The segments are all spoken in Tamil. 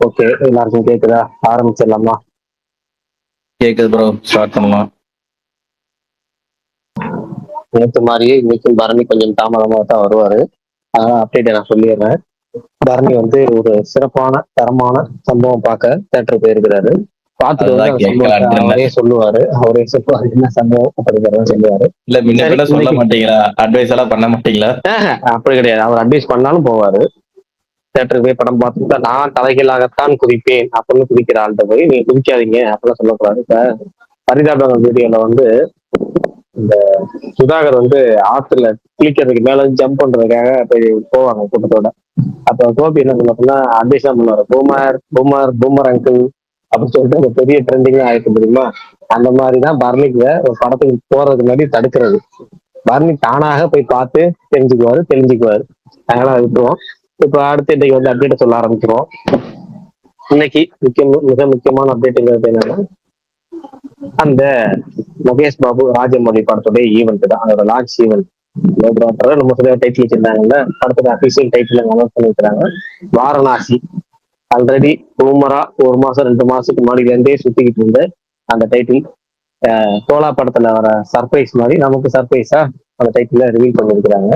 ஓகே, எல்லாருக்கும் கேக்குதா? ஆரம்பிச்சிடலாமா? கேக்குது ப்ரோ, ஸ்டார்ட் பண்ணலாம். நேற்று மாதிரியே இன்னைக்கும் பரணி கொஞ்சம் தாமதமாக தான் வருவாரு. அதனால அப்டேட்டை நான் சொல்லிடுறேன். பரணி வந்து ஒரு சிறப்பான தரமான சம்பவம் பார்க்க தேட்டர் போயிருக்கிறாரு. பார்த்துட்டு வந்து அந்த சம்பவத்தை அவரே சொல்லுவாரு. என்ன சம்பவம் அப்படிங்கிறத சொல்லுவாரு. இல்ல முன்ன சொல்ல மாட்டீங்களா? அட்வைஸ் எல்லாம் பண்ண மாட்டீங்களா? அப்படி கிடையாது. அவர் அட்வைஸ் பண்ணாலும் போவாரு. தேட்டருக்கு போய் படம் பார்த்துட்டா நான் தலைகீழாகத்தான் குதிப்பேன் அப்படின்னு குதிக்கிற ஆள்கிட்ட போய் நீங்க குதிக்காதீங்க அப்படிலாம் சொல்லக்கூடாது. இப்ப பரிதாபங்கள் வீடியோல வந்து இந்த சுதாகர் வந்து ஆத்துல குளிக்கிறதுக்கு மேல ஜம்ப் பண்றதுக்காக போய் போவாங்க கூட்டத்தோட. அப்ப கோபி என்ன பண்ணா அட்வைஸ் தான் பண்ணுவாரு. பூமர் பூமர் பூமர் அங்கிள் அப்படின்னு சொல்லிட்டு அந்த பெரிய ட்ரெண்டிங் ஆயிருக்கு தெரியுமா? அந்த மாதிரிதான் பரணிக்கு ஒரு படத்துக்கு போறதுக்கு முன்னாடி தடுக்கிறது. பரணி தானாக போய் பார்த்து தெரிஞ்சுக்குவாரு. அதனால விட்டுருவோம். இப்ப அடுத்து இன்னைக்கு வந்து அப்டேட் சொல்ல ஆரம்பிச்சிருவோம். இன்னைக்கு மிக முக்கியமான அப்டேட்ங்கிறது என்னன்னா, அந்த மகேஷ் பாபு ராஜமௌழி படத்துடைய ஈவெண்ட் தான், அதோட லான்ச் ஈவெண்ட். நம்ம டைட்டில் வச்சிருந்தாங்கல்ல, படத்தோட அபிஷியல் டைட்டில் அனௌன்ஸ் பண்ணிருக்காங்க. வாரணாசி. ஆல்ரெடி பூமரா 1 மாசம் 2 மாசத்துக்கு முன்னாடில இருந்தே சுத்திக்கிட்டு இருந்த அந்த டைட்டில் தோலா படத்துல வர சர்ப்ரைஸ் மாதிரி நமக்கு சர்ப்ரைஸா அந்த டைட்டில ரிவீல் பண்ணிருக்கிறாங்க.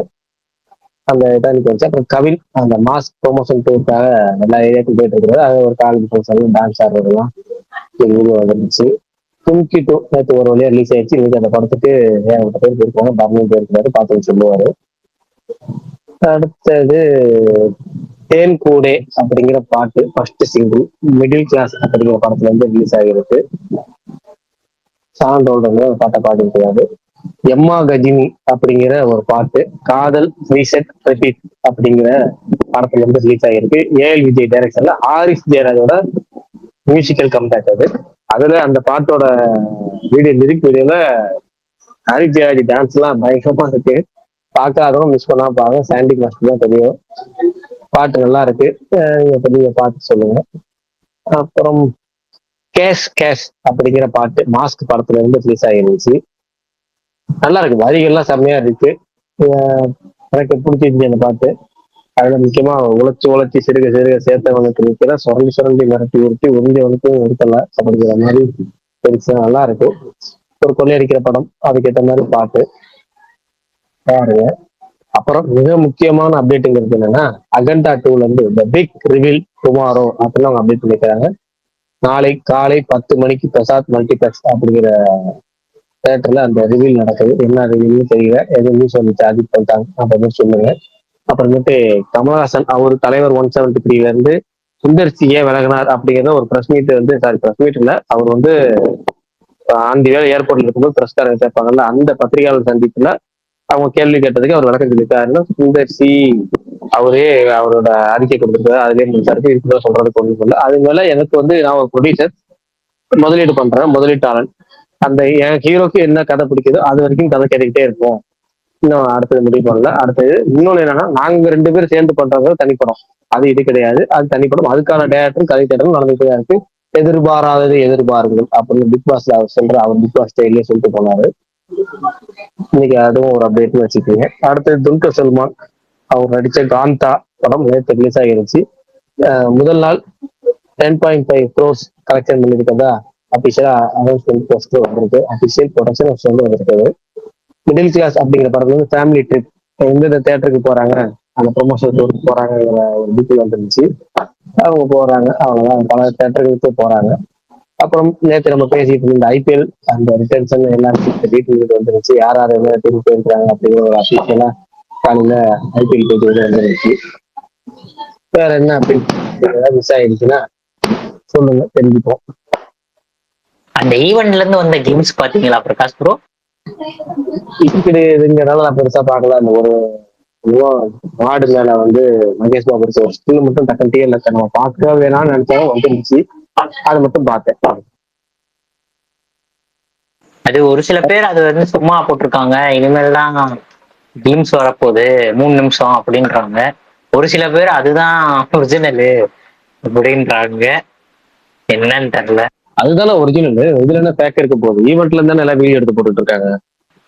அந்த இதான் வச்சு அப்புறம் கவின் அந்த மாஸ்க் ப்ரொமோஷன் டூருக்காக எல்லா ஏரியாவுக்கும் போயிட்டு இருக்கிறது. அது ஒரு காலேஜ் ஃபங்க்ஷன் டான்ஸ் ஆடுறதுலாம் வந்துருச்சு. தும்கி 2 நேற்று ஒரு வழியா ரிலீஸ் ஆயிடுச்சு. இன்னைக்கு அந்த படத்துக்கு ஏகப்பட்ட பேர் போயிருக்காங்க. பர்மன் போயிருக்காரு, பார்த்து சொல்லுவாரு. அடுத்தது தேன் கூடே அப்படிங்கிற பாட்டு ஃபர்ஸ்ட் சிங்கிள் மிடில் கிளாஸ் அப்படிங்கிற படத்துல இருந்து ரிலீஸ் ஆகிருக்கு. சாண்டோட பாட்டை பாடிருக்கிறாரு. எம்மா கஜினி அப்படிங்கிற ஒரு பாட்டு காதல் ரீசெட் ரிப்பீட் அப்படிங்கிற படத்துல இருந்து ரிலீஸ் ஆகிருக்கு. ஏஎல் விஜய் டைரக்ஷன்ல ஹாரிஸ் ஜெயராஜோட மியூசிக்கல் கம்பேக் அது. அதுல அந்த பாட்டோட லிரிக் வீடியோல ஹாரிஸ் ஜெயராஜ் டான்ஸ் எல்லாம் பயங்கரமா இருக்கு. பார்க்காதவங்க மிஸ் பண்ணா பாருங்க. சாண்டி மாஸ்டர் தான் தெரியும். பாட்டு நல்லா இருக்கு. நீங்க பாட்டு சொல்லுங்க. அப்புறம் கேஷ் கேஷ் அப்படிங்கிற பாட்டு மாஸ்க் படத்துல இருந்து ரிலீஸ் ஆகிருந்துச்சு. நல்லா இருக்கு, வரிகள்லாம் செம்மையா இருக்கு. எனக்கு பிடிச்சிருந்துச்சு அந்த பாட்டு. அதுல முக்கியமா உழைச்சி சிறுக சேர்த்தவனுக்கு நிற்கிற சுரண்டி மிரட்டி உருட்டி உறிஞ்சவனுக்கு உறுத்தல அப்படிங்கிற மாதிரி பெருசா நல்லா இருக்கு. ஒரு கொள்ளையடிக்கிற படம், அதுக்கேற்ற மாதிரி பாட்டு பாருங்க. அப்புறம் மிக முக்கியமான அப்டேட்டுங்கிறது என்னன்னா, அகண்டா 2ல இருந்து த பிக் ரிவீல் டுமாரோ அப்படின்னு அவங்க அப்டேட் பண்ணிக்கிறாங்க. நாளை காலை 10 மணிக்கு பிரசாத் மல்டிபிளெக்ஸ் அப்படிங்கிற தேட்டர்ல அந்த ரிவீல் நடக்குது. என்ன ரிவீல்னு தெரியல, எதுவும் நியூஸ் வந்துச்சு அது பண்ணிட்டாங்க அப்படின்னு சொல்லுங்க. அப்புறமேட்டு கமலஹாசன் அவர் தலைவர் 173ல இருந்து சுந்தர் சி ஏன் விலகினார் அப்படிங்கிறத ஒரு பிரஸ் மீட் வந்து பிரஸ் மீட் இல்ல, அவர் வந்து அந்த வேலை ஏர்போர்ட்ல இருக்கும்போது பிரஸ் காரங்க கேட்பாங்கல்ல, அந்த பத்திரிகையாளர் சந்திப்புல அவங்க கேள்வி கேட்டதுக்கு அவர் விளக்கம் சொல்லிட்டாருன்னா சுந்தர் சி அவரே அவரோட அறிக்கை கொடுத்துருக்காரு. அதுலயே முடிச்சாருக்கு. இருக்குதான் சொல்றதுக்கு ஒண்ணு சொல்ல. அது மேல எனக்கு வந்து நான் ஒரு ப்ரொடியூசர் முதலீடு பண்றேன், முதலீட்டாளன். அந்த என் ஹீரோக்கு என்ன கதை பிடிக்குதோ அது வரைக்கும் கதை கேட்டுக்கிட்டே இருப்போம். இன்னும் அடுத்தது முடிவு பண்ணல. அடுத்தது இன்னொன்னு என்னன்னா, நாங்க 2 பேரும் சேர்ந்து பண்றது தனிப்படம், அது இது கிடையாது, அது தனிப்படம். அதுக்கான டேரக்டரும் கதை தேடலும் நடந்துட்டு தான் இருக்கு. எதிர்பாராதது எதிர்பாருங்கள் அப்படின்னு பிக் பாஸ்ல அவர் சொல்ற, அவர் பிக் பாஸ் ஸ்டைலே சொல்லிட்டு போனாரு. இன்னைக்கு அதுவும் ஒரு அப்டேட் வச்சுக்கோங்க. அடுத்தது துல்கர் சல்மான் அவர் நடிச்ச காந்தா படம் நேற்று ரிலீஸ் ஆகிருச்சு. முதல் நாள் 10.5 crores கலெக்ஷன் பண்ணிருக்கதா அபிஷியலா அனௌன்ஸ்மெண்ட் போஸ்ட் வந்திருக்கு. அபிஷியல் ப்ரொடக்ஷன் வந்திருக்குது. மிடில் கிளாஸ் அப்படிங்கிற படத்துல வந்து ஃபேமிலி ட்ரிப் எந்தெந்த தேட்டருக்கு போறாங்க, அந்த ப்ரொமோஷன் டூருக்கு போறாங்கிற ஒரு டீட்டெயில் வந்துருந்துச்சு. அவங்க போறாங்க, அவ்வளவுதான், பல தேட்டர்களுக்கு போறாங்க. அப்புறம் நேற்று நம்ம பேசிட்டு இருந்த ஐபிஎல் அந்த ரிட்டர்ன்ஸ் எல்லாருக்கும் டீட்டெயில் வந்துருச்சு. யார் யார் என்ன டீம் போயிருக்காங்க அப்படிங்கிற ஒரு அபிஷியலா காலையில ஐபிஎல் பேஜ் வந்துருச்சு. வேற என்ன அப்படி மிஸ் ஆயிடுச்சுன்னா சொல்லுங்க, தெரிஞ்சுப்போம். அந்த ஈவெண்ட்ல இருந்து வந்த கேம்ஸ் பாத்தீங்களா பிரகாஷ் ப்ரோ? இதுங்கிறதால நான் பெருசா பார்க்கல. அந்த ஒரு மாடு மேல வந்து மகேஷ் பாபு ஒரு ஸ்கில் மட்டும் டக்கன்ட்டே இல்லை, நம்ம பார்க்க வேணாம்னு நினைச்சாலும் வந்துருந்துச்சு. அதை மட்டும் பார்த்தேன். அது ஒரு சில பேர் அது வந்து சும்மா போட்டிருக்காங்க, இனிமேல் தான் கேம்ஸ் வரப்போகுது 3 நிமிஷம் அப்படின்றாங்க. ஒரு சில பேர் அதுதான் ஒரிஜினலு அப்படின்றாங்க. என்னன்னு தெரியல. அதுதானே ஒரிஜினல், இதுல என்ன பேக் இருக்க போகுது? ஈவெண்ட்ல இருந்தானே எல்லாம் வீடியோ எடுத்து போட்டுட்டு இருக்காங்க.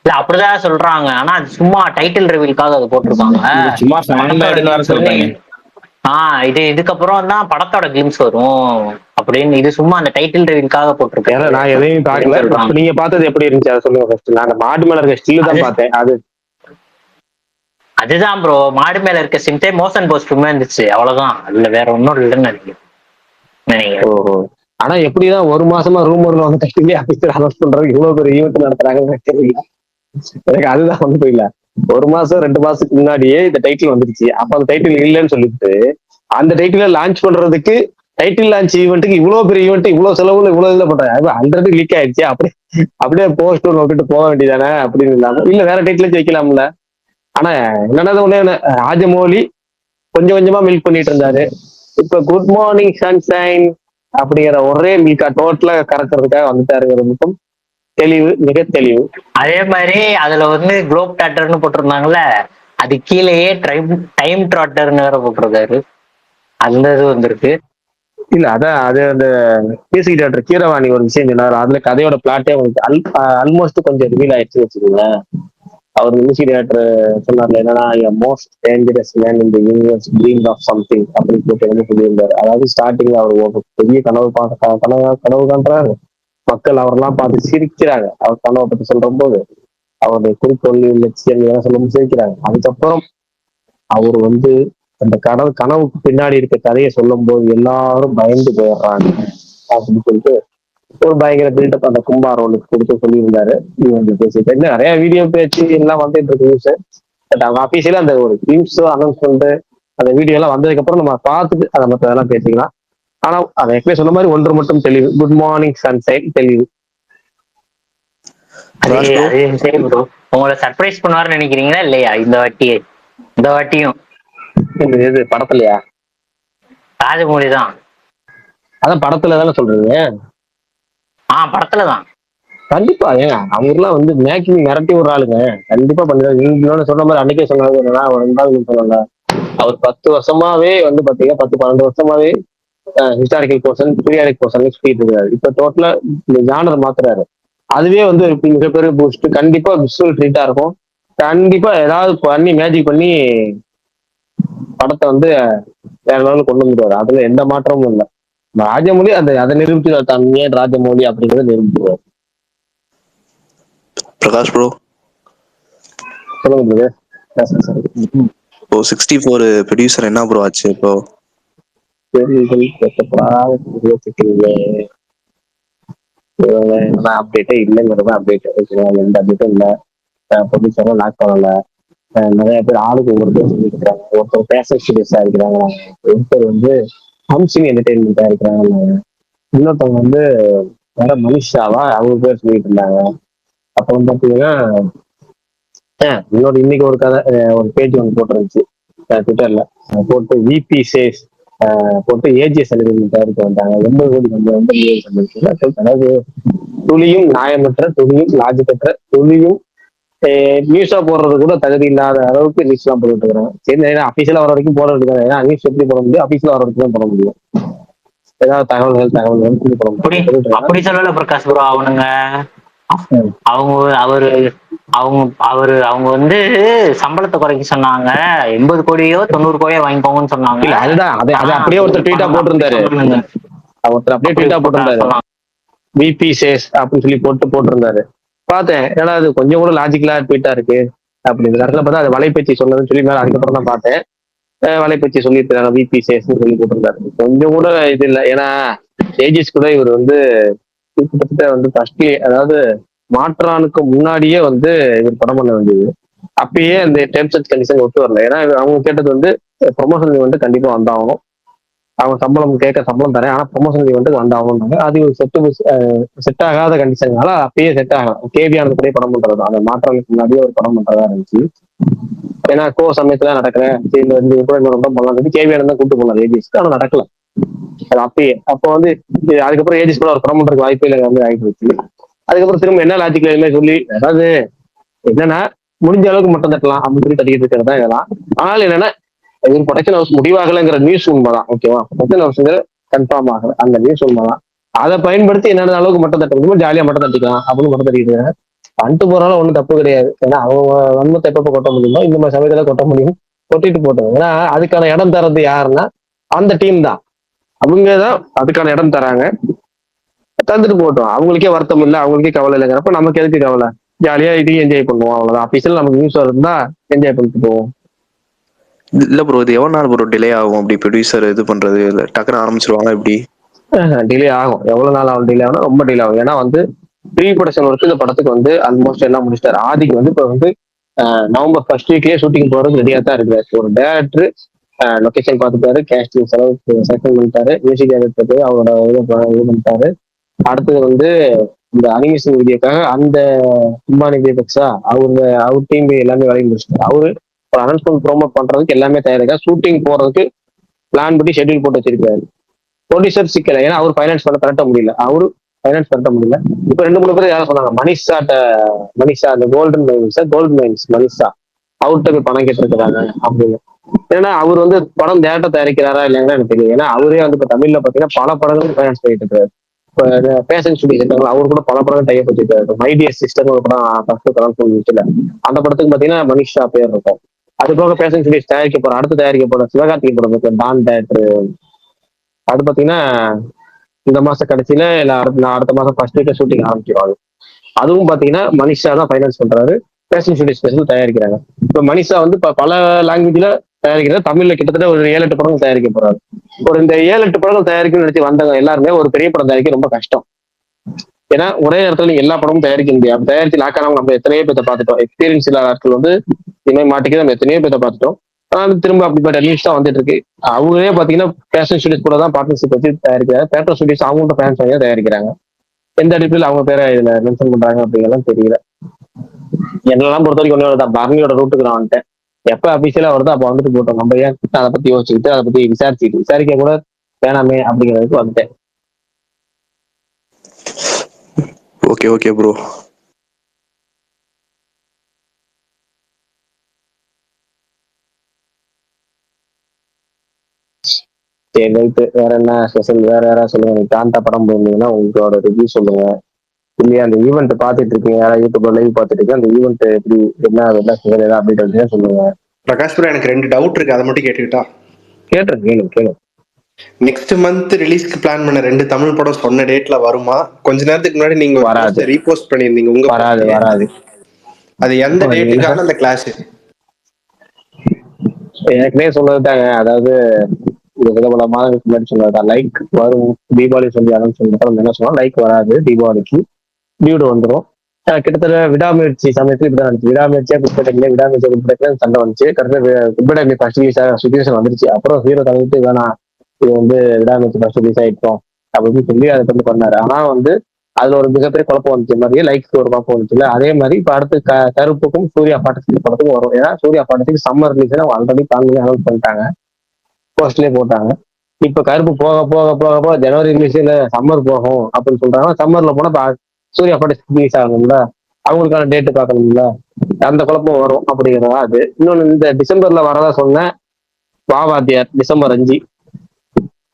இல்ல அப்படிதான் சொல்றாங்க, ஆனா அது சும்மா டைட்டில் ரிவீலுக்காக அதை போட்டிருக்காங்க. இதுக்கப்புறம் தான் படத்தோட கிளிம்ஸ் வரும் அப்படின்னு இது சும்மா அந்த டைட்டில் ரிவீலுக்காக ஏன்னா போட்டிருக்கேன் நான் எதையும் பார்க்கல. சொல்றாங்க. நீங்க பார்த்தது எப்படி இருந்துச்சு அதை சொல்லுங்க ஃபர்ஸ்ட். நான் அந்த மாடு மேல இருக்க ஸ்டில் தான் பார்த்தேன். அதுதான் ப்ரோ, மாடு மேல இருக்க சிம்டே மோஷன் போஸ்டுமே இருந்துச்சு, அவ்வளவுதான். அதுல வேற ஒன்னும் இல்லைன்னு நினைக்கிறேன். ஓஹோ. ஆனா எப்படிதான் ஒரு மாசமா ரூமர்ல வந்து டைட்டிலே ஆபீசர் அனௌன்ஸ் பண்றாங்க, இவ்வளவு பெரிய ஈவெண்ட் நடத்துறாங்கன்னு தெரியல. எனக்கு அதுதான் வந்து போயில. 1 மாசம் 2 மாசத்துக்கு முன்னாடியே இந்த டைட்டில் வந்துருச்சு. அப்ப அந்த டைட்டில் இல்லைன்னு சொல்லிட்டு அந்த டைட்டில லான்ச் பண்றதுக்கு டைட்டில் லான்ச் ஈவெண்ட்டுக்கு இவ்வளவு பெரிய ஈவெண்ட் இவ்வளவு செலவுல இவ்வளவு இதுல பண்றாங்க. ஆல்ரெடி லீக் ஆயிடுச்சு, அப்படியே போஸ்ட் நோக்கிட்டு போக வேண்டியதானே அப்படின்னு இல்லாம இல்ல வேற டைட்டில் வைக்கலாம்ல. ஆனா என்னன்னா ஒண்ணு, ராஜமௌலி கொஞ்சம் கொஞ்சமா மில்க் பண்ணிட்டு இருந்தாரு. இப்ப குட் மார்னிங் சன்ஷைன் அப்படிங்கிற ஒரே மில்கா டோட்டலா கறக்கிறதுக்காக வந்துட்டாருங்கிறது மட்டும் தெளிவு, மிக தெளிவு. அதே மாதிரி அதுல வந்து குளோப் டாட்டர்னு போட்டிருந்தாங்கல்ல, அது கீழேயே டைம் ட்ராட்டர்னு வேற போட்டிருக்காரு. அந்த இது வந்திருக்கு. இல்ல அதான் அது அந்த மியூசிக் டைரக்டர் கீரவாணி ஒரு விஷயம் சொன்னாரு. அதுல கதையோட பிளாட்டே உங்களுக்கு ஆல்மோஸ்ட் கொஞ்சம் ரிவீல் ஆயிடுச்சு வச்சுக்கோங்க. அவர் மியூசிக் டைரக்டர் சொன்னார்ல என்னன்னா மோஸ்ட் டேஞ்சரஸ் மேன் இந்த யூனிவர்ஸ் ட்ரீம் ஆஃப் சம்திங் அப்படின்னு போட்டு வந்து சொல்லியிருந்தாரு. அதாவது ஸ்டார்டிங்ல அவர் ஒரு பெரிய கனவு காண்றாரு. மக்கள் அவரெல்லாம் பார்த்து சிரிக்கிறாங்க. அவர் கனவை பத்தி சொல்ற போது அவருடைய குறிக்கோள் லட்சியம் இதெல்லாம் சொல்லும் சிரிக்கிறாங்க. அதுக்கப்புறம் அவர் வந்து அந்த கனவுக்கு பின்னாடி இருக்க கதையை சொல்லும் போது எல்லாரும் பயந்து போயிடுறாங்க அப்படின்னு சொல்லிட்டு ஒரு பயங்கர பில்டப் அந்த கும்பா ரோலுக்கு கொடுத்து சொல்லியிருந்தாரு. பேசிட்டு நிறைய வீடியோ பேச்சு எல்லாம் வந்துட்டு இருக்கு நியூஸ். பட் அவங்க ஆபீஸியலா அந்த ஒரு நியூஸ் அனௌன்ஸ்மெண்ட் அந்த வீடியோ எல்லாம் வந்ததுக்கு அப்புறம் நம்ம பார்த்துட்டு அதை மற்ற இதெல்லாம் பேசிக்கலாம். ஆனா அதை எப்படி சொன்ன மாதிரி ஒன்று மட்டும் தெளிவு, குட் மார்னிங் சன்சைன் தெளிவு. சரி ப்ரோ, உங்களை சர்ப்ரைஸ் பண்ணுவாருன்னு நினைக்கிறீங்களா இல்லையா இந்த வாட்டியும்? இது படத்துலயா? ராஜமௌலி தான். அதான் படத்துல தானே சொல்றீங்க? படத்துலதான் கண்டிப்பா. ஏங்க அவங்கெல்லாம் வந்து மேக்கிங் மிரட்டி ஒரு ஆளுங்க. கண்டிப்பா பண்ணிடுறாங்க. நீங்க சொன்ன மாதிரி அன்னைக்கே சொன்னாங்க என்னன்னா அவர் 2வது சொன்னாங்க. அவர் 10 வருஷமாவே வந்து பாத்தீங்கன்னா 10-12 வருஷமாவே ஹிஸ்டாரிக்கல் போர்ஷன் பீரியாடிக் போர்ஷன் சொல்லிட்டு இருக்காரு. இப்ப டோட்டலா இந்த ஜானர் மாத்துறாரு. அதுவே வந்து மிகப்பெரிய பூஸ்ட். கண்டிப்பா விஷுவல் ட்ரீட்டா இருக்கும். கண்டிப்பா ஏதாவது பண்ணி மேஜிக் பண்ணி படத்தை வந்து வேற லெவலில் கொண்டு வந்துருவாரு. அதுல எந்த மாற்றமும் இல்லை. ராஜமௌலி அதை நிரூபிச்சு தான் ஏன் ராஜமௌலி அப்படிங்கறத நிரூபிச்சுவார். பிரகாஷ் ப்ரோ சொல்லுங்க. இப்போ 64 ப்ரொடியூசர் என்ன ப்ரோ ஆச்சு இப்போ? அப்டேட்டே இல்லைங்கிறது அப்டேட். எந்த அப்டேட்டும் இல்லை. ப்ரொடியூசரும் லாக் பண்ணல. நிறைய பேர் ஆளுக்கு ஒவ்வொரு பேர் சொல்லிட்டு இருக்காங்க. ஒருத்தர் பேஷன் ஸ்டூடியோஸா இருக்கிறாங்க, ஒருத்தர் வந்து ஹம்சிங் என்டர்டைன்மெண்டா இருக்கிறாங்க, இன்னொருத்தவங்க வந்து வேற மனிஷாவா அவங்க பேர் சொல்லிட்டு இருந்தாங்க. அப்புறம் பாத்தீங்கன்னா இன்னைக்கு ஒரு கதை ஒரு பேஜ் ஒன்று போட்டுருந்துச்சு ட்விட்டர்ல போட்டு விபி சேஸ் போட்டு ஏஜிஎஸ் தயாரிக்க வந்தாங்க. 80 கோடி வந்து அதாவது துளியும் நியாயமற்ற துளியும் லாஜிக்கற்ற துளியும் நியூஸா போடுறது கூட தகுதி இல்லாத அளவுக்கு நியூஸ் எல்லாம் போட்டுட்டு இருக்கிறாங்க. சரி அபிஷியலா வர வரைக்கும் போட வேண்டியது. ஏன்னா நியூஸ் எப்படி போட முடியும்? அபிஷியலா வர வரைக்கும் தான் போட முடியும். ஏதாவது தகவல்கள் போட முடியும். அப்படி சொல்லல பிரகாஷ் ப்ரோ. அவங்க வந்து சம்பளத்தை குறைக்க சொன்னாங்க. 80 கோடியோ 90 கோடியோ வாங்கிக்கோங்கன்னு சொன்னாங்க. அதுதான் அதை அப்படியே ஒருத்தர் ட்வீட்டா போட்டிருந்தாரு. ஒருத்தர் அப்படியே ட்வீட்டா போட்டிருந்தாரு விபி சேஸ் அப்படின்னு சொல்லி போட்டிருந்தாரு. பார்த்தேன் ஏன்னா அது கொஞ்சம் கூட லாஜிக்கலா ட்வீட்டா இருக்கு அப்படின்னு. இடத்துல பார்த்தா அது வலைப்பேச்சு சொன்னதுன்னு சொல்லி மேல அதுக்கப்புறம் தான் பார்த்தேன். வலைப்பேச்சு சொல்லியிருக்காங்க விபி சேஸ்ன்னு சொல்லி போட்டிருந்தாரு. கொஞ்சம் கூட இது இல்லை. ஏன்னா ஏஜிஎஸ் கூட இவர் வந்து கிட்டத்தட்ட வந்து ஃபர்ஸ்ட்லயே அதாவது மாற்றானுக்கு முன்னாடியே வந்து இவர் படம் பண்ண வேண்டியது. அப்பயே அந்த டேர்ம்ஸ் அண்ட் கண்டிஷன் ஒத்து வரல. ஏன்னா அவங்க கேட்டது வந்து ப்ரொமோஷன் வந்து கண்டிப்பா வந்தாகணும், அவங்க சம்பளம் தரேன், ஆனா ப்ரொமோஷன் வந்து வந்தாகணும். அது செட் ஆகாத கண்டிஷனால அப்பயே செட் ஆகலாம். கேபியானது கூட படம் பண்றது அந்த மாற்றானுக்கு முன்னாடியே ஒரு படம் பண்றதா இருந்துச்சு. ஏன்னா சமயத்துல நடக்கிறேன் கேபியானது தான் கூட்டு போனார் ஏஜிஎஸ்க்கு. ஆனா நடக்கல அது அப்பயே. அப்போ வந்து அதுக்கப்புறம் ஏஜிஎஸ் கூட ஒரு படம் பண்றதுக்கு வாய்ப்பே இல்லை வந்து ஆகிட்டு வச்சு. அதுக்கப்புறம் திரும்ப என்ன லாஜிக்கல எதுவுமே சொல்லி அதாவது என்னன்னா முடிஞ்ச அளவுக்கு மட்டும் தட்டலாம் அப்படின்னு சொல்லி தட்டிக்கிட்டு இருக்கிறது தான் இதெல்லாம். ஆனால் என்னன்னா இவர் ப்ரொடக்ஷன் ஹவுஸ் முடிவாகலைங்கிற நியூஸ் உண்மைதான். ஓகேவா? ப்ரொடக்ஷன் ஹவுஸ்ங்கிற கன்ஃபார்ம் ஆகல அந்த நியூஸ் உண்மைதான். அதை பயன்படுத்தி என்னென்ன அளவுக்கு மட்டும் தட்ட முடியுமோ ஜாலியா மட்டும் தட்டிக்கலாம் அப்படின்னு மட்டும் தட்டிக்கிட்டு இருக்காங்க. பண்ணிட்டு போறாலும் ஒன்றும் தப்பு கிடையாது. ஏன்னா அவங்க வன்மத்தை எப்பப்ப கொட்ட முடியுமோ இந்த மாதிரி சமயத்துல கொட்ட முடியும். கொட்டிட்டு போட்டோம். ஏன்னா அதுக்கான இடம் தர்றது யாருன்னா அந்த டீம் தான். அவங்க தான் அதுக்கான இடம் தராங்க. தந்துட்டு போட்டோம். அவங்களுக்கே வருத்தம் இல்லை, அவங்களுக்கே கவலை இல்லைங்கிறப்ப நமக்கு எதுக்கு கவலை? ஜாலியா இதையும் என்ஜாய் பண்ணுவோம், அவ்வளவுதான். அபிஷியல் நமக்கு நியூஸ் வருதுன்னா என்ஜாய் பண்ணிட்டு போவோம். இல்ல ப்ரோ, இது எவ்வளவு நாள் ப்ரோ டிலே ஆகும் அப்படி ப்ரொடியூசர் இது பண்றது? இல்ல டக்குன்னு ஆரம்பிச்சிருவாங்க இப்படி? டிலே ஆகும். எவ்வளவு நாள் ஆகும் டிலே ஆகும்? ரொம்ப டிலே ஆகும். ஏன்னா வந்து ப்ரீ ப்ரொடக்ஷன் ஒர்க் இந்த படத்துக்கு வந்து ஆல்மோஸ்ட் எல்லாம் முடிச்சிட்டாரு. ஆதிக்கு வந்து இப்ப வந்து நவம்பர் ஃபர்ஸ்ட் வீக்லயே ஷூட்டிங் போறது ரெடியா தான் இருக்காரு. ஒரு டேரக்டர் லொகேஷன் பார்த்துட்டாரு, கேஸ்டிங் செலவு செலக்ட் பண்ணிட்டாரு, மியூசிக் டைரக்டர் அவரோட இது பண்ணிட்டாரு. அடுத்தது வந்து இந்த அனிமேஷன் வீடியோக்காக அந்த கும்பானி விஎஃப்எக்ஸா அவர் டீம் எல்லாமே வேலையை முடிச்சிட்டாரு. அவரு ஒரு அனௌன்ஸ்மெண்ட் ப்ரோமோட் பண்றதுக்கு எல்லாமே தயாரிக்கா, ஷூட்டிங் போறதுக்கு பிளான் பண்ணி ஷெட்யூல் போட்டு வச்சிருக்காரு. ப்ரொடியூசர் சிக்கல, ஏன்னா அவர் ஃபைனான்ஸ் பண்ண கரெக்டா முடியல. ஃபைனான்ஸ் கரெக்டா முடியல. இப்ப 2-3 பேர் யாரும் சொன்னாங்க, மனிஷா அந்த கோல்டன் மைன்ஸ் மனிஷா அவர்கிட்ட போய் பணம் கேட்டிருக்கிறாங்க அப்படின்னு. ஏன்னா அவர் வந்து படம் டேரக்டா தயாரிக்கிறாரா இல்லைன்னா எனக்கு தெரியும். ஏன்னா அவரே வந்து இப்ப தமிழ்ல பாத்தீங்கன்னா பல படங்களுக்கு ஃபைனான்ஸ் பண்ணிட்டு இருக்காரு. இப்ப பேஷன் ஸ்டுடியோஸ் இருக்காங்க, அவர் கூட பல படம் டைப் வச்சிருக்காரு. மைடியர் சிஸ்டர் ஒரு படம் ஃபர்ஸ்ட் சொல்லி அந்த படத்துக்கு பாத்தீங்கன்னா மனிஷா பேர் இருக்கும். அது போக பேஷன் ஸ்டுடியோஸ் அடுத்து தயாரிக்க போற சிவகார்த்திகை படம் இருக்கு, டான் டேரக்டர். அது பாத்தீங்கன்னா இந்த மாசம் கடைசியில இல்ல அடுத்த மாசம் ஃபர்ஸ்ட் வீக்ல ஷூட்டிங் ஆரம்பிச்சிருவாங்க. அதுவும் பாத்தீங்கன்னா மனிஷா தான் ஃபைனான்ஸ் பண்றாரு, பேஷன் ஸ்டுடியோஸ் தயாரிக்கிறாங்க. இப்ப மனிஷா வந்து பல லாங்குவேஜ்ல தயாரிக்கிறார். தமிழ்ல கிட்டத்தட்ட ஒரு 7-8 படங்கள் தயாரிக்க போறாரு. ஒரு இந்த 7-8 படங்கள் தயாரிக்கணும்னு நினைச்சு வந்தவங்க எல்லாருமே ஒரு பெரிய படம் தயாரிக்க ரொம்ப கஷ்டம். ஏன்னா ஒரே இடத்துல நீங்க எல்லா படமும் தயாரிக்க முடியாது. அப்படி தயாரிச்சு லாக்கானவங்க நம்ம எத்தனையோ பேர்த்த பார்த்துட்டோம். எக்ஸ்பீரியன்ஸ் இல்லாத ஆட்கள் வந்து இனிமேல் மாட்டிக்க நம்ம எத்தனையோ பேர்த்த பார்த்துட்டோம். ஆனா திரும்ப அப்படிப்பட்ட நியூஸ் தான் வந்துட்டு இருக்கு. அவங்களே பாத்தீங்கன்னா பேஷன் ஸ்டுடியோஸ் கூட தான் பார்ட்னர்ஷிப் வச்சு தயாரிக்கிறாங்க. பேட்டர் ஸ்டுடியோஸ் அவங்கள்ட்ட ஃபேன்ஸ் வாங்கி தயாரிக்கிறாங்க. எந்த அடிப்படையில் அவங்க பேரை இதுல மென்ஷன் பண்றாங்க அப்படிங்கலாம் தெரியல. என்னெல்லாம் பொறுத்த வரைக்கும் ஒண்ணு தான், பரணியோட ரூட்டுக்கு நான் வந்துட்டேன். எப்ப அபிஷியலா வருதோ அப்ப வந்துட்டு போட்டோம். நம்ம ஏன் அதை பத்தி யோசிச்சுக்கிட்டு அதை பத்தி விசாரிக்க கூட வேணாமே அப்படிங்கிறதுக்கு வந்துட்டேன். Okay okay bro. சரி ரைட்டு. வேற என்ன ஸ்பெஷல்? வேற யாராவது சொல்லுங்க. காந்தா படம் போயிருந்தீங்கன்னா உங்களோட ரிவ்யூ சொல்லுங்க. இல்லையா அந்த ஈவெண்ட் பாத்துட்டு இருக்கீங்க, யாராவது யூடியூப்ல லைவ் பாத்துட்டு இருக்கீங்க, அந்த ஈவெண்ட் எப்படி என்ன ஸ்பெஷல் ஏதாவது அப்டேட் சொல்லுங்க. பிரகாஷ் ப்ரோ, எனக்கு 2 டவுட் இருக்கு, அதை மட்டும் கேட்டுக்கிட்டா? கேளுங்க. நெக்ஸ்ட் மந்த் ரிலீஸ்க்கு பிளான் பண்ண 2 தமிழ் படம் சொன்ன டேட்ல வருமா? கொஞ்ச நேரத்துக்கு முன்னாடி நீங்க வராது, ரீபோஸ்ட் பண்ணிருந்தீங்க உங்க வராது. அது எந்த டேட்டுக்கான அந்த கிளாஸ்? ஏற்கனவே சொன்னதுதாங்க. அதாவது சில பல மாதங்களுக்கு முன்னாடி சொன்னதுதான். லைக் வரும் தீபாவளி சொல்லி அனௌன்ஸ் பண்ணி என்ன சொன்னா, லைக் வராது தீபாவளிக்கு, டியூடு வந்துடும். கிட்டத்தட்ட விடாமுயற்சி சமயத்துல இப்படிதான் இருந்துச்சு. விடாமுயற்சியா குப்பேட்டையில சண்டை வந்துச்சு. கரெக்டாக குப்பேட்டை ஃபர்ஸ்ட் சுச்சுவேஷன் வந்துருச்சு. அப்புறம் ஹீரோ தவிர்த்து வேணாம், இது வந்து விடாமுயற்சி ஃபர்ஸ்ட் ரிலீஸ் ஆயிட்டோம் அப்படின்னு சொல்லி அதை வந்து பண்ணாரு. ஆனா வந்து அதுல ஒரு மிகப்பெரிய குழப்பம் வந்துச்சு. மாதிரியே லைக் ஒரு குழப்பம் வந்துச்சுல, அதே மாதிரி இப்ப அடுத்து கருப்புக்கும் சூர்யா பாட்டத்துக்கு படத்துக்கும் வரும். ஏன்னா சூர்யா பாட்டத்துக்கு summer release already plan announce பண்ணிட்டாங்க, போஸ்ட்லயே போட்டாங்க. இப்ப கருப்பு போக போக போக போக ஜனவரி ரிலீஸ்ல சம்மர் போகும் அப்படின்னு சொல்றாங்க. சம்மர்ல போனா சூர்யா பாட்டு ரிலீஸ் ஆகணும்ல, அவங்களுக்கான டேட்டு பார்க்கணும்ல, அந்த குழப்பம் வரும் அப்படிங்கிறதா அது. இன்னொன்னு இந்த டிசம்பர்ல வரதா சொன்னேன், வாவாத்தியார் டிசம்பர் 5,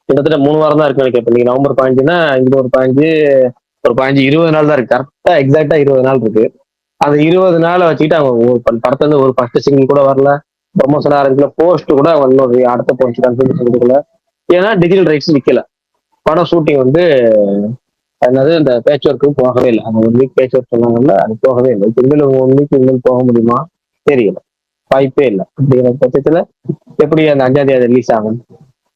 கிட்டத்தட்ட 3 வாரம் தான் இருக்கு நினைக்கிறேன். நீங்க நவம்பர் 15னா இது ஒரு 15 20 நாள் தான் இருக்கு. கரெக்டா எக்ஸாக்டா 20 நாள் இருக்கு. அந்த 20 நாளை வச்சுக்கிட்டு அவங்க படத்துல இருந்து ஒரு ஃபர்ஸ்ட் சிங்கிள் கூட வரல, ப்ரொமோஷன் ஆரம்பிக்கல, போஸ்ட் கூட இன்னொரு அடுத்த போஸ்ட் கன்ஃபர்மேஷன் கொடுக்கல. ஏன்னா டிஜிட்டல் ரைட்ஸ் விற்கல. படம் ஷூட்டிங் வந்து அதனால இந்த பேட்ச் ஒர்க்கு போகவே இல்லை. அந்த 1 வீக் பேட்ச் ஒர்க் சொன்னாங்கல்ல, அது போகவே இல்லை. திரும்ப 1 வீக் இனிமேல் போக முடியுமா தெரியல, வாய்ப்பே இல்லை. அப்படிங்கிற பட்சத்துல எப்படி அந்த 5ஆம் தேதி ரிலீஸ் ஆகும்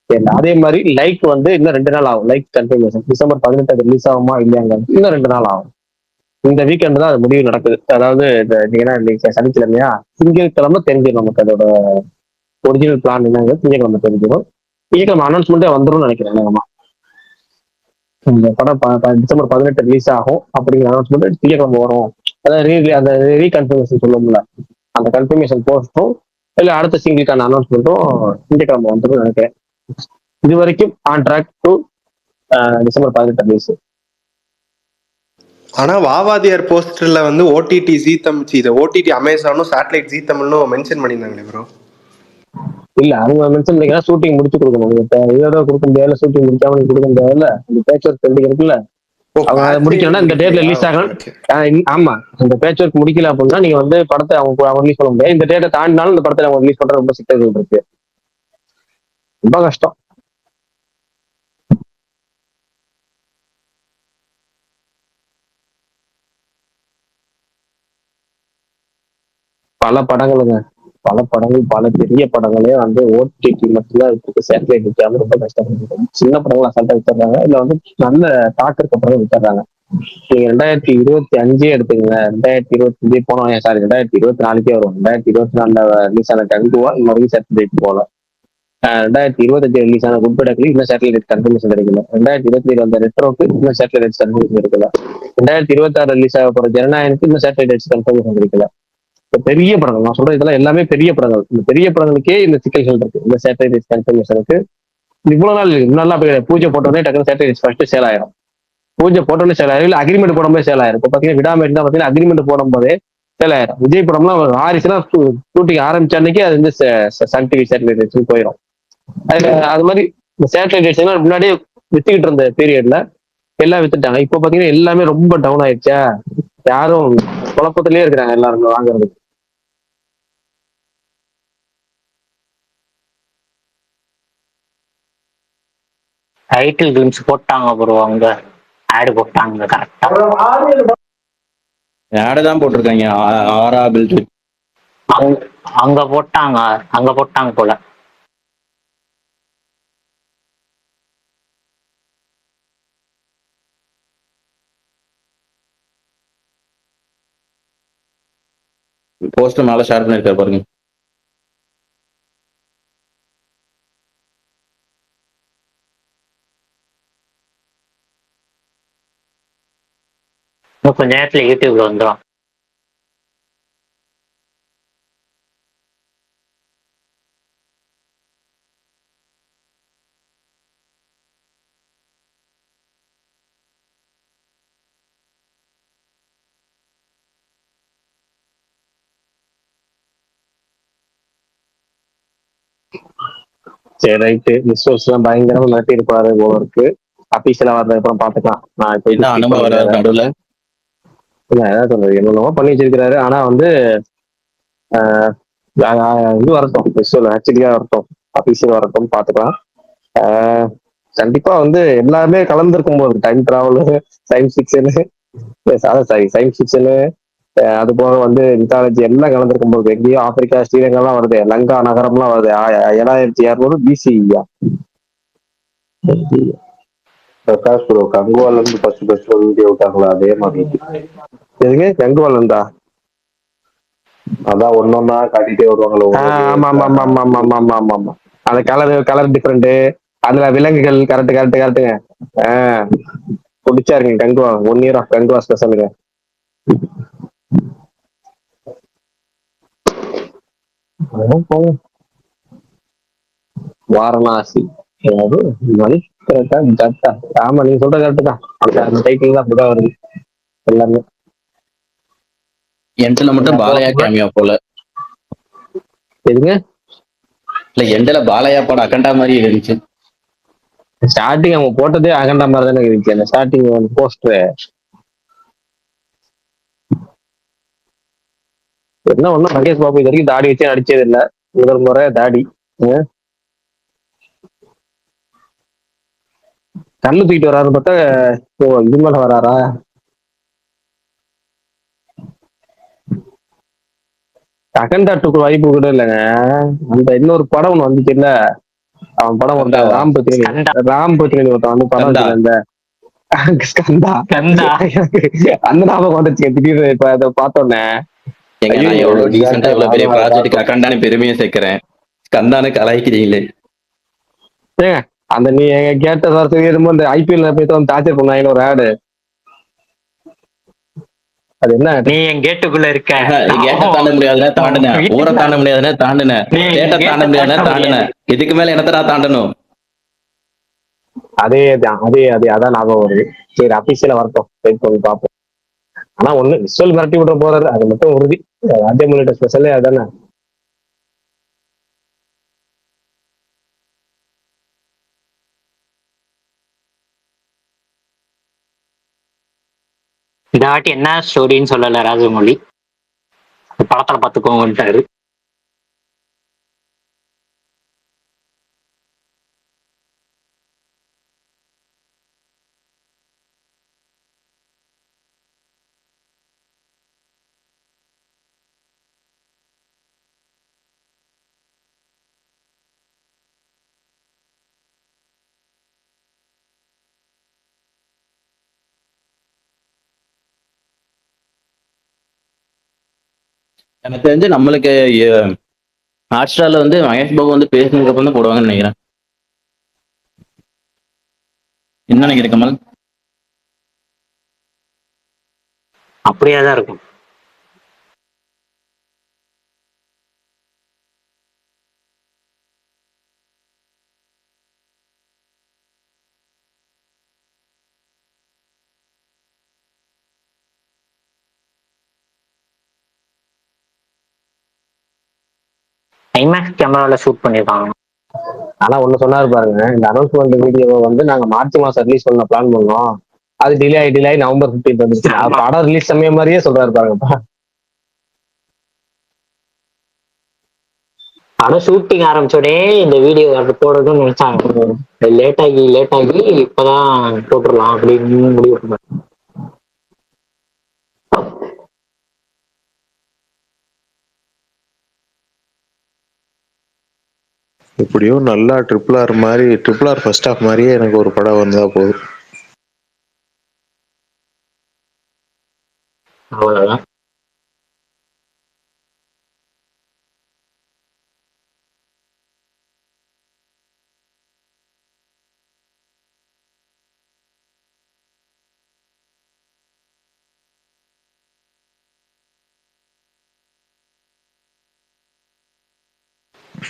தெரியல. அதே மாதிரி லைக் வந்து இன்னும் 2 நாள் ஆகும். லைக் கன்ஃபர்மேஷன் டிசம்பர் 18 ரிலீஸ் ஆகுமா இல்லையாங்க, இன்னும் 2 நாள் ஆகும். இந்த வீக்கெண்ட் தான் அது முடிவு நடக்குது. அதாவது இந்த சனிக்கிழமையா, திங்கட்கிழமை தெரிஞ்சிடும் நமக்கு அதோட ஒரிஜினல் பிளான் என்னங்க. திங்கட்கிழமை தெரிஞ்சிடும். திங்கட்கிழமை அனௌன்ஸ்மெண்ட்டே வந்துடும் நினைக்கிறேன். என்னங்கம்மா இந்த படம் டிசம்பர் 18 ரிலீஸ் ஆகும் அப்படிங்கிற அனௌன்ஸ்மெண்ட் திங்கட்கிழமை வரும். அதாவது அந்த ரீகன்ஃபர்மேஷன் சொல்லுவோம்ல, அந்த கன்ஃபர்மேஷன் போஸ்ட்டும் இல்ல அடுத்த சிங்கிளுக்கான அனௌன்ஸ்மெண்ட்டும் திங்கட்கிழமை வந்துடும் நினைக்கிறேன். இது வரைக்கும் on track to December 18 release. ஆனா வாவாதியார் போஸ்டர்ல வந்து ஓடிடி ஜீ தமிழ், இதை ஓடிடி அமேசானும் சேட்டலைட் ஜீ தமிழ்னு மென்ஷன் பண்ணியிருந்தாங்களே ப்ரோ. இல்ல அவங்க மென்ஷன் பண்ணிக்கலாம், ஷூட்டிங் முடிச்சு கொடுக்கணும். இதோட கொடுக்க முடியாது, ஷூட்டிங் முடிக்காம நீங்க கொடுக்க முடியாதுல்ல. இந்த பேட்ச் ஒர்க் இருக்குல்ல, ஓ அவங்க அதை பேட்சே முடிக்கணும்னா இந்த டேட்ல முடிக்கலையா? ரிலீஸ் ஓகே ஆகணும். ஓகே. ஆமா, இந்த பேட்ச் ஒர்க் முடிக்கல அப்படின்னா நீங்க வந்து படத்தை அவங்க ரிலீஸ் பண்ண முடியாது. இந்த டேட்டை தாண்டினாலும் இந்த படத்தை அவங்க ரிலீஸ் பண்ற ரொம்ப சிக்கல்கள் இருக்கு. ரொம்ப கஷ்டம். பல படங்களுங்க, பல படங்கள், பல பெரிய படங்களே வந்து ஓடிடி மட்டும்தான் இருக்கு, சேட்டலைட் விற்காம ரொம்ப கஷ்டப்பட்டு சின்ன படங்கள் அசால்ட்டா வித்துறாங்க. இல்ல வந்து நல்ல டாக் இருக்க படம் வித்துறாங்க. நீங்க 2025 எடுத்துக்கங்க, 2025 போனோம், சாரி 2024 வரும். 2024 ரிலீஸ் ஆன கங்குவா இன்னும் சேட்டலைட் போல. 2025 ரிலீஸ் ஆன குட்படக்கு இன்னும் சேட்டலைட் கன்ஃபர்மேஷன் கிடைக்கல. 2027 வந்த ரெட்ரோக்கு இன்னும் சேட்டலைட் கன்ஃபர்மேஷன் கிடைக்கல. 2026 ரிலீஸ் ஆக போற ஜனநாயகனுக்கு இன்னும் சேட்டலைட் கன்ஃபர்மேஷன் கிடைக்கல. பெரிய படங்கள் நான் சொல்றது இதெல்லாம் எல்லாமே பெரிய படங்கள். இந்த பெரிய படங்களுக்கே இந்த சிக்கல்கள் இருக்கு. இந்த சேட்டலைட் கன்ஃபர்மேஷனுக்கு இவ்வளவு நாள் முன்னாடி பூஜை போட்டோடனே டக்குனு சேட்டலைட் ஃபர்ஸ்ட் சேல் ஆயிரும். பூஜை போட்டோடனே சேல் ஆயிரும், இல்ல அக்ரிமெண்ட் போடும்போது சேல் ஆயிரும். இப்போ பாத்தீங்கன்னா விடாம பாத்தீங்கன்னா அக்ரிமெண்ட் போடும்போதே சேல் ஆயிரும். விஜய் படம்லாம் ஆரிச்சுனா ஷூட்டிங் ஆரம்பிச்ச அன்னைக்கு அது வந்து சன் டிவி சேட்டலைட் போயிடும். அது மாதிரி இந்த சேட்டலைட் முன்னாடியே வித்துக்கிட்டு இருந்த பீரியட்ல எல்லாம் வித்துட்டாங்க. இப்போ பாத்தீங்கன்னா எல்லாமே ரொம்ப டவுன் ஆயிடுச்சா, யாரும் குழப்பத்திலேயே இருக்கிறாங்க எல்லாரும் வாங்குறது. டைட்டில் கிளிம்ஸ் போட்டாங்க ப்ரோ, அவங்க ஆடு போட்டாங்க கரெக்டா. ஆடு தான் போட்டிருக்காங்க. ஆரா பில்ட் அங்க அங்க போட்டாங்க போல. போஸ்டர் மேல ஷேர் பண்ணிருக்காரு பாருங்க. இன்னும் கொஞ்ச நேரத்துல யூடியூப்ல வந்துடும். சரி ரைட்டு, விசுவல்ஸ் எல்லாம் பயங்கரமா மிரட்டி இருப்பாரு போல இருக்கு. அபிஷியலா வர்றது அப்புறம் பாத்துக்கலாம். நான் இப்போ என்ன skip அனுபவம் பண்ணிக்கிறேன். வராது நடுவுல. இல்ல ஏதாவது சொல்றது என்னென்னமோ பண்ணி வச்சிருக்கிறாரு. ஆனா வந்து இது வரட்டும், விசுவல் ஹெச்டியா வரட்டும், அபிஷியல் வரட்டும், பாத்துக்கலாம். ஆஹ் கண்டிப்பா வந்து எல்லாமே கலந்துருக்கும் போது time travel, science fiction, sorry science fiction, அது போக வந்து மித்தாலஜி எல்லாம் கலந்துருக்கும் போது எங்கேயோ ஆப்பிரிக்கா ஸ்ரீலங்காலாம் வருது, லங்கா நகரம்லாம் வருது. 7600 பிசியா. பிரகாஷ் ப்ரோ கங்குவால இருந்து ஃபர்ஸ்ட் வீடியோ விட்டாங்களா அதே மாதிரி எதுங்க கங்குவால் இருந்தா? அதான் ஒன்னொன்னா காட்டிட்டே வருவாங்களோ ஆமா ஆமா ஆமா ஆமா ஆமா ஆமா ஆமா ஆமா. அந்த கலர் டிஃப்ரெண்ட், அதுல விலங்குகள். கரெக்ட் கரெக்ட் கரெக்டுங்க. பிடிச்சாருங்க கங்குவா. 1 இயர் ஆஃப் கங்குவா ஸ்பெஷலுங்க. வாரணாசி அதாவது மணி கரெக்டா ஜட்டா. ஆமா நீங்க சொல்ற கரெக்ட் தான். அந்த டைட்டில் அப்படிதான் வருது எல்லாமே. எண்டில் மட்டும் பாலையா கேமியா போல. எதுங்க? இல்ல எண்டில் பாலையா படம் அக்கண்டா மாதிரி இருந்துச்சு. ஸ்டார்டிங் அவங்க போட்டதே அகண்டா மாதிரி தானே இருந்துச்சு. அந்த ஸ்டார்டிங் போஸ்டர் என்ன ஒண்ணும் மகேஷ் பாபு இது வரைக்கும் தாடி வச்சு நடிச்சது இல்ல, முதல் முறை தாடி. கண்ணு தூக்கிட்டு வராருன்னு பார்த்தா ஓ இது மேல வராரா? அகண்டா டூக்கு வாய்ப்பு கூட இல்லைங்க. அந்த இன்னொரு படம் ஒண்ணு வந்துச்சு இல்ல, அவன் படம் ஒருத்தன் கந்தாவா? ராம் பத்ரினி ஒருத்தன் வந்து படம் கந்தா. வச்சுல இந்த ஸ்கந்தா. கந்தா அந்த ஞாபகம் வந்துச்சு திடீர்னு இப்ப அதை பார்த்தோன்னே. எங்க ஐயோ நான் எவ்வளவு டீசெண்டா எக்ஸாக்டா எவ்வளவு பெரிய நானும் அதை ப்ராஜெக்ட் பார்த்தேன். அக்கண்டான்னு பெருமையை சேர்க்கிறேன். கந்தானு கலாய்க்கிறீங்களே. ஏங்க அந்த நீ கேட்ட வார்த்தைக்கு என்னமோ இந்த ஐபிஎல் போய் வந்து டார்ச்சர் பண்ணாங்க ஒரு ஆடு. அது என்ன ad? நீ என் கேட்டுக்குள்ள இருக்க, கேட்ட தாண்ட முடியாதுன்னா தாண்டுனேன், ஊரை தாண்ட முடியாதுன்னா தாண்டுனேன், நீ கேட்ட தாண்ட கேட்ட முடியாதுன்னா தாண்ட தாண்டுனேன். முடியாது. இதுக்கு மேல என்னத்தடா தாண்டணும்? அதேதான் அதே அதான் ஞாபகம் வருது. சரி அபிஷியலா வரட்டும், வெயிட் பண்ணி பார்ப்போம். ஆனா ஒண்ணு விசுவல் மிரட்டி விட போறாரு, அது மட்டும் உறுதி. ராஜமௌலியோட ஸ்பெஷலே அதானே. இந்த வாட்டி என்ன ஸ்டோரின்னு சொல்லல ராஜமௌழி, படத்துல பாத்துக்கோங்கன்ட்டாரு. எனக்கு தெரிஞ்சு நம்மளுக்கு ஹாட்ஸ்டார்ல வந்து மகேஷ் பாபு வந்து பேசினதுக்கு அப்புறம் தான் போடுவாங்கன்னு நினைக்கிறேன். என்ன நினைக்கிறேன் கமல்? அப்படியாதான் இருக்கும். ஐமேக்ஸ் கேமரால ஷூட் பண்ணிருக்காங்க. ஆனா ஒண்ணு சொன்னாரு பாருங்க, இந்த அனௌன்ஸ்மெண்ட் வீடியோவை வந்து நாங்க மார்ச் மாசம் ரிலீஸ் பண்ண பிளான் பண்ணோம், அது டிலே ஆகி நவம்பர் 15 வந்துருச்சு. படம் ரிலீஸ் சமயம் மாதிரியே சொல்றாரு பாருங்கப்பா. ஆனா ஷூட்டிங் ஆரம்பிச்சோடனே இந்த வீடியோ போடணும்னு நினைச்சாங்க. லேட் ஆகி இப்பதான் போட்டுடலாம் அப்படின்னு முடிவு பண்ணாங்க. எப்படியோ நல்லா ட்ரிபிள் ஆர் ஃபர்ஸ்ட் ஹாஃப் மாதிரியே எனக்கு ஒரு படம் வந்தா போதும். அவ்வளவுதான்.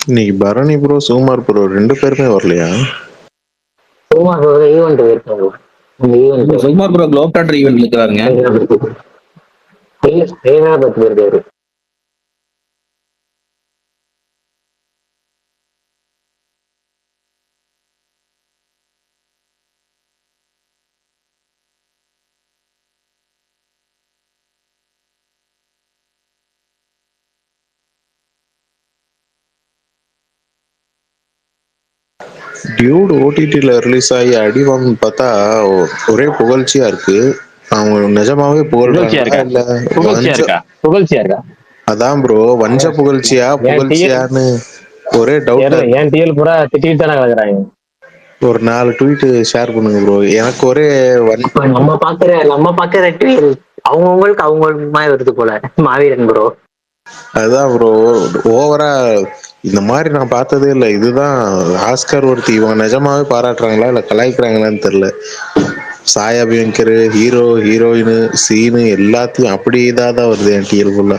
இன்னைக்கு பரணி ப்ரோ, சுகுமார் ப்ரோ 2 பேருமே வரலையா? சுகுமார் ஈவெண்ட் இருக்காங்க. Sukumar bro Globe daughter event இருக்கிறாருங்க. ஹைதராபாத் இருக்காரு. டியூட் ஓடிடில ரிலீஸ் ஆகி அடி வாங்கன்னு பார்த்தா ஒரே புகழ்ச்சியா இருக்கு. அவங்க நிஜமாவே புகழ்ச்சியா புகழ்றாங்களா இருக்கா? இல்ல புகழ்ச்சியா வஞ்ச? இருக்கா? புகழ்ச்சியா இருக்கா? அதான் ப்ரோ, வஞ்ச புகழ்ச்சியான்னு ஒரே டவுட்டா இருக்கு. என் டிஎல் பூரா திட்டிட்டு தானே கிடக்குறாங்க. ஒரு 4 ட்வீட் ஷேர் பண்ணுங்க ப்ரோ. எனக்கு ஒரே நம்ம பாக்குற ட்வீட் அவங்களுக்கு மாதிரி வருது போல. மாவீரன் ப்ரோ. அதுதான் ப்ரோ, ஓவரா இந்த மாதிரி நான் பார்த்ததே இல்லை. இதுதான் ஆஸ்கர் ஒருத்தி. இவங்க நிஜமாவே பாராட்டுறாங்களா இல்ல கலாய்க்கிறாங்களான்னு தெரியல. சாயா பியங்கர், ஹீரோயின், சீனு எல்லாத்தையும் அப்படி இதாதான் வருது என் டிஎல்குள்ள.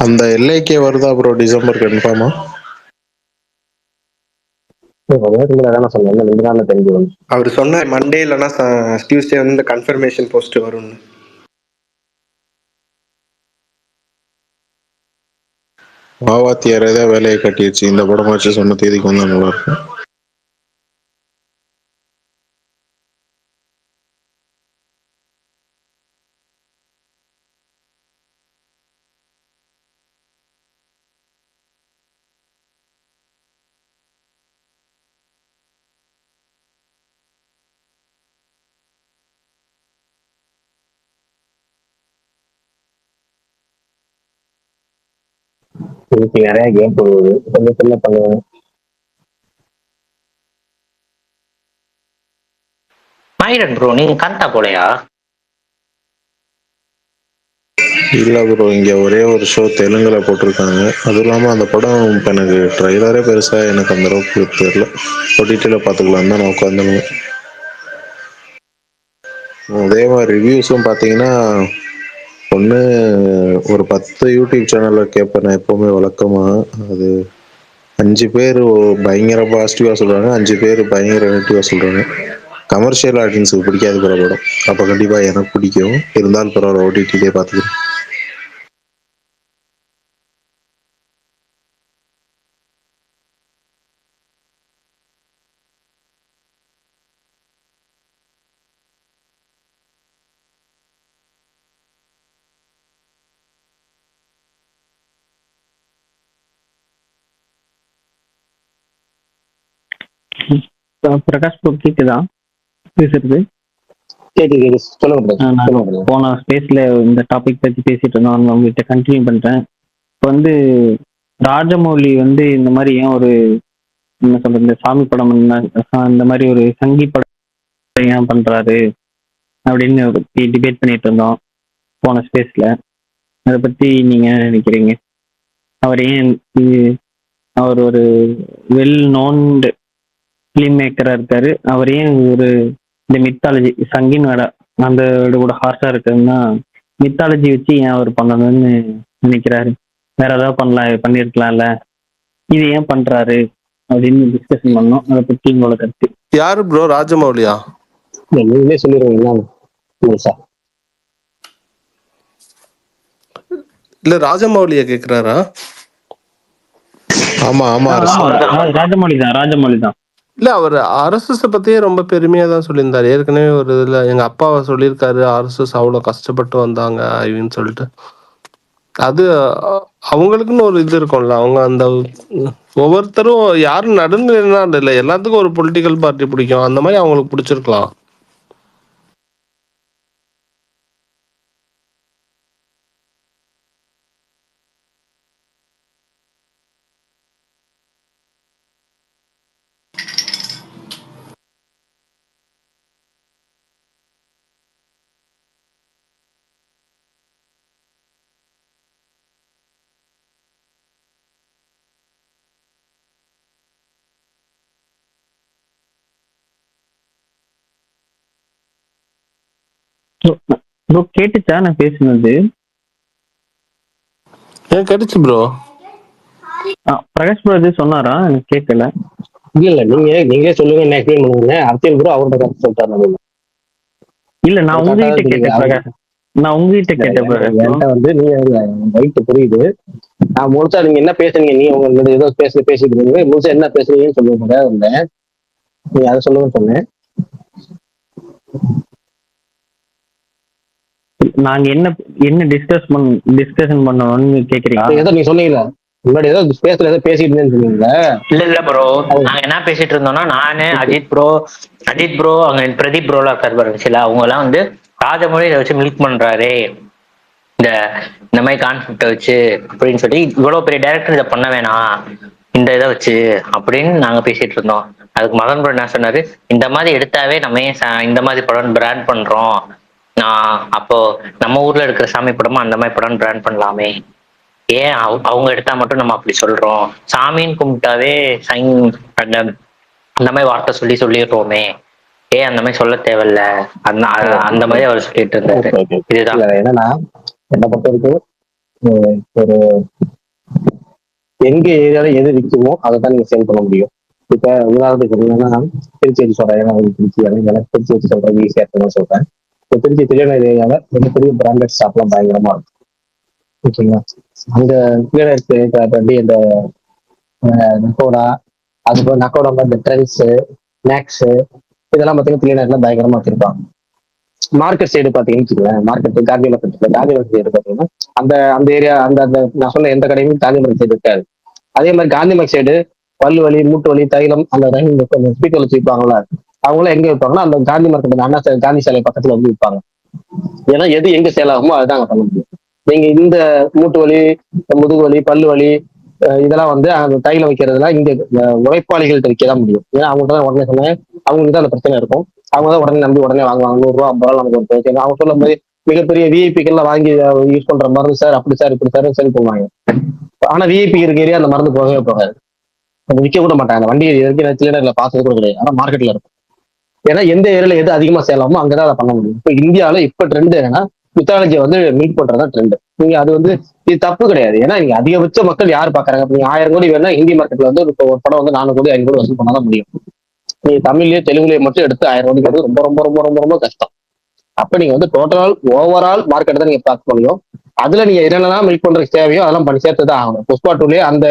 அந்த எல்ஐக்கே வருதா ப்ரோ டிசம்பர் கன்ஃபார்மா? சொன்னேன் 2 நாள்ல தெரிஞ்சு. அவர் சொன்ன மண்டே இல்லைன்னா டியூஸ்டே வந்து இந்த கன்ஃபர்மேஷன் போஸ்ட் வரும்னு. வாவாத்தியார் ஏதாவது வேலையை கட்டிடுச்சு. இந்த படமாச்சு சொன்ன தேதிக்கு வந்தா நல்லா இருக்கும். இதுக்கு நிறைய கேம் போடுவது கொஞ்சம் பண்ணுவேன். மாவீரன் ப்ரோ நீங்க கரெக்டா போலையா? இல்ல ப்ரோ, இங்க ஒரே ஒரு ஷோ தெலுங்குல போட்டிருக்காங்க. அதுவும் இல்லாம அந்த படம் இப்ப எனக்கு ட்ரைலரே பெருசா எனக்கு அந்த அளவுக்கு தெரியல. ஓடிடில பாத்துக்கலாம் தான் நான் உட்காந்துருங்க. அதே மாதிரி ரிவ்யூஸும் பாத்தீங்கன்னா ஒன்று, ஒரு 10 யூடியூப் சேனல்ல கேட்பேன் நான் எப்பவுமே வழக்கமா. அது 5 பேர் பயங்கர பாசிட்டிவா சொல்றாங்க, 5 பேர் பயங்கர நெகட்டிவா சொல்றாங்க. கமர்ஷியல் ஆடியன்ஸுக்கு பிடிக்காது போல படம். அப்ப கண்டிப்பா எனக்கு பிடிக்கும். இருந்தாலும் பரவாயில்ல, ஓடிடிலே பார்த்துக்கிறேன். பிரகாஷ் ப்ரோ கேக்குதா பேசுறது? கேக்குது சொல்லுங்க brother. நான் சொல்லுங்க brother. போன ஸ்பேஸ்ல இந்த டாபிக் பத்தி பேசிட்டு இருந்தோம், நான் உங்ககிட்ட கண்டினியூ பண்றேன். இப்போ வந்து ராஜமௌலி வந்து இந்த மாதிரி ஏன் ஒரு என்ன சொல்றது, இந்த சாமி படம் இந்த மாதிரி ஒரு சங்கி படம் ஏன் பண்றாரு அப்படின்னு டிபேட் பண்ணிட்டு இருந்தோம் போன ஸ்பேஸ்ல. அதை பத்தி நீங்க என்ன நினைக்கிறீங்க? அவர் ஏன் அவர் ஒரு வெல் நோன்டு ஃபிலிம் மேக்கரா இருக்காரு, அவர் ஏன் ஒரு இந்த மித்தாலஜி சங்கின் வேட அந்த கூட ஹார்ஷா இருக்குன்னா மித்தாலஜி வச்சு ஏன் அவர் பண்ணணும்னு நினைக்கிறாரு? வேற ஏதாவது பண்ணிருக்கலாம்ல, இது ஏன் பண்றாரு அப்படின்னு டிஸ்கஷன் பண்ணோம். அதை பத்தி உங்களோட கருத்து. யாரு ப்ரோ ராஜமௌலியா? நீங்களே சொல்லிடுவீங்க சார். இல்ல ராஜமௌலிய கேக்குறாரா? ஆமா ஆமா ராஜமௌலி தான். இல்ல அவர் RSS பத்தியே ரொம்ப பெருமையா தான் சொல்லியிருந்தாரு. ஏற்கனவே ஒரு இதுல எங்க அப்பாவை சொல்லியிருக்காரு, RSS அவ்வளவு கஷ்டப்பட்டு வந்தாங்க ஐவின்னு சொல்லிட்டு. அது அவங்களுக்குன்னு ஒரு இது இருக்கும்ல, அவங்க அந்த ஒவ்வொருத்தரும் யாரும் நடுநிலைன்னா இல்லை, எல்லாத்துக்கும் ஒரு பொலிட்டிக்கல் பார்ட்டி பிடிக்கும், அந்த மாதிரி அவங்களுக்கு பிடிச்சிருக்கலாம். ப்ரோ கேட்டுச்சா நான் பேசுனது? ஏன் கேட்டுச்சு ப்ரோ. பிரகாஷ் ப்ரோ எது சொன்னாரா? எனக்கு கேட்கல. இல்ல நீங்களே சொல்லுங்க, என்ன எக்ஸ்பிளைன் பண்ணுங்க. அரசியல் ப்ரோ அவரோட கருத்து சொல்லிட்டாரு. இல்ல நான் உங்ககிட்ட கேட்டேன் பிரகாஷ், நான் உங்ககிட்ட கேட்டேன் பிரகாஷ். என்கிட்ட வந்து நீங்க ரைட்டு புரியுது. நான் முழுசா நீங்க என்ன பேசுறீங்க, நீ உங்களுக்கு ஏதோ பேசிட்டு இருந்தீங்க, முழுசா என்ன பேசுறீங்கன்னு சொல்லுங்க இருந்தேன். நீங்க அதை சொல்லுங்கன்னு சொன்னேன். நாங்க என்ன டிஸ்கஷன் பண்ணணும்னு கேக்குறீங்க? ஏதோ நீ சொன்னீங்களா முன்னாடி, ஏதோ ஸ்பேஸ்ல ஏதோ பேசிட்டு இருந்தேன்னு சொன்னீங்களா? இல்ல ப்ரோ, நாங்க என்ன பேசிட்டு இருந்தோம்னா, நானு அஜித் ப்ரோ அங்க பிரதீப் ப்ரோலாம் இருக்காரு பாருங்க, சில அவங்க எல்லாம் வந்து ராஜமௌழி இதை வச்சு மில்க் பண்றாரு, இந்த மாதிரி கான்செப்டை வச்சு அப்படின்னு சொல்லி, இவ்வளவு பெரிய டைரக்டர் இதை பண்ண வேணாம் இந்த இதை வச்சு அப்படின்னு நாங்க பேசிட்டு இருந்தோம். அதுக்கு மதன் ப்ரோ என்ன சொன்னாரு, இந்த மாதிரி எடுத்தாவே நம்ம ஏன் இந்த மாதிரி படம் பிராண்ட் பண்றோம், அப்போ நம்ம ஊர்ல இருக்கிற சாமி படமா அந்த மாதிரி படம் பிராண்ட் பண்ணலாமே, ஏன் அவங்க எடுத்தா மட்டும் நம்ம அப்படி சொல்றோம், சாமின்னு கும்பிட்டாவே அந்த அந்த மாதிரி வார்த்தை சொல்லிடுறோமே, ஏன் அந்த மாதிரி சொல்ல தேவையில்ல, அந்த மாதிரி அவர் சொல்லிட்டு இருந்தாரு. இதுதான் என்னன்னா, என்ன பொறுத்த வரைக்கும் ஒரு எங்க ஏரியால எது விற்குமோ அதை தான் நீங்க சேல் பண்ண முடியும். இப்ப உதாரணத்துக்கு என்னன்னா, திருச்சி சொல்றேன், எனக்கு திருச்சி சொல்றேன் ஈஸியா இருக்குன்னு சொல்றேன். இப்போ திருச்சி திருநெல்வேலி ஏரியால மிகப்பெரிய பிராண்டட் ஷாப்லாம் பயங்கரமா இருக்கும். ஓகேங்களா? அங்க கீழே இருக்க இந்த நக்கோடா, அதுபோல் நக்கோடா இந்த ட்ரெண்ட்ஸ் மேக்ஸ் இதெல்லாம் பார்த்தீங்கன்னா திருநெல்வேலியில பயங்கரமா வச்சிருப்பாங்க. மார்க்கெட் சைடு பாத்தீங்கன்னு மார்க்கெட் காந்தி மார்க்கெட் சைடு பாத்தீங்கன்னா அந்த அந்த ஏரியா அந்த நான் சொன்ன எந்த கடையும் காந்தி மார்க்கெட் சைடு இருக்காது. அதே மாதிரி காந்தி மார்க்கெட் சைடு பல்லு வலி, மூட்டு வலி, தைலம் அந்த ஸ்பீக்கர் வச்சு விற்பாங்களா, அவங்களாம் எங்க விற்பாங்கன்னா அந்த காந்தி மார்க்கெட் அண்ணா காந்தி சாலை பக்கத்துல வந்து விற்பாங்க. ஏன்னா எது எங்க சேல் ஆகுமோ அதுதான் அங்க பண்ண முடியும். நீங்க இந்த மூட்டு வலி, முதுகு வலி, பல்லு வலி இதெல்லாம் வந்து அந்த தைலம் வைக்கிறதுல இங்க உழைப்பாளிகள்கிட்ட விற்கதான் முடியும். ஏன்னா அவங்கள்ட்ட தான் உடனே சொன்னேன், அவங்களுக்கு தான் அந்த பிரச்சனை இருக்கும். அவங்க தான் உடனே நம்பி உடனே வாங்குவாங்க. 100 ரூபா 50 ரூபா நமக்கு ஒரு பிரச்சனை. அவங்க சொல்லும் போது மிகப்பெரிய விஐபிக்கெல்லாம் வாங்கி யூஸ் பண்ற மருந்து சார் அப்படி சார் இப்படி சார் சரி பண்ணுவாங்க. ஆனா விஐபி இருக்க ஏரியா அந்த மருந்து போகவே போகாது, விற்க கூட மாட்டாங்க. வண்டி சிலிண்டர்ல பார்த்தது கூட கிடையாது, ஆனா மார்க்கெட்ல இருக்கும். ஏன்னா எந்த ஏரியால எது அதிகமா சேலாமோ அங்கதான் அதை பண்ண முடியும். இப்ப இந்தியாவில இப்ப ட்ரெண்ட் என்னன்னா, மித்தாலஜியை வந்து மீட் பண்றதா ட்ரெண்ட். நீங்க அது வந்து இது தப்பு கிடையாது. ஏன்னா நீங்க அதிகபட்ச மக்கள் யார் பாக்குறாங்க? இப்ப நீங்க 1000 கோடி வேணா இந்தி மார்க்கெட்ல வந்து இப்போ ஒரு படம் வந்து 400 கோடி 500 கோடி வசூல் பண்ணாதான் முடியும். நீங்க தமிழ்லயே தெலுங்குலயே மட்டும் எடுத்து 1000 கோடி ரொம்ப ரொம்ப ரொம்ப ரொம்ப ரொம்ப கஷ்டம். அப்ப நீங்க வந்து டோட்டல் ஓவரால் மார்க்கெட் தான் நீங்க பார்க்க முடியும். அதுல நீங்க என்னென்னலாம் மீட் பண்றதுக்கு தேவையோ அதெல்லாம் பண்ணி சேர்த்துதான் ஆகணும். புஷ்பா டூலயே அந்த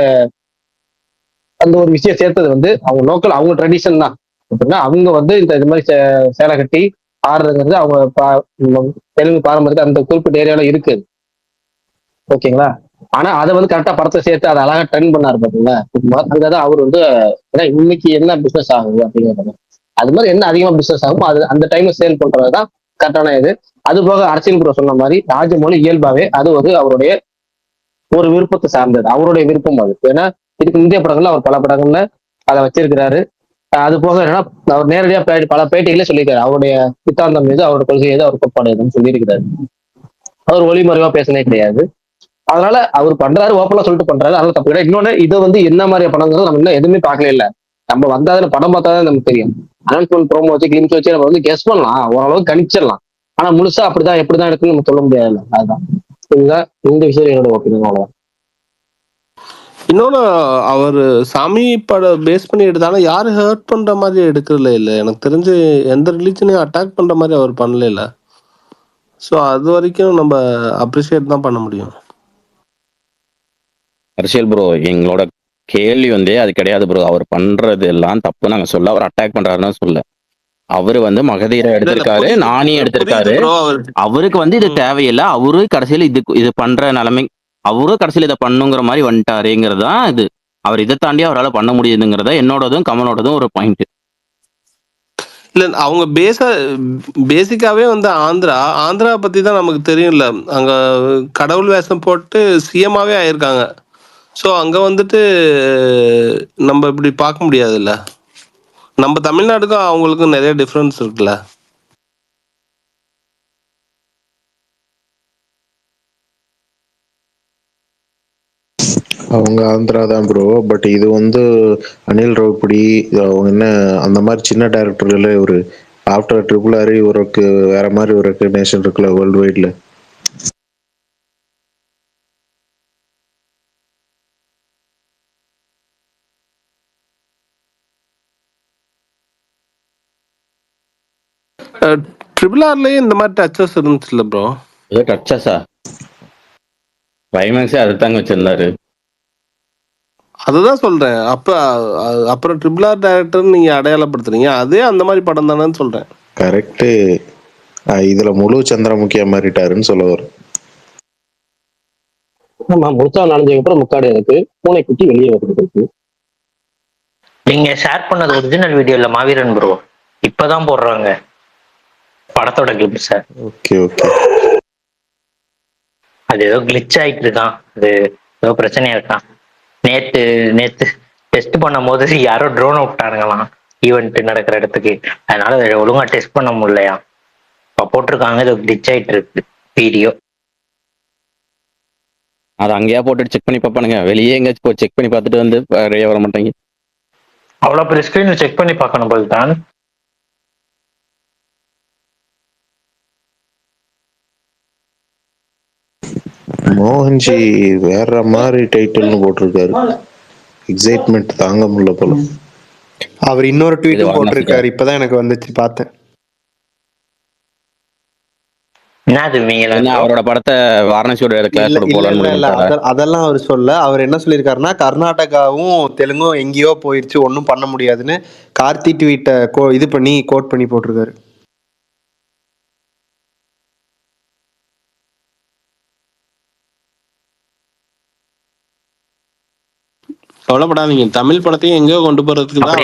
அந்த ஒரு விஷயம் சேர்த்தது வந்து அவங்க லோக்கல், அவங்க ட்ரெடிஷன் தான். எப்படின்னா அவங்க வந்து இந்த இது மாதிரி சேலை கட்டி ஆடுறதுங்கிறது அவங்க தெலுங்கு பாரம்பரியத்தை அந்த குறிப்பிட்ட ஏரியால இருக்குது. ஓகேங்களா? ஆனா அதை வந்து கரெக்டா படத்தை சேர்த்து அதை அழகா ட்ரெண்ட் பண்ணாரு பாத்தீங்களா குமார். அங்கதான் அவர் வந்து ஏன்னா இன்னைக்கு என்ன பிசினஸ் ஆகுது அப்படிங்கிறது, அது மாதிரி என்ன அதிகமா பிசினஸ் ஆகும் அது அந்த டைம்ல சேல் பண்றதுதான் கரெக்டான இது. அது போக அரசியல் புற சொன்ன மாதிரி ராஜமௌழி இயல்பாவே அது வந்து அவருடைய ஒரு விருப்பத்தை சார்ந்தது, அவருடைய விருப்பம் அது. ஏன்னா இதுக்கு இந்திய படங்கள்ல அவர் பல படங்கள்ல அதை வச்சிருக்கிறாரு. அது போக என்னன்னா அவர் நேரடியா பல பேட்டிகளே சொல்லியிருக்காரு அவருடைய சித்தாந்தம் மீது, அவருடைய கொள்கை எது, அவர் கோட்பாடு எதுன்னு சொல்லியிருக்கிறாரு. அவர் ஒளிமறைவா பேசினே கிடையாது. அதனால அவர் பண்றாரு, ஓப்பனா சொல்லிட்டு பண்றாரு, அதனால தப்பு கிடையாது. இன்னொன்னு இது வந்து என்ன மாதிரி படங்கிறது நம்ம இன்னும் எதுவுமே பார்க்கல. இல்ல நம்ம வந்தாதுல படம் பார்த்தாதான் நமக்கு தெரியும். அனௌன்ஸ்மெண்ட் ப்ரோமோ வச்சு கிளிம்ஸ் வச்சு நம்ம வந்து கெஸ் பண்ணலாம், ஓரளவுக்கு கணிச்சிடலாம். ஆனா முழுசா அப்படிதான் எப்படிதான் இருக்குன்னு நம்ம சொல்ல முடியாது. அதுதான் இதுதான் இந்த விஷயம் என்னோட ஒப்பீனியன். அவ்வளவுதான். இன்னொன்னு, அவர் சாமி படம் பேஸ் பண்ணி எடுத்தாலும் யாரும் ஹர்ட் பண்ற மாதிரி எடுக்கிறதுல இல்லை. எனக்கு தெரிஞ்சு எந்த ரிலீஜனையும் அட்டாக் பண்ற மாதிரி அவர் பண்ணல இல்ல. ஸோ அது வரைக்கும் நம்ம அப்ரிஷியேட் தான் பண்ண முடியும். அரசியல் ப்ரோ, எங்களோட கேள்வி வந்து அது கிடையாது ப்ரோ. அவர் பண்றது எல்லாம் தப்பு நாங்க சொல்ல, அவர் அட்டாக் பண்றாருன்னு சொல்ல. அவரு வந்து மகதீரை எடுத்திருக்காரு, நானி எடுத்திருக்காரு. அவருக்கு வந்து இது தேவையில்லை. அவரு கடைசியில இது பண்ற நிலைமை, அவரும் கடைசியில இதை பண்ணுங்கிற மாதிரி வந்துட்டாருங்கிறது தான் இது. அவர் இதை தாண்டி அவரால் பண்ண முடியுதுங்கிறத என்னோடதும் கமலோடதும் ஒரு பாயிண்ட். இல்ல அவங்க பேசிக்காவே வந்து ஆந்திரா பத்தி தான் நமக்கு தெரியும்ல. அங்க கடவுள் வேஷம் போட்டு சிஎம்மாவே ஆயிருக்காங்க. ஸோ அங்க வந்துட்டு நம்ம இப்படி பார்க்க முடியாதுல்ல. நம்ம தமிழ்நாட்டுக்கும் அவங்களுக்கும் நிறைய டிஃப்ரென்ஸ் இருக்குல்ல. அவங்க ஆந்திரா தான் ப்ரோ. பட் இது வந்து அனில் ரவுப்படி அவங்க என்ன அந்த மாதிரி சின்ன டைரக்டர்ல ஒரு ஆஃப்டர் RRR இவருக்கு வேற மாதிரி ஒரு ரெக்கக்னேஷன் இருக்குல்ல வேர்ல்டு வைட்ல. RRRலயே இந்த மாதிரி டச்சஸ் இருந்துச்சுல்ல ப்ரோ. ஏதோ டச்சஸா கிளைமேக்ஸே அதை தாங்க வச்சிருந்தாரு. அதுதான் சொல்றேன். அப்புறம் RRR டைரக்டர் நீங்க அடையாளப்படுத்துறீங்க, அதே அந்த மாதிரி படம் தானேன்னு சொல்றேன். கரெக்டு. இதுல முழு சந்திரமுகியா மாறிட்டாருன்னு சொல்ல வரும். ஆமா, முழுசா நனைஞ்சதுக்கு அப்புறம் முக்காடு இருக்கு, பூனை குட்டி வெளியே வந்துருக்கு. நீங்க ஷேர் பண்ணது ஒரிஜினல் வீடியோல மாவீரன் ப்ரோ இப்பதான் போடுறாங்க படத்தோட கிளிப்ஸ். Okay okay. அது ஏதோ கிளிச் ஆயிட்டு இருக்கான், அது ஏதோ பிரச்சனையா இருக்கான். நேத்து டெஸ்ட் பண்ணும் போது யாரோ ட்ரோன் விட்டானுங்களாம் ஈவெண்ட் நடக்கிற இடத்துக்கு. அதனால அதை ஒழுங்கா டெஸ்ட் பண்ண முடியலையா. இப்ப போட்டிருக்காங்க ஏதோ கிளிச் ஆயிட்டு இருக்கு வீடியோ. அதை அங்கேயா போட்டு செக் பண்ணி பார்ப்பானுங்க, வெளியே எங்கேயாச்சும் போய் செக் பண்ணி பார்த்துட்டு வந்து நிறைய வர மாட்டாங்க. அவ்வளவு பெரிய ஸ்கிரீன் செக் பண்ணி பார்க்கணும் போது தான். மோகன்ஜி வேற மாதிரி டைட்டில்னு போட்டிருக்காரு. எக்ஸைட்மெண்ட் தாங்க முடியல போல. அவர் இன்னொரு ட்வீட்டும் போட்டிருக்காரு, இப்பதான் எனக்கு வந்துச்சு பார்த்தேன். அவரோட படத்தை வாரணாசியோட அதெல்லாம் அவர் சொல்ல. அவர் என்ன சொல்லியிருக்காருன்னா, கர்நாடகாவும் தெலுங்கும் எங்கேயோ போயிருச்சு, ஒன்றும் பண்ண முடியாதுன்னு கார்த்தி ட்வீட்டை இது பண்ணி கோட் பண்ணி போட்டிருக்காரு. கவலைப்படாதீங்க, தமிழ் படத்தையும் எங்கேயோ கொண்டு போறதுக்கு தான்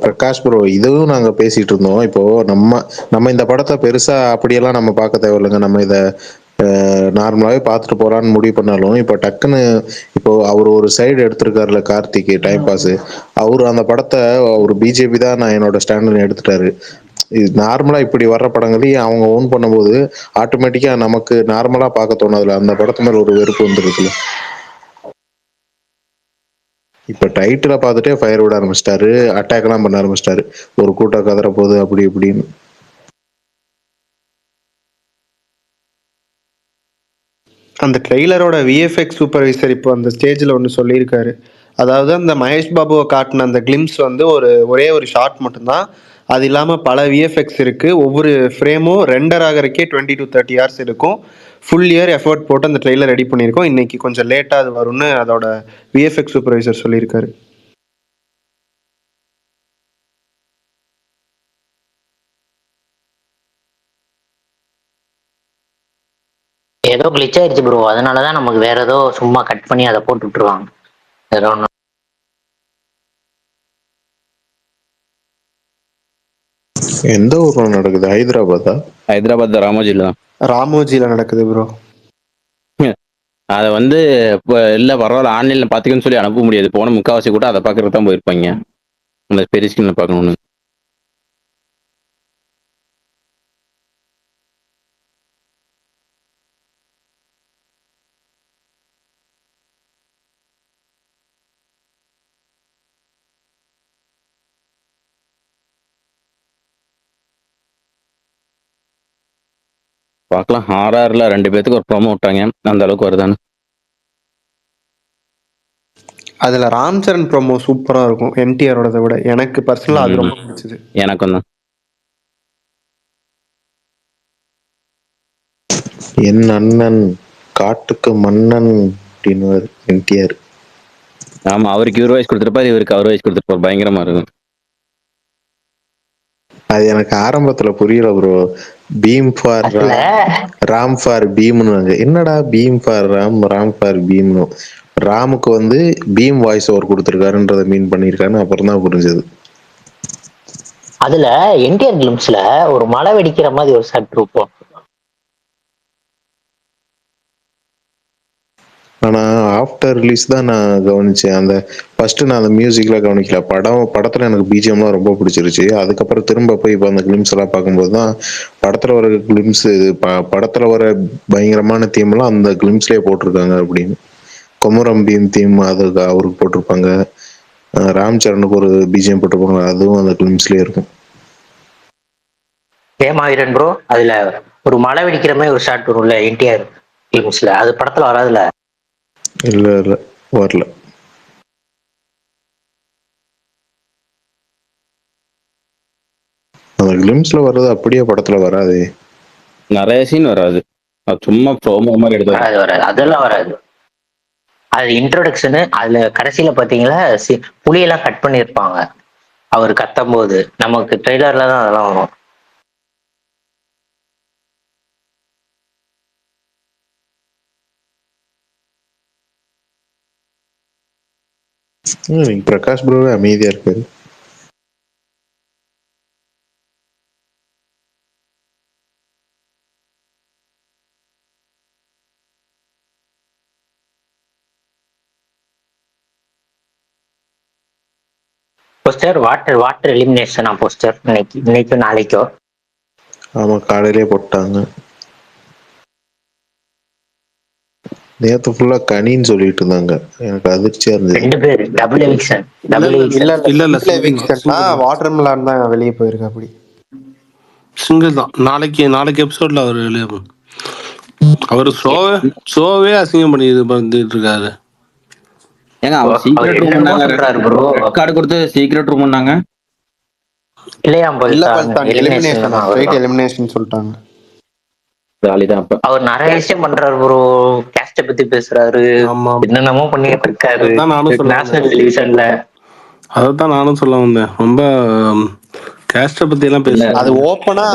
பிரகாஷ் ப்ரோ இதுவும் நாங்க பேசிட்டு இருந்தோம். இப்போ நம்ம இந்த படத்தை பெருசா அப்படியெல்லாம் நம்ம பார்க்க தேவையில்லைங்க. நம்ம இதை நார்மலாவே பார்த்துட்டு போறான்னு முடிவு பண்ணாலும், இப்போ டக்குன்னு இப்போ அவர் ஒரு சைடு எடுத்திருக்காருல கார்த்திக் டைம் பாஸ், அவரு அந்த படத்தை ஒரு பிஜேபி தான் நான் என்னோட ஸ்டாண்டுன்னு எடுத்துட்டாரு. இது நார்மலா இப்படி வர்ற படங்களையும் அவங்க ஓன் பண்ணும்போது ஆட்டோமேட்டிக்கா நமக்கு நார்மலா பார்க்க தோணாதுல, அந்த படத்து மேல ஒரு வெறுப்பு வந்துருக்குல்ல. இப்ப டைட்டில பார்த்துட்டே ஃபயர் விட ஆரம்பிச்சிட்டாரு, அட்டாக் எல்லாம் பண்ண ஆரம்பிச்சிட்டாரு, ஒரு கூட்டம் கதற போகுது அப்படி இப்படின்னு. அந்த ட்ரெய்லரோட விஎஃப்எக்ஸ் சூப்பர்வைசர் இப்போ அந்த ஸ்டேஜில் ஒன்று சொல்லியிருக்காரு. அதாவது அந்த மகேஷ் பாபுவை காட்டின அந்த கிளிம்ஸ் வந்து ஒரே ஒரு ஷாட் மட்டும்தான். அது இல்லாமல் பல விஎஃப்எக்ஸ் இருக்குது. ஒவ்வொரு ஃப்ரேமும் ரெண்டர் ஆகிறக்கே 20 to 30 hours இருக்கும். ஃபுல் இயர் எஃபர்ட் போட்டு அந்த ட்ரெய்லர் ரெடி பண்ணியிருக்கோம். இன்னைக்கு கொஞ்சம் லேட்டாக அது வரும்னு அதோட விஎஃப்எக்ஸ் சூப்பர்வைசர் சொல்லியிருக்காரு. ஏதோ கிளிச் ஆயிடுச்சு ப்ரோ, அதனாலதான் நமக்கு வேற ஏதோ சும்மா கட் பண்ணி அதை போட்டு விட்டுருவாங்க. வேற ஒண்ணும் எந்த ஊர்ல நடக்குது? ஹைதராபாத்தா? ஹைதராபாத் ராமோஜில தான். ராமோஜியில் நடக்குது ப்ரோ. அதை வந்து இப்போ இல்லை பரவாயில்ல ஆன்லைனில் பார்த்துக்கன்னு சொல்லி அனுப்ப முடியாது. போன முக்கால்வாசி கூட அதை பார்க்கறது தான் போயிருப்பாங்க, அந்த பெரிய ஸ்கிரீனில் பார்க்கணுன்னு. பார்க்கலாம். ஹாரர்ல 2 பேத்துக்கு ஒரு ப்ரோமோ விட்டாங்க, அந்த அளவுக்கு வருதான்னு. அதில் ராம் சரண் ப்ரோமோ சூப்பராக இருக்கும் என்டிஆரோடதை விட. எனக்கு பர்சனலாக அது ரொம்ப பிடிச்சது. எனக்கும் தான். என் அண்ணன் காட்டுக்கு மன்னன் அப்படின்னு என்டிஆர். ஆமா, அவருக்கு இவர் வயசு கொடுத்துருப்பாரு, இவருக்கு அவர் வயசு கொடுத்துருப்பாரு. பயங்கரமா இருக்கும். அது எனக்கு ஆரம்பத்துல புரியல bro. Bheem for Ram for பீம்னு. என்னடா பீம் ஃபார் ராம், ராம் ஃபார் பீம்னு. ராமுக்கு வந்து பீம் வாய்ஸ் ஓவர் கொடுத்துருக்காருன்றத மீன் பண்ணியிருக்காருன்னு அப்புறம் தான் புரிஞ்சது. அதுல என்டிஆர் கிளிம்ஸ்ல ஒரு மழை வெடிக்கிற மாதிரி ஒரு ஷாட் இருக்கும். ஆனா ஆஃப்டர் ரிலீஸ் தான் நான் கவனிச்சேன். அந்த ஃபர்ஸ்ட் நான் அந்த மியூசிக்ல கவனிக்கல. படத்துல எனக்கு பிஜிஎம்லாம் ரொம்ப பிடிச்சிருச்சு. அதுக்கப்புறம் திரும்ப போய் இப்போ அந்த கிளிம்ஸ் எல்லாம் பார்க்கும்போது தான் படத்துல வர கிளிம்ஸ், படத்துல வர பயங்கரமான தீம் எல்லாம் அந்த கிளிம்ஸ்லயே போட்டிருக்காங்க அப்படின்னு. கொமரம் பீம் தீம் அது அவருக்கு போட்டிருப்பாங்க. ராம் சரணுக்கு ஒரு பிஜிஎம் போட்டிருப்பாங்க, அதுவும் அந்த கிளிம்ஸ்லயே இருக்கும். ஏமாவீரன் ப்ரோ, அதுல ஒரு மழை வெடிக்கிற மாதிரி ஒரு ஷாட் வரும்ல என்டிஆர் கிளிம்ஸ்ல, அது படத்துல வராதுல? இல்ல வரல. அந்த கிளிம்ஸ்ல வர்றது அப்படியே படத்துல வராது. நிறைய சீன் வராது, சும்மா ப்ரோமோ மாதிரி எடுத்து வராது, அதெல்லாம் வராது. அது இன்ட்ரோடக்ஷனு. அதுல கடைசியில பாத்தீங்களா புலியெல்லாம் கட் பண்ணிருப்பாங்க அவர் கத்தும் போது. நமக்கு ட்ரெய்லர்ல தான் அதெல்லாம் வரும். பிரகாஷ் ப்ரோவே அமைதியா இருக்காரு. போஸ்டர் வாட்டர் எலிமினேஷனா போஸ்டர் இன்னைக்கு நாளைக்கோ? ஆமா, காலையிலே போட்டாங்க. நேத்து ஃபுல்லா கனின்னு சொல்லிட்டு இருந்தாங்க, எனக்கு அதிர்ச்சியா இருந்தது. 2 பேர் டபுள் எவிக்ஷன். வாட்டர்மெலான் தான் வெளியே போயிருக்கு. அப்படி சிங்கிள் தான். நாளைக்கு எபிசோட்ல அவர் வெளியே அவர் ஷோவே அசிங்கம் பண்ணிட்டு இருக்காரு. ஏங்க அவர் சீக்ரெட் ரூம் பண்ணாங்க ப்ரோ, ரெக்கார்ட் கொடுத்து சீக்ரெட் ரூம் பண்ணாங்க. இல்லையா எலிமினேஷன் சொல்லிட்டாங்க. அவர் நிறைய விஷயம் பண்றாரு ப்ரோ. கேஸ்ட பத்தி பேசுறாரு, என்னென்னமோ பண்ணிட்டு இருக்காரு நேஷனல் டெலிவிஷன்ல. அதான் நானும் சொல்ல வந்தேன். ரொம்ப கேஸ்ட பத்தி எல்லாம் பேசுறாரு. அது ஓப்பனா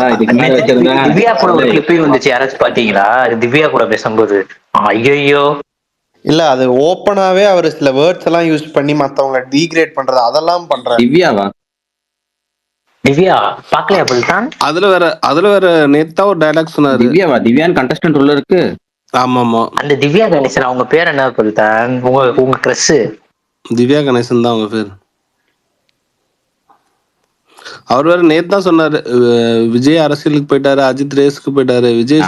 திவ்யா கூட ஒரு கிளிப்பிங் வந்துச்சு, யாராச்சும் பாத்தீங்களா? திவ்யா கூட பேசும்போது ஐயோ இல்ல, அது ஓப்பனாவே அவர் சில வேர்ட்ஸ் எல்லாம் யூஸ் பண்ணி மத்தவங்க டீக்ரேட் பண்றது அதெல்லாம் பண்றாரு. திவ்யா பாக்கலையா புல்தான்? அதுல வேற நேத்தா ஒரு டயலாக் சொன்னாரு. திவ்யான் கண்டஸ்டன்ட் உள்ள இருக்கு. ஆமா, அந்த திவ்யா கணேசன் அவங்க பேர் என்ன புல்தான்? உங்க கிரஷ் திவ்யா கணேசன் தான் அவங்க பேர். அவர் வேற நேத்து தான் சொன்னாரு, விஜய் அரசியலுக்கு போயிட்டாரு, அஜித் ரேஸ்க்கு போயிட்டாரு. விஜய்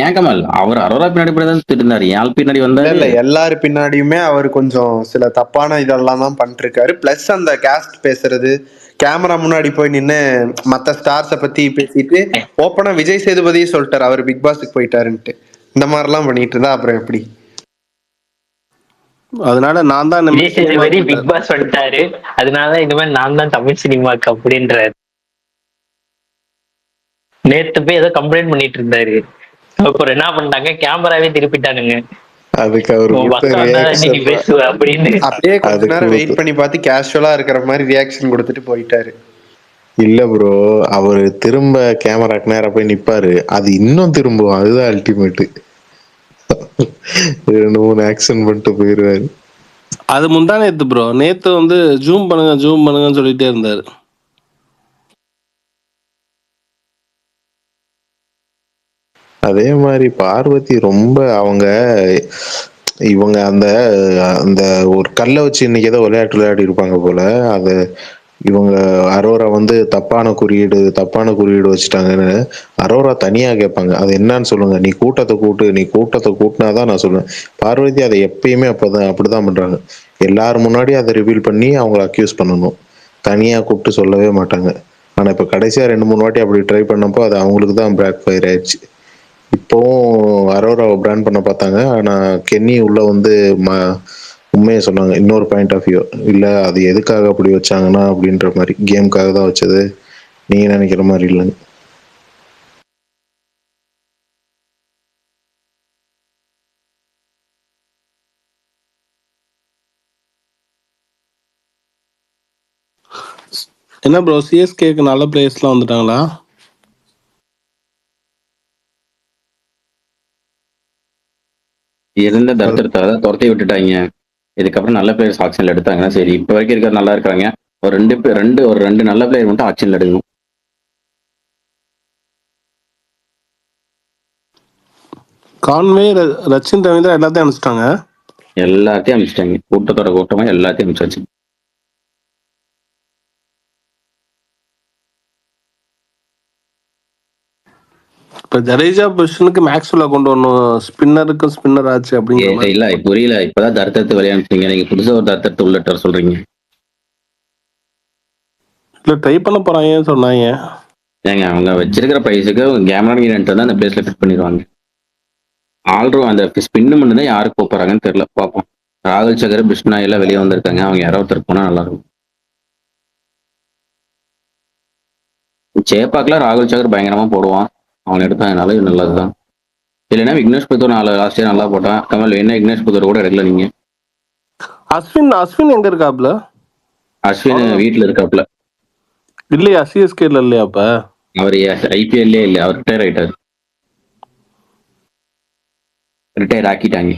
ஏன் கமல் அவர் அரோரா பின்னாடி போயிருந்தாரு, யாழ் பின்னாடி வந்தாரு. இல்ல எல்லாரு பின்னாடியுமே அவர் கொஞ்சம் சில தப்பான இதெல்லாம் தான் பண்ணிட்டு இருக்காரு. பிளஸ் அந்த கேஸ்ட் பேசுறது, கேமரா முன்னாடி போய் நின்று மற்ற ஸ்டார்ஸை பத்தி பேசிட்டு ஓப்பனா விஜய் சேதுபதியே சொல்லிட்டாரு அவர் பிக் பாஸ்க்கு போயிட்டாருன்ட்டு. இந்த மாதிரிலாம் பண்ணிட்டு இருந்தா அப்புறம் எப்படி? அதனால நான் தான் விஜய் சேதுபதி பிக் பாஸ் வந்துட்டாரு, அதனால இனிமேல் நான் தான் தமிழ் சினிமாக்கு அப்படின்றாரு. நேத்து போய் ஏதோ கம்ப்ளைண்ட் பண்ணிட்டு இருந்தாரு. அப்புறம் என்ன பண்ணிட்டாங்க, கேமராவே திருப்பிட்டானுங்க. அதுக்கு அவர் உன் கொடுத்த பக்கம் வந்தா இன்னைக்கு ரியாக்ஷன் பேசுவ அப்படின்னு. அப்படியே கொஞ்ச அதுக்கு நேரம் வெயிட் பண்ணி பார்த்து கேஷுவலா இருக்கிற மாதிரி ரியாக்ஷன் கொடுத்துட்டு போயிட்டாரு. இல்ல ப்ரோ, அவரு திரும்ப கேமராக்கு நேரா போய் நிப்பாரு, அது இன்னும் திரும்பும். அதுதான் அல்டிமேட். 2 3 ஆக்ஷன் பண்ணிட்டு போயிருவாரு. அது முந்தா நேத்து ப்ரோ. நேத்து வந்து ஜூம் பண்ணுங்கன்னு சொல்லிட்டே இருந்தாரு. அதே மாதிரி பார்வதி ரொம்ப இவங்க அந்த அந்த ஒரு கல்லை வச்சு இன்னைக்கு ஏதோ விளையாட்டு விளையாடி இருப்பாங்க போல. அது இவங்க அரோரா வந்து தப்பான குறியீடு வச்சுட்டாங்கன்னு அரோரா தனியா கேட்பாங்க. அது என்னன்னு சொல்லுங்க, நீ கூட்டத்தை கூட்டினாதான் நான் சொல்லுவேன். பார்வதி அதை எப்பயுமே அப்படிதான் பண்றாங்க. எல்லாரும் முன்னாடி அதை ரிவீல் பண்ணி அவங்கள அக்யூஸ் பண்ணணும், தனியா கூப்பிட்டு சொல்லவே மாட்டாங்க. ஆனா இப்ப கடைசியா 2 3 வாட்டி அப்படி ட்ரை பண்ணப்போ அது அவங்களுக்கு தான் பேக் ஃபயர் ஆயிடுச்சு. இப்போவும் அரோராவை பிராண்ட் பண்ண பார்த்தாங்க. ஆனா கென்னி உள்ள வந்து உண்மையை சொன்னாங்க, இன்னொரு பாயிண்ட் ஆஃப் வியூ. இல்ல அது எதுக்காக அப்படி வச்சாங்கன்னா அப்படின்ற மாதிரி, கேமுக்காக தான் வச்சது, நீங்க நினைக்கிற மாதிரி இல்லைன்னு. என்ன ப்ரோ, சிஎஸ்கேக்கு நல்ல பிளேயர்ஸ்லாம் வந்துட்டாங்களா? இருந்த தர்த்தத்தை துரத்தி விட்டுட்டாங்க. இதுக்கப்புறம் நல்ல பிளேயர்ஸ் ஆக்ஷன்ல எடுத்தாங்கன்னா சரி. இப்ப வரைக்கும் இருக்கிற நல்லா இருக்காங்க. ஒரு ரெண்டு நல்ல பிளேயர் மட்டும் ஆக்ஷன்ல எடுக்கணும். கான்வே, ரச்சின் ரவீந்திரா எல்லாத்தையும் அனுப்பிச்சிட்டாங்க. எல்லாத்தையும் அனுப்பிச்சிட்டாங்க. கூட்டமா எல்லாத்தையும் அனுப்பிச்சாச்சு. இப்ப ஜடேஜா பொசிஷனுக்கு மேக்ஸ்வெல்ல கொண்டு வரணும். ஸ்பின்னர் ஆச்சு அப்படிங்கிற மாதிரி. இல்ல புரியல. இப்பதான் தர்த்தத்தை விளையாண்டுட்டீங்க. நீங்க புதுசா ஒரு தர்த்தத்தை உள்ளிட்ட சொல்றீங்க. இல்ல ட்ரை பண்ண போறாங்கன்னு சொன்னாங்க. ஏங்க அவங்க வச்சிருக்கிற பிரைஸுக்கு கேமரா தான் அந்த பிளேஸ்ல ஃபிட் பண்ணிடுவாங்க. அந்த ஸ்பின்னு மட்டும் தான் யாருக்கு போறாங்கன்னு தெரியல. பார்ப்போம். ராகுல் சகர், பிஷ்னா எல்லாம் வெளியே வந்திருக்காங்க. அவங்க யாரோ ஒருத்தர் போனா நல்லா இருக்கும். சேப்பாக்கில் ராகுல் சகர் பயங்கரமா போடுவான். அவன் எடுத்தாங்கனால இது நல்லதுதான். இல்லைன்னா விக்னேஷ் புத்தூர் லாஸ்ட் இயர் நல்லா போட்டான். கமல் என்ன விக்னேஷ் புத்தூர் கூட எடுக்கல நீங்க. அஸ்வின் எங்க இருக்காப்ல? அஸ்வின் வீட்டுல இருக்காப்ல. இல்லையா, சிஎஸ்கேல இல்லையா? அப்ப அவர் ஐபிஎல்லே இல்லை. அவர் ரிட்டையர் ஆயிட்டாரு. ரிட்டையர் ஆக்கிட்டாங்க.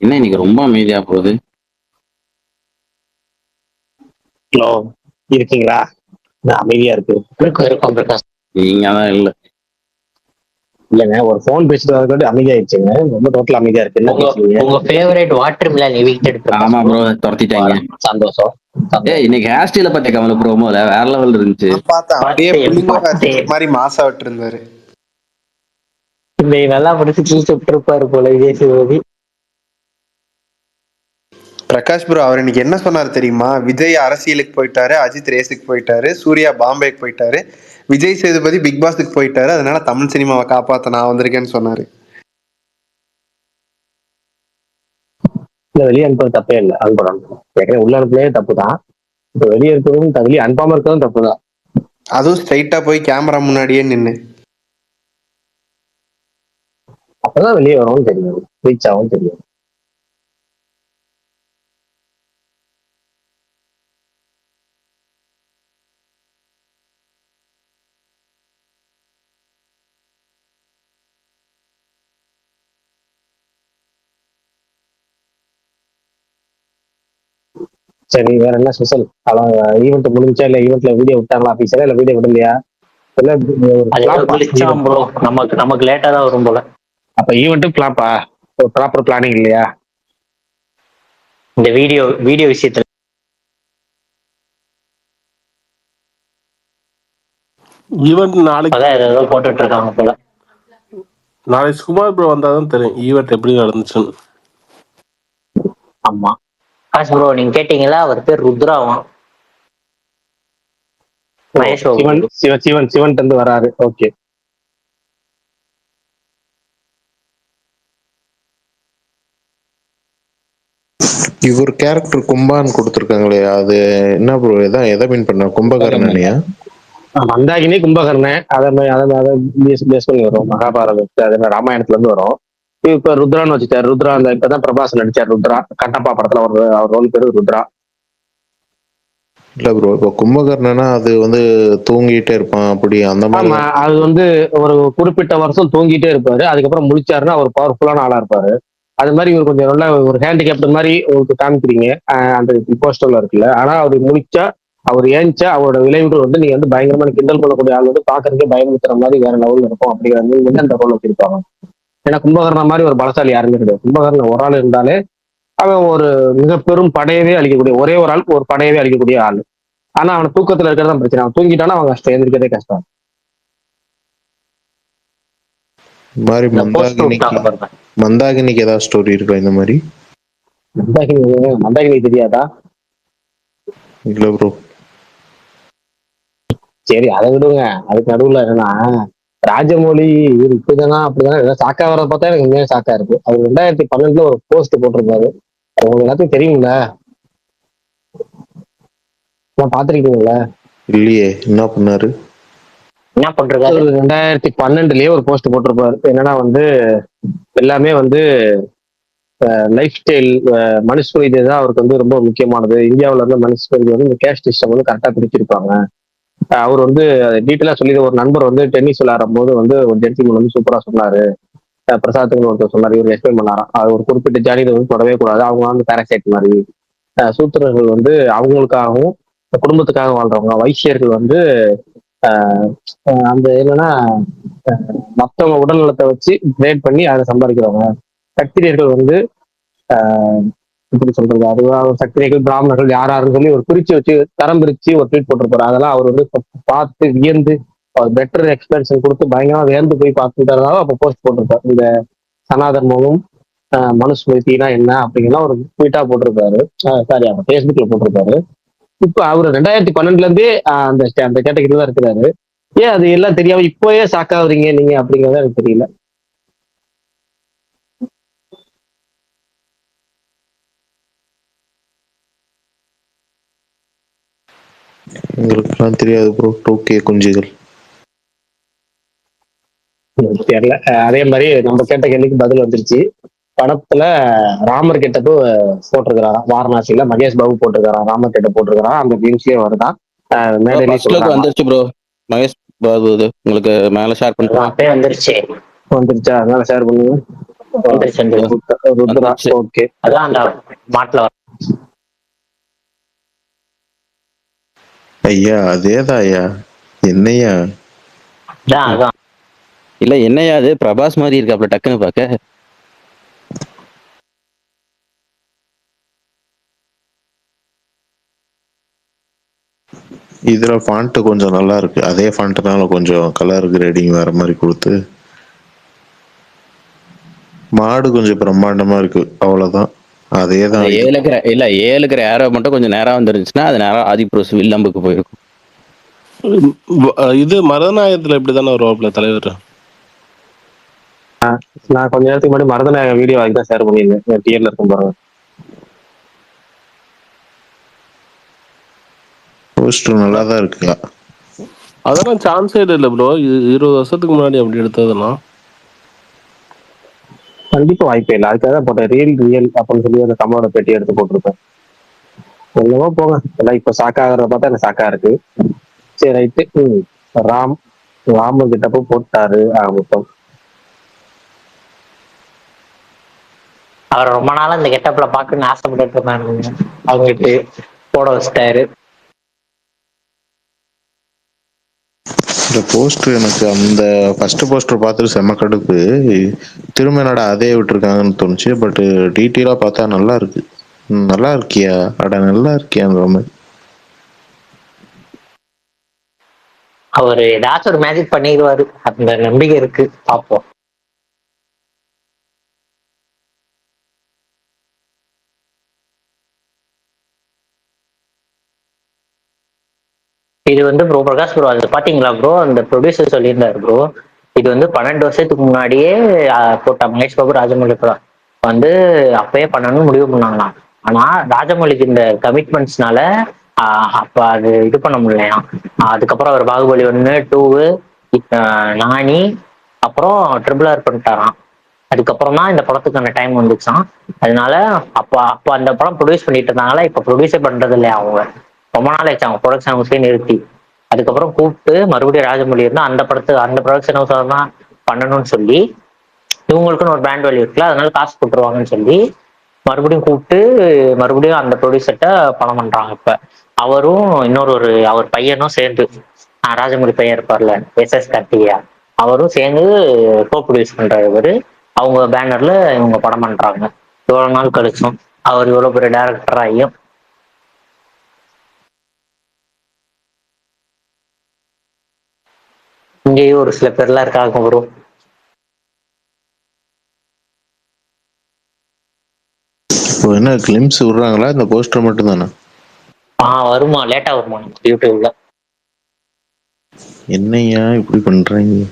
என்ன இன்னைக்கு ரொம்ப அமைதியா போகுது? ஹலோ, இருக்கீங்களா? நான் அமைதியா இருக்கு. நீங்க தான் இல்ல. இல்லைங்க, ஒரு போன் பேசிட்டு வரது அமைதியாயிடுச்சுங்க. ரொம்ப டோட்டல் அமைதியா இருக்கு. என்ன பேசுறீங்க? உங்க ஃபேவரட் வாட்டர் மிலன் எவிக்டட். ஆமா ப்ரோ, துரத்திட்டாங்க. சந்தோஷம். இன்னைக்கு ஹேர் ஸ்டைல பத்தி கமல் ப்ரோமோல வேற லெவல் இருந்துச்சு. பார்த்தேன், அப்படியே புள்ளிங்க மாதிரி மாசா விட்டு இருந்தாரு. இந்த நல்லா படிச்சு கீழ் இருப்பாரு போல விஜய் சேதுபதி. பிரகாஷ் ப்ரோ, அவர் இன்னைக்கு என்ன சொன்னார் தெரியுமா? விஜய் அரசியலுக்கு போயிட்டாரு, அஜித் ரேஸுக்கு போயிட்டாரு, சூர்யா பாம்பேக்கு போயிட்டாரு, விஜய் சேதுபதி பிக் பாஸுக்கு போயிட்டாரு, அதனால தமிழ் சினிமாவை காப்பாத்த நான் வந்திருக்கேன்னு சொன்னாரு. இல்ல, வெளியே அனுப்புறது தப்பே இல்லை. அனுப்பணும். ஏற்கனவே உள்ள அனுப்புறதே தப்பு தான். இப்ப வெளியே இருக்கிறதும் வெளியே அனுப்பாம இருக்கிறதும் தப்பு தான். அதுவும் ஸ்ட்ரைட்டா போய் கேமரா முன்னாடியே நின்று. அப்பதான் வெளியே வரவும் தெரியும், ரீச் ஆகவும் தெரியும். சரி, வேற என்ன ஸ்பெஷல்? ஈவெண்ட் முடிஞ்சா இல்ல ஈவெண்ட்ல வீடியோ விட்டாங்களா ஆபீஸரா இல்ல வீடியோ விடலையா? இல்ல ஒரு அது ஏதோ flop ஆ கிளிச்சாம் event? ப்ரோ, நமக்கு லேட்டா தான் வரும் போல. அப்ப ஈவெண்ட்டும் பிளாப்பா? ப்ராப்பர் பிளானிங் இல்லையா? இந்த வீடியோ விஷயத்துல ஈவெண்ட் நாளைக்கு அதான் ஏதோ போட்டுட்டு இருக்காங்க போல. நாளைக்கு சுகுமார் ப்ரோ வந்தாதான் தெரியும் ஈவெண்ட் எப்படி நடந்துச்சுன்னு. ஆமா ஆஷ் ப்ரோ, நீங்க கேட்டீங்களா, அவர் பேர் ருத்ராவாம். ஓ, மகேஷ் பாபு சிவன் bro. சிவன் சிவன் இருந்து வராரு. ஓகே. இவர் கேரக்டர் கும்பான்னு கொடுத்துருக்காங்களே, அது என்ன ப்ரோ? எதை மீன் பண்ண? கும்பகர்ணனையா? மந்தாகினி கும்பகர்ணன் அதை பேஸ் பண்ணி வரும். மகாபாரதத்தை அது ராமாயணத்துல இருந்து வரும். இப்ப ருத்ரான்னு வச்சுட்டாரு. ருத்ரா அந்த இப்பதான் பிரபாஸ் நடிச்சார். ருத்ரா கட்டப்பா படத்துல அவர் ரோல் பேரு ருத்ரா. இல்ல ப்ரோ, இப்போ கும்பகர்ணனா அது தூங்கிட்டே இருப்பான் அப்படி அந்த மாதிரி ஆமா, தான். அது ஒரு குறிப்பிட்ட வருஷம் தூங்கிட்டே இருப்பாரு. அதுக்கப்புறம் முழிச்சாருன்னா அவர் பவர்ஃபுல்லான ஆளா இருப்பாரு. அது மாதிரி இவர் கொஞ்சம் நல்ல ஒரு ஹேண்டிகேப்ட் மாதிரி உங்களுக்கு காமிக்கிறீங்க அந்த போஸ்டர்ல இருக்குல்ல. ஆனா அவர் முழிச்சா, அவர் ஏஞ்சா அவரோட விளைவுகள் நீங்க பயங்கரமா கிண்டல் பண்ணக்கூடிய ஆள் பாக்குறதுக்கே பயமுறுத்துற மாதிரி வேற லெவல்ல இருக்கும். அப்படிங்கிற மாதிரி அந்த ரோல் வச்சிருப்பாங்க. ஏன்னா கும்பகர்ணன் மாதிரி ஒரு பலசாலி யாருமே கிடையாது. கும்பகர்ணன் ஒரு ஆள் இருந்தாலே அவன் ஒரு மிக பெரும் படையவே அழிக்கக்கூடிய ஒரே ஒரு ஆள், ஒரு படையவே அழிக்கக்கூடிய ஆள். ஆனா அவன் தூக்கத்துல இருக்கிறதான் பிரச்சனை. அவன் தூங்கிட்டானா அவன் கஷ்டம், எந்திரிக்கிறதே கஷ்டம். இந்த மாதிரி இந்த போஸ்டர் விட்டாங்க பாருங்க. மந்தாகினிக்கு ஏதாவது ஸ்டோரி இருக்கா இந்த மாதிரி? மந்தாகினி மந்தாகினி தெரியாதா? இல்ல ப்ரோ. சரி, அதை விடுங்க. அதுக்கு நடுவுல என்னன்னா, ராஜமௌழி இவர் இப்படிதானா அப்படிதானா ஏதாவது சாக்கா வரத பார்த்தா எனக்கு உண்மையாக சாக்கா இருக்கு. அவர் 2012 ஒரு போஸ்ட் போட்டிருப்பாரு. உங்களுக்கு எல்லாத்தையும் தெரியுங்களா? பாத்திருக்கீங்களா? இல்லையே, என்ன பண்ணாரு? என்ன பண்றாரு? 2012 ஒரு போஸ்ட் போட்டிருப்பாரு. என்னன்னா எல்லாமே லைஃப் ஸ்டைல் மனுஸ்மிருதி தான் அவருக்கு ரொம்ப முக்கியமானது. இந்தியாவுல இருந்து மனுஸ்மிருதி இந்த கேஸ்ட் சிஸ்டம் கரெக்டா பிரிச்சிருப்பாங்க. அவர் டீட்டெயிலா சொல்லி ஒரு நண்பர் டென்னிஸ் விளையாடும் போது ஒரு ஜென்டில்மேன் சூப்பரா சொன்னாரு. பிரசாத்துக்கு ஒருத்தர் சொன்னாரு. இவர் எக்ஸ்பிளைன் பண்ணாராம். அது ஒரு குறிப்பிட்ட ஜாதியை தொடவே கூடாது. அவங்க பேராசைட் மாதிரி. சூத்திரர்கள் அவங்களுக்காகவும் குடும்பத்துக்காக வாழ்றவங்க. வைசியர்கள் ஆஹ் அந்த என்னன்னா மத்தவங்க உடல் நலத்தை வச்சு கிரேட் பண்ணி அதை சம்பாதிக்கிறவங்க. சத்திரியர்கள் ஆஹ் எப்படி சொல்றது, அது சத்திரியர்கள் பிராமணர்கள் யாராருன்னு சொல்லி ஒரு குறிச்சு வச்சு தரம் பிரிச்சு ஒரு ட்வீட் போட்டிருப்பாரு. அதெல்லாம் அவர் பார்த்து வியந்து பெட்டர் எக்ஸ்பிளேஷன் கொடுத்து பயங்கரமா வியந்து போய் பார்த்துட்டாலும் அப்ப போஸ்ட் போட்டிருப்பாரு. இந்த சனாதர்மமும் மனுஸ்மிருதினா என்ன அப்படிங்கலாம் ஒரு ட்வீட்டா போட்டிருப்பாரு. சாரி, அப்ப ஃபேஸ்புக்ல போட்டிருப்பாரு. இப்ப அவர் 2012 இருந்தே அந்த கேட்டகரி தான் இருக்கிறாரு. ஏன் அது எல்லாம் தெரியாம இப்போயே சாக்காவீங்க நீங்க அப்படிங்கறத எனக்கு தெரியல. எங்களுக்குலாம் தெரியாது ப்ரோ. 2K குஞ்சுகள். தெரியல. அதே மாதிரி நம்ம கேட்ட கேள்விக்கு பதில் வந்துருச்சு. படத்துல ராமர் கெட்டப்பு போட்டிருக்கிறாராம். வாரணாசியில மகேஷ் பாபு போட்டிருக்காராம். ராமர் கெட்ட போட்டிருக்காராம். அந்த நியூஸ்லயே வருதான். மேடையிலேயே ஃபர்ஸ்ட் லுக் சொல்றாங்க. வந்துருச்சு ப்ரோ. மகேஷ் பாபு இது உங்களுக்கு மேல ஷேர் அதான் பண்ணுறேன். அப்பயே வந்துருச்சு. வந்துருச்சா? அதனால ஷேர் பண்ணுங்க. வந்துருச்சு. ருத்ரா. வந்துருச்சு. ஓகே. அதான் அந்த மாட்டுல ஐயா அதேதான் ஐயா. என்னையா? அதான் இல்ல என்னையா அது பிரபாஸ் மாதிரி இருக்காப்ல டக்குன்னு பார்க்க. இதுல ஃபாண்ட் கொஞ்சம் நல்லா இருக்கு. அதே ஃபாண்ட்னால கொஞ்சம் கலர் கிரேடிங் வேற மாதிரி கொடுத்து மாடு கொஞ்சம் பிரம்மாண்டமா இருக்கு. அவ்வளவுதான். அதேதான் அந்த இது. ஏழுக்கிற ஏரோ மட்டும் கொஞ்சம் நேரா வந்துருந்துச்சுன்னா அது நேரம் ஆதி புருஷ் வில்லம்புக்கு போயிருக்கும். இது மரநாயகத்துல இப்படிதானே வருவாப்ல தலைவர். நான் கொஞ்ச நேரத்துக்கு முன்னாடி மருதநாயக வீடியோ வாங்கி தான் ஷேர் பண்ணியிருந்தேன். டிஎன்ல இருக்கும் பாருங்க. போஸ்டர் நல்லா தான் இருக்குங்க. அதெல்லாம் சான்ஸே இல்லை ப்ரோ. 20 வருஷத்துக்கு முன்னாடி அப்படி எடுத்ததெல்லாம் கண்டிப்பா வாய்ப்பே இல்லை. அதுக்காக தான் போட்டேன். ரியல் அப்படின்னு சொல்லி அந்த கமலோட பேட்டி எடுத்து போட்டிருப்பேன். என்னவோ போங்க. எல்லாம் இப்ப சாக்கா ஆகிறத பார்த்தா எனக்கு சாக்கா இருக்கு. சரி, ரைட்டு. ராம கிட்டப்போ போட்டாரு மொத்தம். அவர் ரொம்ப நாளா இந்த கெட்டப்ல பாக்கணும்னு ஆசைப்பட்டு இருந்தாங்க அவங்களுக்கு. போட வச்சிட்டாரு. இந்த போஸ்டர் எனக்கு அந்த ஃபர்ஸ்ட் போஸ்டர் பார்த்துட்டு செம்ம கடுப்பு. திரும்ப என்னடா அதே விட்டுருக்காங்கன்னு தோணுச்சு. பட் டீட்டெயிலாக பார்த்தா நல்லா இருக்கு. நல்லா இருக்கியா அட நல்லா இருக்கியான்ற மாதிரி. அவர் ஏதாச்சும் ஒரு மேஜிக் பண்ணிடுவாரு, அந்த நம்பிக்கை இருக்கு, பார்ப்போம். இது வந்து ப்ரோ பிரகாஷ் ப்ரோ, அது பாத்தீங்களா ப்ரோ? அந்த ப்ரொடியூசர் சொல்லியிருந்தாரு ப்ரோ, இது வந்து 12 வருஷத்துக்கு முன்னாடியே போட்ட மகேஷ் பாபு ராஜமௌழி படம் வந்து அப்பயே பண்ணணும்னு முடிவு பண்ணாங்களாம். ஆனா ராஜமௌழிக்கு இந்த கமிட்மெண்ட்ஸ்னால அப்ப அது இது பண்ண முடியலையாம். அதுக்கப்புறம் அவர் பாகுபலி 1, 2, நானி, அப்புறம் RRR பண்ணிட்டாராம். அதுக்கப்புறம் தான் இந்த படத்துக்கான டைம் வந்துச்சான். அதனால அப்ப அப்ப அந்த படம் ப்ரொடியூஸ் பண்ணிட்டு இருந்தாங்களா, இப்ப ப்ரொடியூஸே பண்றது இல்லையா அவங்க. ரொம்ப நாள் ஆச்சு அவங்க ப்ரொடக்ஷன் ஹவுஸே நிறுத்தி. அதுக்கப்புறம் கூப்பிட்டு மறுபடியும் ராஜமௌழி இருந்தா அந்த அந்த ப்ரொடக்ஷன் ஹவுஸ் தான் பண்ணணும்னு சொல்லி, இவங்களுக்குன்னு ஒரு பிராண்ட் வேல்யூ இருக்குல்ல, அதனால காசு போட்டுருவாங்கன்னு சொல்லி மறுபடியும் கூப்பிட்டு மறுபடியும் அந்த ப்ரொடியூசர்கிட்ட பணம் பண்றாங்க. இப்ப அவரும் அவர் பையனும் சேர்ந்து, ராஜமௌழி பையன் இருப்பார்ல SS கார்த்திகேயா, அவரும் சேர்ந்து கோ ப்ரொடியூஸ் பண்றாரு இவரு. அவங்க பேனர்ல இவங்க படம் பண்றாங்க. இவ்வளவு நாள் கழிச்சும் அவர் இவ்வளவு பெரிய டைரக்டர் ஆகியும். இங்கேயும் ஒரு சில பேர்லாம் இருக்காங்க ப்ரோ. இப்போ என்ன கிளிம்ஸ் விடுறாங்களா இந்த போஸ்டர் மட்டும் தானே? வருமா, லேட்டா வருமா யூடியூப்ல. என்னையா இப்படி பண்றாங்க?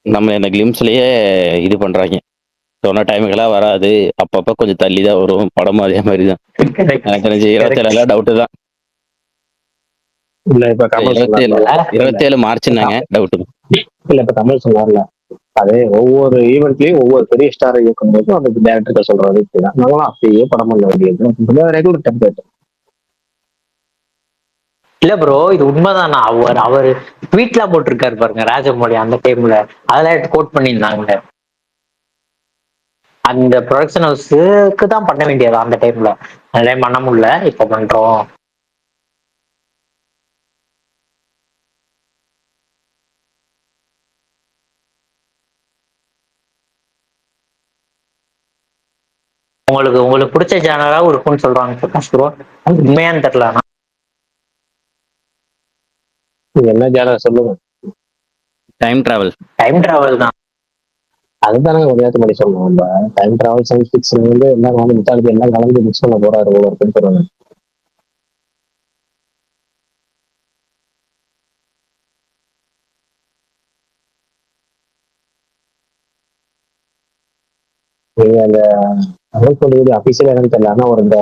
நம்ம இந்த கிளிம்ஸ்லயே இது பண்றாங்க. சொன்ன டைமுக்கெல்லாம் வராது, அப்பப்ப கொஞ்சம் தள்ளி தான் வரும். படமும் அதே மாதிரி தான். எனக்கு தெரிஞ்சு 27 டவுட்டு தான். இல்ல இப்ப கமல் 27 மார்ச்னாங்க, டவுட்டு. இல்ல இப்ப கமல் சொன்னார்ல, அது ஒவ்வொரு ஈவெண்ட்லயும் ஒவ்வொரு பெரிய ஸ்டாரை இயக்கும் போது அதுக்கு டேரக்டர் சொல்றது இப்படிதான். நாங்களும் அப்படியே படம் பண்ண வேண்டியது ரெகுலர் டெம்ப்ளேட். இல்ல ப்ரோ, இது உண்மைதானா? அவரு ட்வீட்லாம் போட்டிருக்காரு பாருங்க ராஜமௌழி அந்த டைம்ல, அதெல்லாம் கோட் பண்ணியிருந்தாங்க. அந்த ப்ரொடக்ஷன் ஹவுஸுக்கு தான் பண்ண வேண்டியதா அந்த டைம்ல, அதெல்லாம் பண்ண முடியல, இப்ப பண்றோம். உங்களுக்கு பிடிச்ச ஜானரா இருக்கும்னு சொல்றாங்க பிரகாஷ் ப்ரோ, அது உண்மையான்னு தெரியல. என்ன ஜானர் சொல்லுங்க? Time travel. டைம் டிராவல் தான். அதுதானே ஒரு நேரத்துக்கு முன்னாடி சொல்லுவோம். நம்ம டைம் டிராவல் சயின்ஸ் ஃபிக்ஷன் வந்து எல்லாம் வந்து முத்தாளுக்கு எல்லாம் கலந்து மிக்ஸ் பண்ண போறாரு ஒவ்வொரு சொல்லுவாங்க. நீங்க அந்த அமைப்பு அபிஷியல் என்னன்னு தெரியல, ஆனா ஒரு இந்த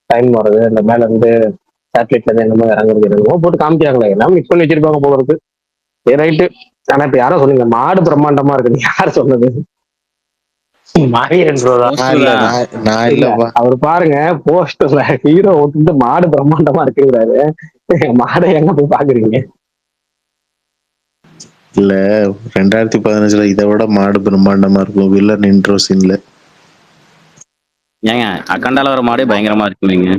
டைம் வர்றது, இந்த மேல இருந்து சேட்டலைட்ல இருந்து என்னமோ இறங்குறது என்னமோ போட்டு காமிக்கிறாங்களே, எல்லாம் மிக்ஸ் பண்ணி வச்சிருப்பாங்க போல இருக்கு. ரைட்டு. ஆனா இப்ப யாரும் சொல்லுங்க, மாடு பிரம்மாண்டமா இருக்கு, யார் சொன்னது? மாவீரன் ப்ரோ தான். நான் இல்ல இல்லப்பா. அவர் பாருங்க, போஸ்டர்ல ஹீரோ விட்டுட்டு மாடு பிரம்மாண்டமா இருக்குங்கிறாரு. மாடை எங்க போய் பாக்குறீங்க? இல்ல 2015 இதை விட மாடு பிரம்மாண்டமா இருக்கும் வில்லன் இன்ட்ரோ சீன்ல. ஏங்க அக்கண்டால வர மாடே பயங்கரமா இருக்குங்க.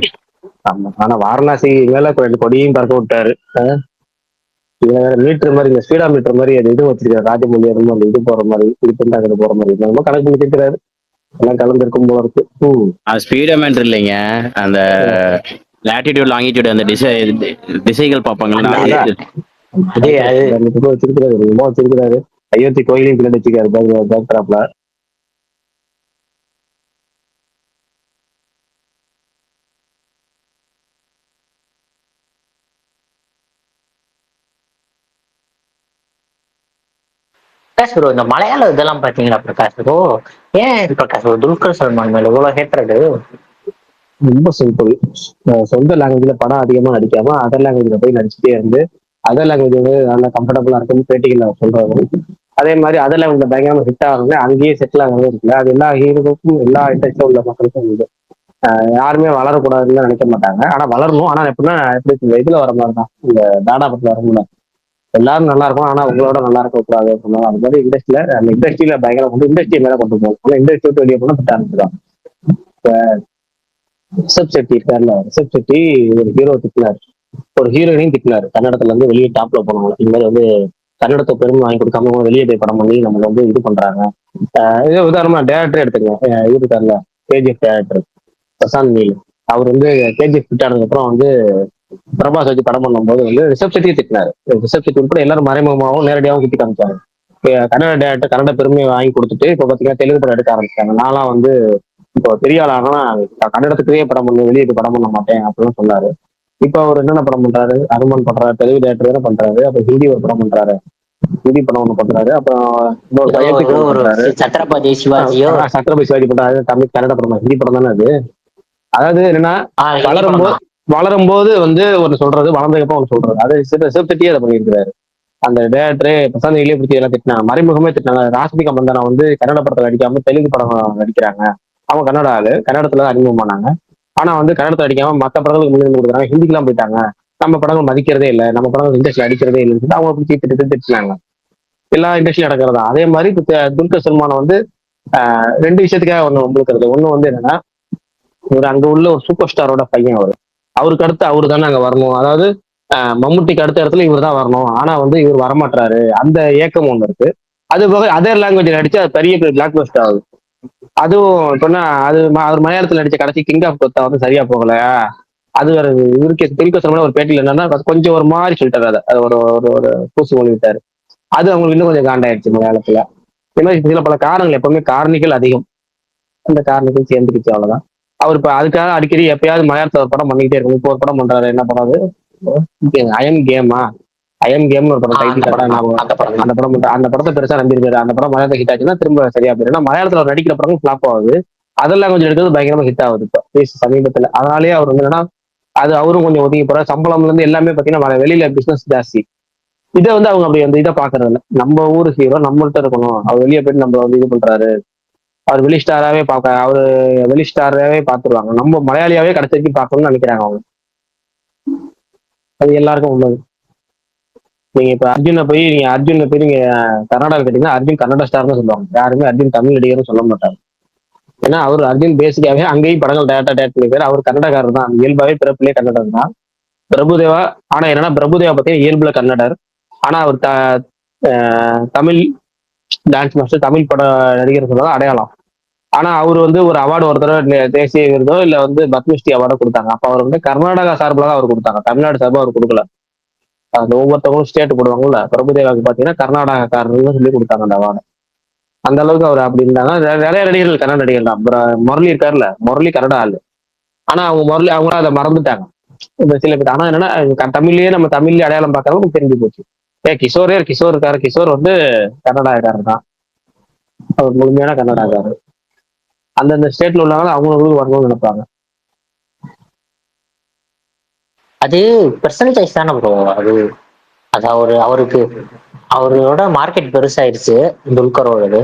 ஆமா, ஆனா வாரணாசி மேல கொஞ்சம் கொடியும் பறக்க விட்டாரு. மீட்டர் மாதிரி, இந்த ஸ்பீடா மீட்டர் மாதிரி அது இது வச்சிருக்காரு ராஜமௌழி. அந்த இது போற மாதிரி, இது பண்ணி போற மாதிரி ரொம்ப கணக்கு பண்ணி கேட்கிறாரு. எல்லாம் கலந்துருக்கும் போல இருக்கு. அது ஸ்பீடோமீட்டர் இல்லைங்க, அந்த லாட்டிடியூட் லாங்கிடியூட் அந்த திசைகள் பார்ப்பாங்களா. வச்சிருக்கிறாரு, ரொம்ப வச்சிருக்கிறாரு. அயோத்தி கோயிலையும் பின்னாடி வச்சிருக்காரு பேக்ராப்ல. பிரகாஷ் ப்ரோ, இந்த மலையாள இதெல்லாம் பாத்தீங்களா பிரகாஷ் ப்ரோ? ஏன் பிரகாஷ் ப்ரோ துல்கர் சல்மான் மேல இவ்வளவு ஹேட்ரடு? ரொம்ப சிம்பிள். சொந்த லாங்குவேஜ்ல படம் அதிகமா நடிக்காம அதர் லாங்குவேஜ்ல போய் நடிச்சுட்டே இருந்து அதர் லாங்குவேஜ் வந்து நல்லா கம்ஃபர்டபுளா இருக்குன்னு பேட்டிகள் சொல்றாரு. அதே மாதிரி அதர் லாங்குவேஜ்ல பயங்கரமா ஹிட் ஆகுங்க, அங்கேயே செட்டில் ஆகிறது இருக்குல்ல, அது எல்லா ஹீரோக்கும் எல்லா இண்டஸ்ட்ரியில உள்ள மக்களுக்கும் இது. யாருமே வளரக்கூடாதுன்னு நினைக்க மாட்டாங்க, ஆனா வளரணும். ஆனா எப்படின்னா எப்படி இந்த இதுல வர மாதிரி தான், இந்த தாடா படத்துல வரணும்ல, எல்லாரும் நல்லா இருக்கும் ஆனா உங்களோட நல்லா இருக்க கூடாது சொன்னாங்க. அது மாதிரி இண்டஸ்ட்ரியில அந்த இண்டஸ்ட்ரியில பயங்கரம் கொண்டு இண்டஸ்ட்ரி மேல கொண்டு போகணும். ஆனா இண்டஸ்ட்ரி விட்டு வெளியே போனா பிட்ட ஆரம்பிச்சிடும். ரிஷப் செட்டி இருக்காருல்ல, ரிஷப் செட்டி ஒரு ஹீரோ திட்டினாரு, ஒரு ஹீரோயினையும் திட்டினாரு. கன்னடத்துல இருந்து வெளியே டாப்ல போனவங்க இந்த மாதிரி வந்து கன்னடத்தை பெருமை வாங்கி கொடுக்காம வெளியே போய் படம் பண்ணி நம்மள வந்து இது பண்றாங்க. இதே உதாரணமா டேரக்டர் எடுத்துங்க, இது இருக்காருல்ல கேஜிஎஃப் டேரக்டர் பிரசாந்த் நீல். அவர் வந்து கேஜிஎஃப் ஹிட் ஆனதுக்கு அப்புறம் வந்து பிரபாஸ் வச்சு படம் பண்ணும்போது வந்து ரிஷப் செட்டியை திட்டினாரு. ரிஷப் செட்டி உட்பட எல்லாரும் மறைமுகமாகவும் நேரடியாகவும் திட்டி காமிச்சாங்க. கன்னட டேரக்டர் கன்னட பெருமையை வாங்கி கொடுத்துட்டு இப்போ பாத்தீங்கன்னா தெலுங்கு படம் எடுக்க ஆரம்பிச்சாங்க. நான்லாம் வந்து இப்போ பெரிய ஆள் ஆனா கன்னடத்துக்குரிய படம் பண்ண வெளியே போய் படம் பண்ண மாட்டேன் அப்படின்னு சொன்னாரு. இப்போ அவர் என்னென்ன படம் பண்றாரு, அனுமன் பண்றாரு, தெலுங்கு டேரக்டர் தானே பண்றாரு. அப்புறம் ஹிந்தி ஒரு படம் பண்றாரு, ஹிந்தி படம் ஒண்ணு பண்றாரு. அப்புறம் இன்னொரு பையத்துக்கு ஒண்ணு ஒரு பண்றாரு. சத்ரபதி சிவாஜியோ சத்ரபதி சிவாஜி பண்றாரு. தமிழ் கன்னட படம் தான், ஹிந்தி படம் தானே அது. அதாவது என்னன்னா ஹிந்தி படம் வளரும்போது தான். வளரும்போது வந்து ஒன்று சொல்றது, வளர்ந்ததுக்கப்புறம் ஒன்று சொல்றது. அது சிவத்தட்டியே அதை பண்ணியிருக்கிறாரு. அந்த டேரக்டரே பிரசாந்த் நீலே பிடிச்சி எல்லாம் திட்டினாங்க, மறைமுகமே திட்டினாங்க. ராஷ்மிகா மந்தனா வந்து கன்னட படத்துல நடிக்காம தெலுங்கு படம் நடிக்கிறாங்க. அவங்க கன்னட ஆளு, கன்னடத்துல தான் அறிமுகமானாங்க. ஆனா வந்து கன்னடத்துல அடிக்காம மற்ற படங்களுக்கு முன்னுரிமை கொடுக்குறாங்க, ஹிந்திக்கெல்லாம் போயிட்டாங்க. நம்ம படங்கள் மதிக்கிறதே இல்லை, நம்ம படங்கள் இண்டஸ்ட்ரியில் அடிக்கிறதே இல்லைன்னு சொல்லிட்டு அவங்க பிடிச்சி திட்டினாங்க. எல்லா இண்டஸ்ட்ரியும் நடக்கிறதா. அதே மாதிரி துல்கர் சல்மானை வந்து ரெண்டு விஷயத்துக்காக ஒண்ணு வம்பிழுக்கிறது. ஒண்ணு வந்து என்னன்னா, ஒரு அங்க உள்ள ஒரு சூப்பர் ஸ்டாரோட பையன் அவரு, அவருக்கு அடுத்து அவரு தானே அங்க வரணும். அதாவது மம்முட்டிக்கு அடுத்த இடத்துல இவர் தான் வரணும், ஆனா வந்து இவர் வரமாட்டாரு, அந்த ஏக்கம் ஒண்ணு இருக்கு. அது போக அதர் லாங்குவேஜ் நடிச்சு அது பெரிய பிளாக் பஸ்டர் ஆகுது. அதுவும் இப்பன்னா அவர் மலையாளத்துல நடிச்ச கடைசி கிங் ஆஃப் கொத்தா வந்து சரியா போகல. அது வேற. இவருக்கு திருக்க சொன்ன ஒரு பேட்டியில் என்னன்னா கொஞ்சம் ஒரு மாதிரி சொல்லிட்டாரு, அது ஒரு ஒரு ஒரு பூசு மொழிவிட்டாரு. அது அவங்களுக்கு இன்னும் கொஞ்சம் காண்டாயிடுச்சு மலையாளத்துல. இந்த மாதிரி சில பல காரணங்கள், எப்பவுமே காரணிகள் அதிகம், அந்த காரணிகள் சேர்ந்துக்கிச்சு, அவ்வளவுதான். அவர் இப்ப அதுக்காக அடிக்கடி எப்பயாவது மலையாளத்துல ஒரு படம் பண்ணிக்கிட்டே இருக்கும். இப்போ ஒரு படம் பண்றாரு, என்ன படம் அது, அயன் கேமா, அயன் கேம்னு ஒரு படம், டைட்டில் படம் ஞாபகம். அந்த படம் அந்த படத்தை பெருசா நம்பியிருக்காரு. அந்த படம் மலையாளத்தை ஹிட் ஆச்சுன்னா திரும்ப சரியா போயிடும். ஏன்னா மலையாளத்துல அவர் நடிக்கிற படம் ஃபிளாப் ஆகுது, அதெல்லாம் கொஞ்சம் எடுக்கிறது பயங்கரமா ஹிட் ஆகுது இப்போ சமீபத்துல. அதனாலேயே அவர் வந்து என்னன்னா அது அவரும் கொஞ்சம் ஒதுங்கி போறாரு. சம்பளம்ல இருந்து எல்லாமே பாத்தீங்கன்னா வெளியில பிசினஸ் ஜாஸ்தி. இதை வந்து அவங்க அப்படி அந்த இதை பாக்குறது இல்லை. நம்ம ஊர் ஹீரோ நம்மள்ட்ட இருக்கணும், அவர் வெளியே போயிட்டு நம்ம வந்து இது பண்றாரு, அவர் வெளி ஸ்டாராவே அவரு வெளி ஸ்டாராவே பாத்துருவாங்க, நம்ம மலையாளியாவே கடைசி வரைக்கும் பார்க்கணும்னு நினைக்கிறாங்க அவங்க. அது எல்லாருக்கும் உள்ளது. நீங்க இப்ப அர்ஜுனை போய் நீங்க கர்நாடகா கேட்டீங்கன்னா அர்ஜுன் கன்னட ஸ்டார் தான் சொல்லுவாங்க. யாருமே அர்ஜுன் தமிழ் நடிகர்னு சொல்ல மாட்டாங்க. ஏன்னா அவர் அர்ஜுன் பேசிக்காவே அங்கேயும் படங்கள் டேரக்ட் பண்ணிருக்காரு. அவர் கன்னடக்காரர் தான், இயல்பாவே பிறப்பிலே கன்னடர் தான். பிரபுதேவா, ஆனா என்னன்னா பிரபுதேவா பார்த்தீங்கன்னா இயல்புல கன்னடர். ஆனா அவர் தமிழ் டான்ஸ் மாஸ்டர், தமிழ் பட நடிகர் சொல்லலாம் அடையாளம். ஆனா அவர் வந்து ஒரு அவார்டு ஒரு தடவை தேசிய விருதோ இல்ல வந்து பத்மஸ்ரீ அவார்டோ கொடுத்தாங்க. அப்ப அவர் வந்து கர்நாடகா சார்பில் தான் அவர் கொடுத்தாங்க, தமிழ்நாடு சார்பா அவர் கொடுக்கல. அந்த ஒவ்வொருத்தவங்களும் ஸ்டேட் போடுவாங்கல்ல, பிரபுதேவாவுக்கு பாத்தீங்கன்னா கர்நாடகாக்காரர்கள் சொல்லி கொடுத்தாங்க அந்த அவார்டு. அந்த அளவுக்கு அவர் அப்படி இருந்தாங்க. நிறைய நடிகர்கள் கன்னட நடிகர் தான். முரளி இருக்காருல்ல, முரளி கன்னட ஆளு. ஆனா அவங்க முரளி அவங்க அதை மறந்துட்டாங்க இந்த சில பேர். ஆனா என்னன்னா தமிழ்லயே நம்ம தமிழ்லயே அடையாளம் பார்க்கறவங்க தெரிஞ்சு போச்சு. கிஷோர் இருக்காரு, கிஷோர் வந்து கன்னடாக்காரர் தான், அவர் முழுமையான கன்னடாக்காரர். அந்தந்த ஸ்டேட்ல உள்ளவங்க அவங்களுக்கு வரணும்னு நினைப்பாங்க. அது பெர்சன்டேஜ் தானே ப்ரோ. அது அது அவருக்கு அவரோட மார்க்கெட் பெருசாயிருச்சு துல்கரோடது.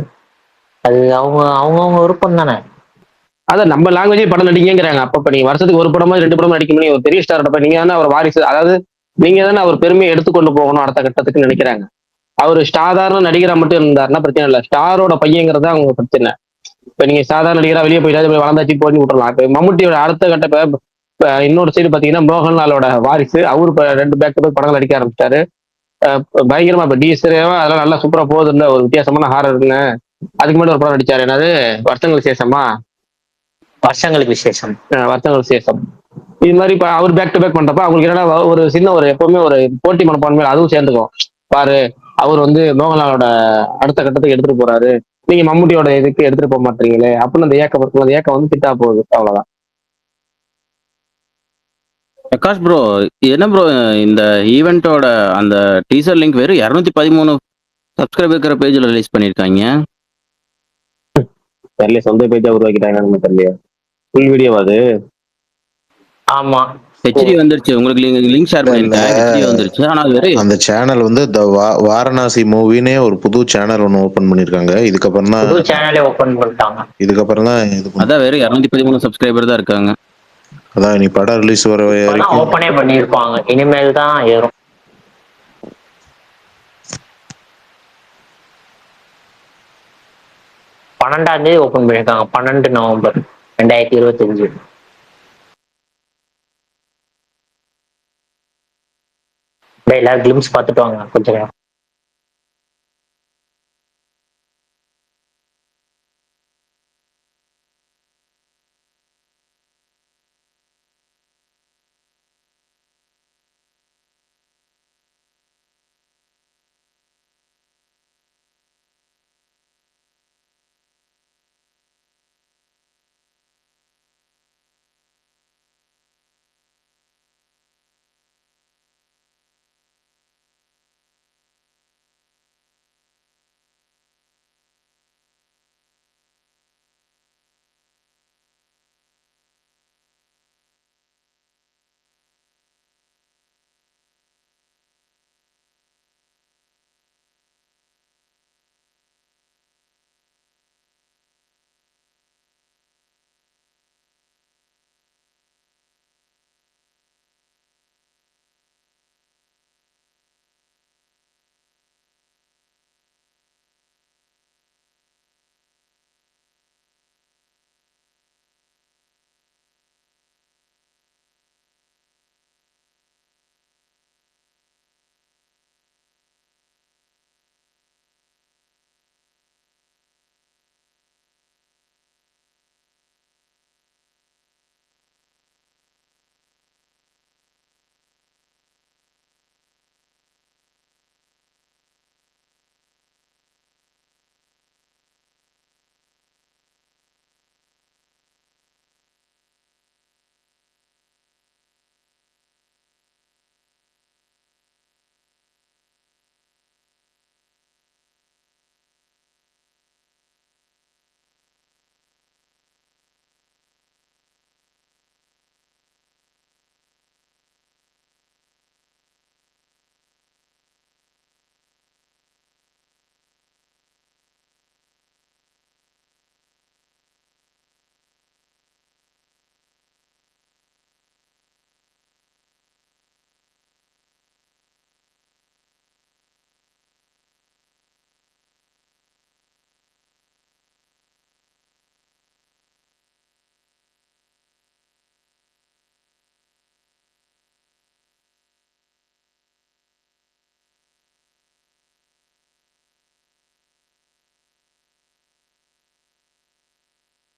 அது அவங்கவுங்க விருப்பம் தானே. அதான் நம்ம லாங்குவேஜே படம் நடிக்கிறாங்க. அப்ப நீங்க வருஷத்துக்கு ஒரு படமா 2 படம் நடிக்க முடியும். ஒரு பெரிய ஸ்டார் நீங்க தானே அவர் வாரிசு, அதாவது நீங்க தானே அவர் பெருமையை எடுத்துக்கொண்டு போகணும் அடுத்த கட்டத்துக்கு நினைக்கிறாங்க. அவர் சாதாரண நடிகரா மட்டும் இருந்தாருன்னா பிரச்சனை இல்லை, ஸ்டாரோட பையங்கிறதா அவங்க பிரச்சனை. இப்ப நீங்க சாதாரண நடிகரா வெளியே போயிட்டாரு, வளர்ந்தாச்சு போய் விட்டுறலாம். இப்ப மம்முட்டியோட அடுத்த கட்ட இன்னொரு சைடு பாத்தீங்கன்னா மோகன்லாலோட வாரிசு, அவரு இப்ப 2 பேக் டு பேக் படங்கள் நடிக்க ஆரம்பிச்சிட்டாரு. பயங்கரமா இப்ப டிஎஸ்ஏவா அதெல்லாம் நல்லா சூப்பரா போகுது. இல்ல ஒரு வித்தியாசமான ஹாரர்னு அதுக்கு முன்னாடி ஒரு படம் நடிச்சாரு, என்னது வருஷங்கள் விசேஷமா, வருஷங்களுக்கு விசேஷம், வருஷங்கள் விசேஷம். இது மாதிரி இப்ப அவர் பேக் டு பேக் பண்றப்ப அவங்களுக்கு என்னன்னா ஒரு சின்ன ஒரு எப்பவுமே ஒரு போட்டி மனப்பான்மை அதுவும் சேர்ந்துக்கும். பாரு அவர் வந்து மோகன்லாலோட அடுத்த கட்டத்துக்கு எடுத்துட்டு போறாரு, நீங்க மம்முட்டியோட இதுக்கு எடுத்துட்டு போக மாட்டீங்களே அப்படின்னு அந்த ஏக்கம் இருக்கும். அந்த ஏக்கம் வந்து திட்டா போகுது, அவ்வளவுதான். பிரகாஷ் ப்ரோ, என்ன ப்ரோ இந்த ஈவெண்ட்டோட அந்த டீசர் லிங்க் வெறும் 213 சப்ஸ்கிரைபர் இருக்கிற பேஜ்ல ரிலீஸ் பண்ணிருக்காங்க. தெரியல, சொந்த பேஜா உருவாக்கிட்டாங்கன்னு தெரியல. ஃபுல் வீடியோ அது. ஆமா ஹெச்டி வந்துருச்சு, உங்களுக்கு லிங்க் ஷேர் பண்ணிருக்கேன், ஹெச்டி வந்துருச்சு. ஆனா அது அந்த சேனல் வந்து வாரணாசி மூவினே ஒரு புது சேனல் ஒன்னு ஓபன் பண்ணிருக்காங்க. இதுக்கப்புறம் தான் புது சேனலே ஓபன் பண்ணிட்டாங்க. இதுக்கப்புறம் தான் அதான் வெறும் 213 சப்ஸ்கிரைபர் தான் இருக்காங்க. அதான் நீ படம் ரிலீஸ் வர வரைக்கும் ஓபனே பண்ணிருப்பாங்க, இனிமேல் தான் ஏறும். 12ஆம் தேதி ஓபன் பண்ணிருக்காங்க, 12 நவம்பர். 2025. எல்லாரும் கிளிம்ஸ் பார்த்துட்டு வாங்க கொஞ்ச நேரம்.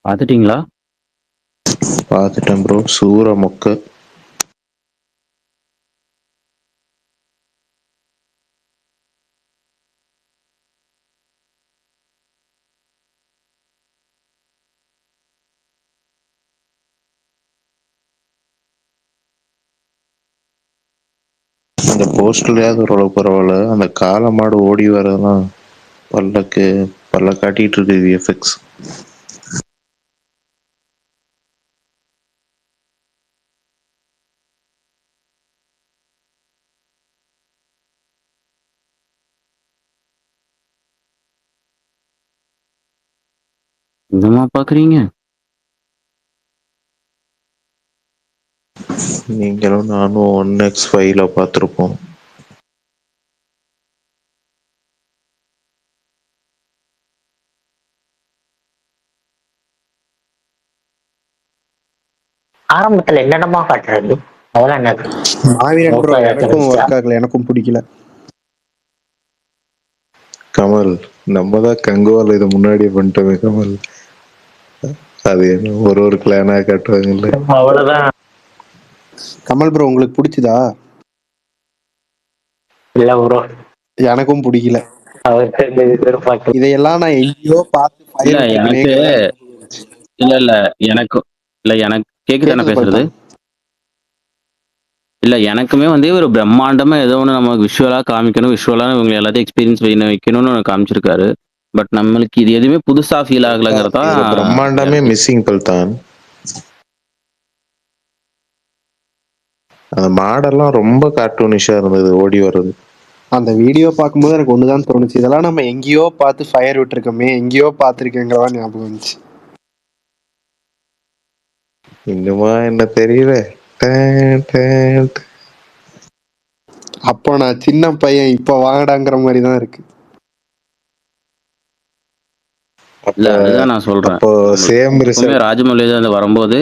பாத்துட்டீங்களா? பார்த்துட்டேன் ப்ரோ. சூர மொக்க. அந்த போஸ்டர்லயாவது ஓரளவு பரவாயில்ல. அந்த காளை மாடு ஓடி வரதெல்லாம் பல்ல காட்டிட்டு இருக்கு விஎஃப்எக்ஸ். என்னமா பாக்குறீங்க? நீங்களும் நானும் 1x5ல பார்த்துருப்போம். ஆரம்பத்துல என்னென்னமா காட்டுறது, அதெல்லாம் என்னது? மாவீரன் ப்ரோ எனக்கும் ஒர்க் ஆகல, எனக்கும் பிடிக்கல. கமல், நம்ம தான் கங்குவால் இதை முன்னாடியே பண்ணிட்டோமே கமல். அது என்ன ஒரு கிளானா காட்டுவாங்கல்ல. அவ்வளவுதான். கமல் ப்ரோ உங்களுக்கு பிடிச்சதா? இல்ல ப்ரோ, எனக்கும் பிடிக்கல. அவர்கிட்ட இதையெல்லாம் நான் எங்கேயோ பார்த்து இல்ல ஃபயர் எனக்கு விட்டுருக்கேன். எனக்கு கேக்குதானே கேக்குது பேசுறது? பல்தான். இல்ல எனக்குமே வந்து ஒரு பிரம்மாண்டமா ஏதோ ஒன்று நமக்கு விஷுவலா காமிக்கணும், விஷுவலா இவங்க எல்லாத்தையும் எக்ஸ்பீரியன்ஸ் வைக்கணும்னு காமிச்சிருக்காரு. பட் நம்மளுக்கு இது எதுவுமே புதுசா ஃபீல் ஆகலங்கிறதா. இதுல பிரம்மாண்டமே மிஸ்ஸிங் பல்தான். அந்த மாடெல்லாம் ரொம்ப கார்ட்டூனிஷா இருந்தது ஓடி வர்றது. அந்த வீடியோ பார்க்கும்போது எனக்கு ஒண்ணுதான் தோணுச்சு, இதெல்லாம் நம்ம எங்கேயோ பார்த்து ஃபயர் விட்டுருக்கோமே, எங்கேயோ பார்த்துருக்கேங்கிறதா ஞாபகம் வந்துச்சு. இன்னுமா என்ன தெரியல. அப்போ நான் சின்ன பையன், இப்ப வாங்கடாங்கிற மாதிரி தான் இருக்கு. இல்ல அதுதான் நான் சொல்றேன். அப்போ சேம் எப்பவுமே ரிசல்ட். ராஜமௌழி அது வரும்போது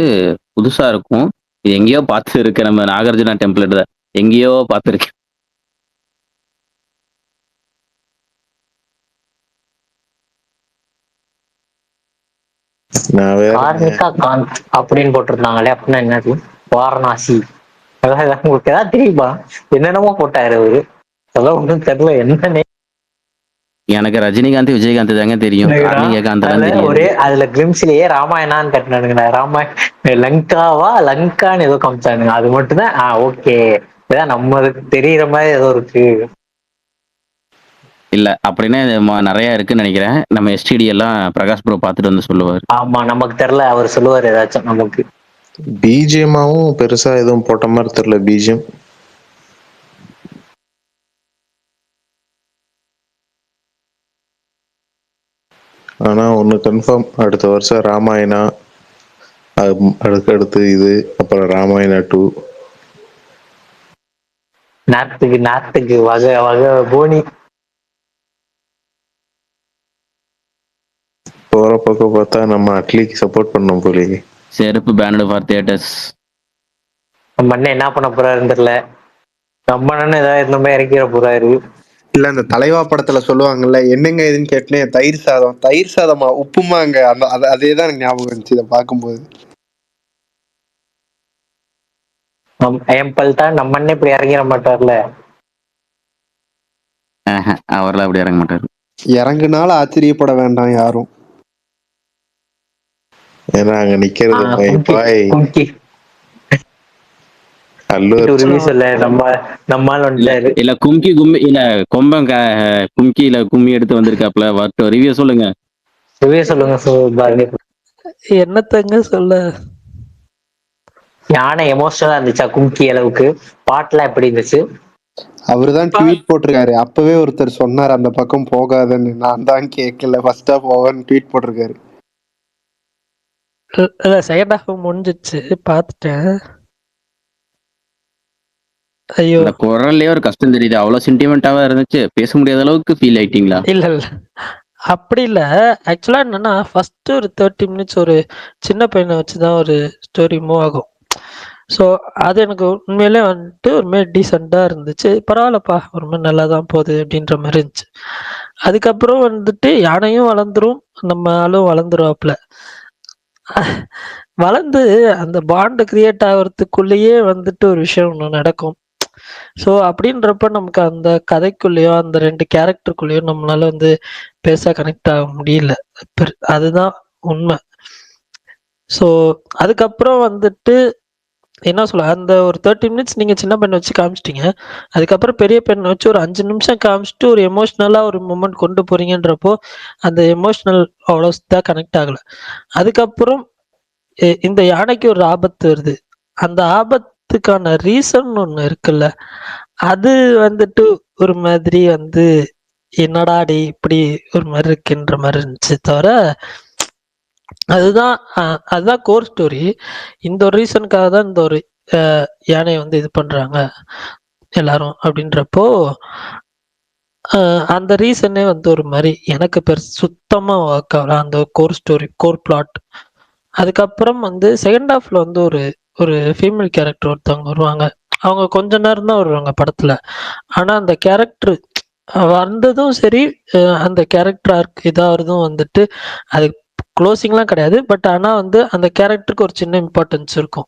புதுசா இருக்கும். இது எங்கேயோ பார்த்து இருக்க நம்ம நாகார்ஜுனா டெம்ப்ளேட் தான் எங்கேயோ பார்த்துருக்கேன். நான் வேற கார்னிகா காந்த் அப்படின்னு போட்டிருந்தாங்களே, அப்படின்னா என்னது? வாரணாசி. அதான் உங்களுக்கு ஏதாவது தெரியுமா? என்னென்னமோ போட்டாரு அவரு, அதெல்லாம் ஒன்றும் தெரியல என்னன்னே. எனக்கு ரஜினிகாந்த் விஜயகாந்த் தாங்க தெரியும். கார்னிகா காந்த் எல்லாம் தெரியாது. ஒரே அதுல கிளிம்ஸ்லயே ராமாயணான்னு கட்டினானுங்க. லங்காவா லங்கான்னு ஏதோ காமிச்சானுங்க. அது மட்டும் தான் ஓகே, இதான் நம்மளுக்கு தெரியற மாதிரி ஏதோ இருக்கு. இல்ல அப்படின்னா நிறைய இருக்குன்னு நினைக்கிறேன். நம்ம எஸ்டிடி எல்லாம் பிரகாஷ் ப்ரோ பார்த்துட்டு வந்து சொல்லுவாரு. ஆமா, நமக்கு தெரியல, அவர் சொல்லுவார் ஏதாச்சும் நமக்கு. பிஜிஎம்மாவும் பெருசா எதுவும் போட்ட மாதிரி தெரியல. பிஜிஎம் ஆனா ஒண்ணு கன்ஃபார்ம், அடுத்த வருஷம் ராமாயணா, அடுத்து இது, அப்புறம் ராமாயணா 2. நாத்துக்கு வகை வகை போனி. போற பக்கம் பார்த்தா நம்ம அட்லிக்கு சப்போர்ட் பண்ணோம் போலயே. செருப்பு பேனடு ஃபார் தியேட்டர்ஸ். நம்ம அண்ணன் என்ன பண்ண போறாருன்னு தெரியல. நம்ம அண்ணன் ஏதாவது இந்த மாதிரி இறக்கிற போறாரு. இல்ல அந்த தலைவா படத்துல சொல்லுவாங்கல்ல, என்னங்க இதுன்னு கேட்டேன், தயிர் சாதம். தயிர் சாதமா? உப்புமாங்க. அந்த அதேதான் எனக்கு ஞாபகம் இருந்துச்சு இதை பார்க்கும்போது. எம்பல்ட்டா நம்ம அண்ணன் இப்படி இறங்கிட மாட்டார்ல. அவர்லாம் அப்படி இறங்க மாட்டாரு. இறங்குனால ஆச்சரியப்பட வேண்டாம் யாரும். ஏன்னா அங்க நிக்கிறது பாய் இல்ல கும்கி இல்ல கொம்பம் கும்கில கும்மி எடுத்து வந்திருக்காப்ல. வரட்டும், ரிவ்யூ சொல்லுங்க. என்னத்தங்க சொல்ல, யானை எமோஷனலா இருந்துச்சா கும்கி அளவுக்கு? பாட்டுலாம் எப்படி இருந்துச்சு? அவருதான் ட்வீட் போட்டிருக்காரு. அப்பவே ஒருத்தர் சொன்னார் அந்த பக்கம் போகாதன்னு. நான் தான் கேட்கல, ஃபர்ஸ்டா போவேன்னு ட்வீட் போட்டிருக்காரு. இல்ல செகண்ட் ஹாஃப் முடிஞ்சிச்சு, பாத்துட்டேன். ஐயோ, அந்த குரல்லே ஒரு கஷ்டம் தெரியுது. அவ்வளவு சென்டிமெண்டாவா இருந்துச்சு. பேச முடியாத அளவுக்கு ஃபீல் ஆயிட்டீங்களா? இல்ல அப்படி இல்ல. ஆக்சுவலா என்னன்னா, ஃபர்ஸ்ட் ஒரு 30 மினிட்ஸ் ஒரு சின்ன பையனை வச்சுதான் ஒரு ஸ்டோரி மூவ் ஆகும். ஸோ அது எனக்கு உண்மையிலே வந்துட்டு ஒரு மாதிரி டீசெண்டா இருந்துச்சு. பரவாயில்லப்பா, ஒரு மாதிரி நல்லா தான் போகுது அப்படின்ற மாதிரி இருந்துச்சு. அதுக்கப்புறம் வந்துட்டு யானையும் வளர்ந்துரும், நம்ம ஆளும் வளர்ந்துருவாப்புல. வளர்ந்து அந்த பாண்ட் கிரியேட் ஆகிறதுக்குள்ளேயே வந்துட்டு ஒரு விஷயம் ஒன்று நடக்கும். ஸோ அப்படின்றப்ப நமக்கு அந்த கதைக்குள்ளேயோ அந்த 2 கேரக்டருக்குள்ளேயோ நம்மளால வந்து பேச கனெக்ட் ஆக முடியல. அதுதான் உண்மை. ஸோ அதுக்கப்புறம் வந்துட்டு என்ன சொல்ல, அந்த ஒரு 30 மினிட்ஸ் நீங்க சின்ன பெண்ணை வச்சு காமிச்சிட்டீங்க. அதுக்கப்புறம் பெரிய பெண்ணை வச்சு ஒரு 5 நிமிஷம் காமிச்சிட்டு ஒரு எமோஷ்னலா ஒரு மூமெண்ட் கொண்டு போறீங்கன்றப்போ அந்த எமோஷ்னல் அவ்வளோதான் கனெக்ட் ஆகல. அதுக்கப்புறம் இந்த யானைக்கு ஒரு ஆபத்து வருது. அந்த ஆபத்துக்கான ரீசன் ஒண்ணு இருக்குல்ல, அது வந்துட்டு ஒரு மாதிரி வந்து என்னடாடி இப்படி ஒரு மாதிரி இருக்குன்ற மாதிரி இருந்துச்சு. தவிர அதுதான் கோர் ஸ்டோரி. இந்த ஒரு ரீசனுக்காக தான் இந்த ஒரு யானையை வந்து இது பண்றாங்க எல்லாரும் அப்படின்றப்போ அந்த ரீசனே வந்து ஒரு மாதிரி எனக்கு சுத்தமா ஒர்க் ஆகல, அந்த கோர் ஸ்டோரி, கோர் பிளாட். அதுக்கப்புறம் வந்து செகண்ட் ஹாஃப்ல வந்து ஒரு ஃபீமேல் கேரக்டர் ஒருத்தவங்க வருவாங்க. அவங்க கொஞ்ச நேரம் தான் வருவாங்க படத்துல. ஆனா அந்த கேரக்டர் வந்ததும் சரி, அந்த கேரக்டர் ஆர்க் இதாகிறதும் வந்துட்டு அது க்ளோசிங்லாம் கிடையாது. பட் ஆனா வந்து அந்த கேரக்டருக்கு ஒரு சின்ன இம்பார்ட்டன்ஸ் இருக்கும்.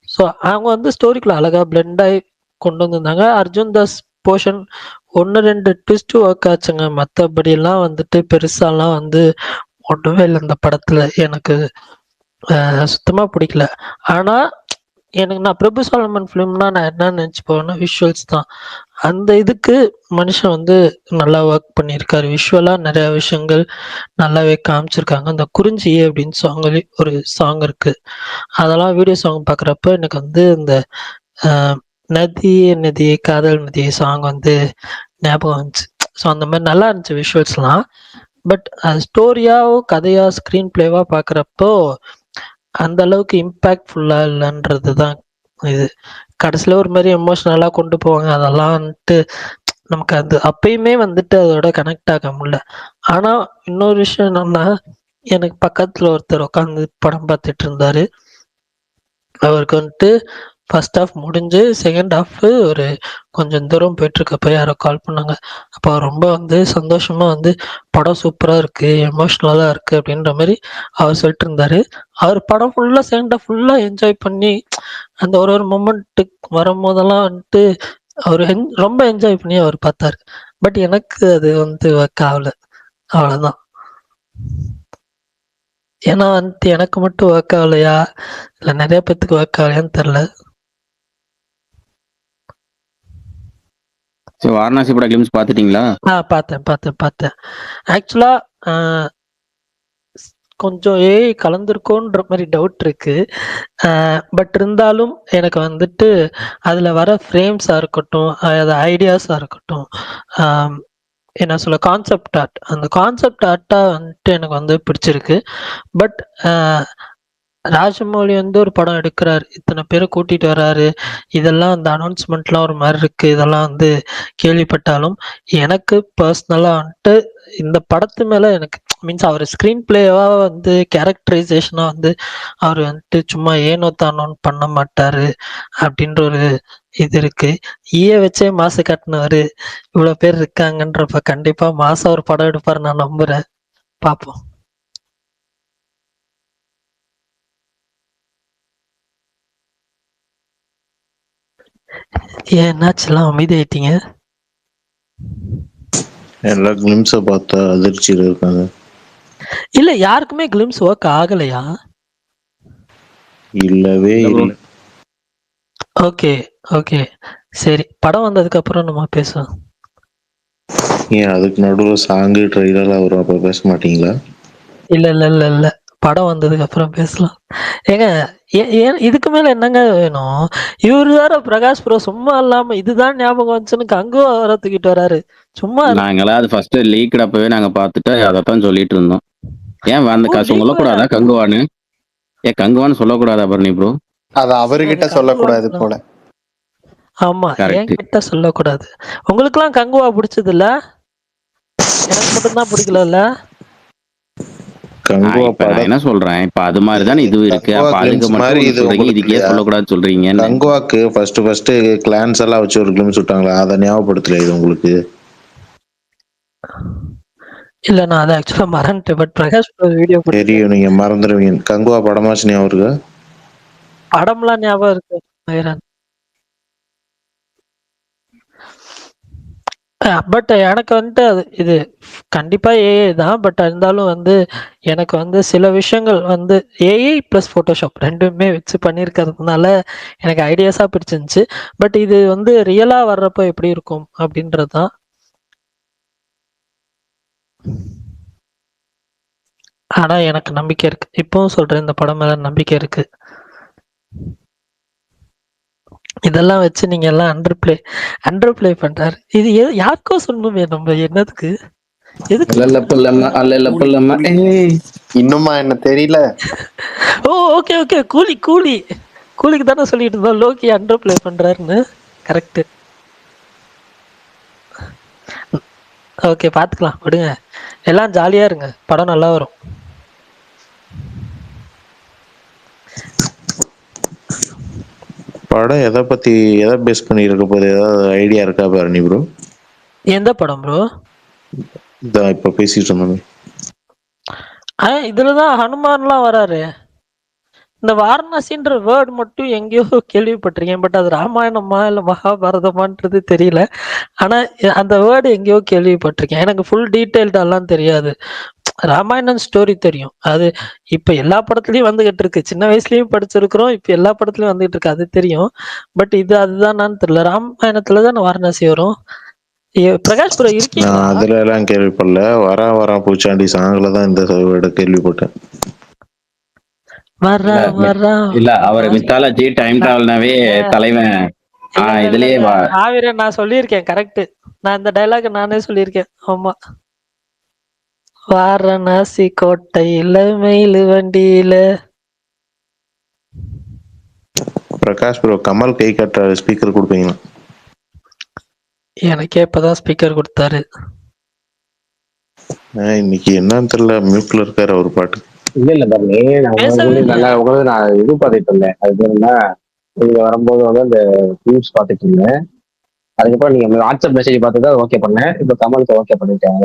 ஸோ அவங்க வந்து ஸ்டோரிக்குள்ள அழகா பிளெண்ட் ஆகி கொண்டு வந்திருந்தாங்க. Arjun Das portion 1-2 twist work ஆச்சுங்க. மற்றபடி எல்லாம் வந்துட்டு பெருசாலாம் வந்து ஒன்றுமே இல்லை இந்த படத்துல. எனக்கு சுத்தமா பிடிக்கல. ஆனா எனக்கு நான் பிரபு சாலமன் ஃபிலிம்னா நான் என்ன நினைச்சு போவேன்னா விஷுவல்ஸ் தான். அந்த இதுக்கு மனுஷன் வந்து நல்லா ஒர்க் பண்ணியிருக்காரு. விஷுவலா நிறைய விஷயங்கள் நல்லாவே காமிச்சிருக்காங்க. அந்த குறிஞ்சி அப்படின்னு சொல்லி ஒரு சாங் இருக்கு. அதெல்லாம் வீடியோ சாங் பார்க்குறப்ப எனக்கு வந்து இந்த நதி காதல் நதி சாங் வந்து ஞாபகம் வந்துச்சு. ஸோ அந்த மாதிரி நல்லா இருந்துச்சு விஷுவல்ஸ்லாம். பட் ஸ்டோரியாவோ கதையா ஸ்க்ரீன் பிளேவா பார்க்குறப்போ அந்த அளவுக்கு இம்பேக்ட்ஃபுல்லா இல்லைன்றது தான் இது. கடைசியில ஒரு மாதிரி எமோஷனலா கொண்டு போவாங்க. அதெல்லாம் வந்துட்டு நமக்கு அது அப்பயுமே வந்துட்டு அதோட கனெக்ட் ஆக முடியல. ஆனா இன்னொரு விஷயம் என்னன்னா, எனக்கு பக்கத்துல ஒருத்தர் உட்காந்து படம் பார்த்துட்டு இருந்தாரு. அவருக்கு வந்துட்டு ஃபர்ஸ்ட் ஹாஃப் முடிஞ்சு செகண்ட் ஹாஃப் ஒரு கொஞ்சம் தூரம் போயிட்டு இருக்கப்ப யாரோ கால் பண்ணாங்க. அப்போ அவர் ரொம்ப வந்து சந்தோஷமா வந்து படம் சூப்பரா இருக்கு, எமோஷ்னலா இருக்கு அப்படின்ற மாதிரி அவர் சொல்லிட்டு இருந்தாரு. அவர் படம் ஃபுல்லா செகண்ட் ஹாஃப் ஃபுல்லா என்ஜாய் பண்ணி அந்த ஒரு ஒரு மொமெண்ட்டுக்கு வரும்போதெல்லாம் வந்துட்டு அவர் ரொம்ப என்ஜாய் பண்ணி அவர் பார்த்தாரு. பட் எனக்கு அது வந்து ஒர்க் ஆகல, அவ்வளவுதான். ஏன்னா வந்துட்டு எனக்கு மட்டும் ஒர்க் ஆகலையா இல்ல நிறைய பேத்துக்கு ஒர்க் ஆகலையான்னு தெரியல. சரி, வாரணாசி படம் கிளிம்ஸ் பாத்துட்டீங்களா? பார்த்தேன். ஆக்சுவலா கொஞ்சம் ஏஐ கலந்துருக்கோன்ற மாதிரி டவுட் இருக்கு. பட் இருந்தாலும் எனக்கு வந்துட்டு அதுல வர ஃப்ரேம்ஸா இருக்கட்டும், அது ஐடியாஸா இருக்கட்டும், என்ன சொல்ல கான்செப்ட் ஆர்ட், அந்த கான்செப்ட் ஆர்ட்டா வந்துட்டு எனக்கு வந்து பிடிச்சிருக்கு. பட் ராஜமௌழி வந்து ஒரு படம் எடுக்கிறாரு, இத்தனை பேரை கூட்டிட்டு வர்றாரு, இதெல்லாம் அந்த அனௌன்ஸ்மெண்ட்லாம் ஒரு மாதிரி இருக்கு, இதெல்லாம் வந்து கேள்விப்பட்டாலும் எனக்கு பர்சனலா வந்துட்டு இந்த படத்து மேல எனக்கு மீன்ஸ் அவர் ஸ்கிரீன் பிளேவா வந்து கேரக்டரைசேஷனா வந்து அவர் வந்துட்டு சும்மா ஏனோ தானோன்னு பண்ண மாட்டாரு அப்படின்ற ஒரு இது இருக்கு. ஈய வச்சே மாசு காட்டினவரு இவ்வளவு பேர் இருக்காங்கன்றப்ப கண்டிப்பா மாசம் ஒரு படம் எடுப்பாரு நான் நம்புறேன். பார்ப்போம். ஏன் என்னாச்சுலாம் அமைதி ஆயிட்டீங்க? எல்லா கிளிம்ஸை பார்த்தா அதிர்ச்சியில் இருக்காங்க. இல்ல யாருக்குமே கிளிம்ஸ் ஒர்க் ஆகலையா? இல்லவே இல்ல bro. இல்லை. ஓகே ஓகே சரி, படம் வந்ததுக்கு அப்புறம் நம்ம பேசுவோம். ஏன் அதுக்கு நடுவில் சாங்கு ட்ரெய்லர்லாம் வரும், அப்போ பேச மாட்டீங்களா? இல்ல படம் வந்ததுக்கு அப்புறம் பேசலாம். ஏங்க ஏன் இதுக்கு மேல என்னங்க வேணும்? இவரு வேற பிரகாஷ் ப்ரோ சும்மா இல்லாம இதுதான் ஞாபகம் வந்துச்சுன்னு கங்குவா வர தூக்கிட்டு வராரு. சும்மா நாங்களாம் அது ஃபர்ஸ்ட் லீக்ட் அப்பவே நாங்க பார்த்துட்டு அதைத்தான் சொல்லிட்டு இருந்தோம். ஏன் அந்த காசு சொல்லக்கூடாதா கங்குவான்னு? ஏன் கங்குவான்னு சொல்லக்கூடாதா பரணி ப்ரோ? அது அவர்கிட்ட சொல்லக்கூடாது போல. ஆமா, Correct. என்கிட்ட சொல்லக்கூடாது. உங்களுக்குலாம் கங்குவா பிடிச்சது இல்ல? எனக்கு மட்டும்தான் பிடிக்கல. கங்குவா இப்ப நான் படம் என்ன சொல்றேன், இப்ப அது மாதிரி தானே இது இருக்கு. கங்குவா அப்ப அதுக்கு கிளிம்ஸ் மட்டும் மாதிரி ஒண்ணு இது சொல்றீங்க, உங்களுக்கு இதுக்கே இல்லையா? சொல்லக்கூடாது சொல்றீங்கன்னு. கங்குவாக்கு ஃபர்ஸ்ட் கிளான்ஸ் எல்லாம் வச்சு ஒரு கிளிம்ஸ் விட்டாங்களா, அதை ஞாபகப்படுத்தல இது உங்களுக்கு? இல்ல நான் அதை ஆக்சுவலா மறந்துட்டேன். பட் பிரகாஷ் வீடியோ தெரியும், நீங்க மறந்துடுவீங்க. கங்குவா படமாச்சு ஞாபகம் இருக்கா? படம்லாம் ஞாபகம் இருக்கு. பட் எனக்கு வந்துட்டு அது இது கண்டிப்பா ஏஐ தான். பட் இருந்தாலும் வந்து எனக்கு வந்து சில விஷயங்கள் வந்து ஏஐ பிளஸ் போட்டோஷாப் ரெண்டுமே வச்சு பண்ணியிருக்கிறதுனால எனக்கு ஐடியாஸா பிடிச்சிருந்துச்சு. பட் இது வந்து ரியலா வர்றப்ப எப்படி இருக்கும் அப்படின்றது தான். ஆனா எனக்கு நம்பிக்கை இருக்கு, இப்பவும் சொல்றேன், இந்த படம் மேல நம்பிக்கை இருக்கு. இதெல்லாம் வச்சு நீங்க எல்லாம் அண்டர் பிளே பண்றாரு. இது யாருக்கோ சொல்லணுமே, நம்ம என்னதுக்கு எதுக்கு? இன்னுமா என்ன தெரியல? ஓ ஓகே கூலிக்கு தானே சொல்லிட்டு இருந்தோம் லோக்கி அண்டர் பிளே பண்றாருன்னு. கரெக்ட். ஓகே பாத்துக்கலாம், விடுங்க. எல்லாம் ஜாலியா இருங்க, படம் நல்லா வரும். படம் எதை பேஸ் பண்ணி இருக்க போது, ஏதாவது ஐடியா இருக்கா பரணி ப்ரோ? எந்த படம் ப்ரோ? இதான் இப்ப பேசிட்டு இருந்தோமே. இதுலதான் ஹனுமான்லாம் வராரு. இந்த வாரணாசின்ற வேர்டு மட்டும் எங்கேயோ கேள்விப்பட்டிருக்கேன். பட் அது ராமாயணமா இல்ல மகாபாரதமான்றது தெரியல. ஆனா அந்த வேர்டு எங்கேயோ கேள்விப்பட்டிருக்கேன். எனக்கு ஃபுல் டீட்டெயில்டெல்லாம் தெரியாது. ராமாயணன் ஸ்டோரி தெரியும். அது இப்ப எல்லா படத்துலயும் வந்துகிட்டு இருக்கு. சின்ன வயசுலயும் படிச்சிருக்கிறோம், இப்ப எல்லா படத்துலயும் வந்துகிட்டு இருக்கு, அது தெரியும். பட் இது அதுதான் தெரியல. ராமாயணத்துலதான் வாரணாசி வரும். பிரகாஷ் ப்ரோ இருக்கீங்களா? நான் அதுல எல்லாம் கேள்விப்படல. வரா பூச்சாண்டி சாங்ல தான் இந்த கேள்விப்பட்டேன். இல்ல அவர் மித்தாலஜி டைம் டிராவல்னாவே தலைவன். இதுலயே ஆவிரன் நான் சொல்லியிருக்கேன். கரெக்ட், நான் இந்த டைலாக் நானே சொல்லியிருக்கேன். ஆமா, வாரணாசி கோட்டையில மயிலு வண்டியில. பிரகாஷ் ப்ரோ கமல் கை கட்டுற ஸ்பீக்கர் கொடுப்பீங்களா? எனக்கே இப்பதான் ஸ்பீக்கர் கொடுத்தாரு. இன்னைக்கு என்னன்னு தெரியல, மியூட்ல இருக்காரு அவர் பாட்டு. இல்ல தம்பி, நான் பேசவே உங்களுக்கு இல்லையா? நல்லா உங்களுக்கு நான் இது பார்த்துட்டு இருந்தேன். அது என்னன்னா, நீங்க வரும்போது வந்து அந்த நியூஸ் பார்த்துட்டு இருந்தேன். அதுக்கப்புறம் நீங்க வாட்ஸ்அப் மெசேஜ் பார்த்து தான் ஓகே பண்ணேன். இப்போ கமலுக்கு ஓகே பண்ணிட்டேன்.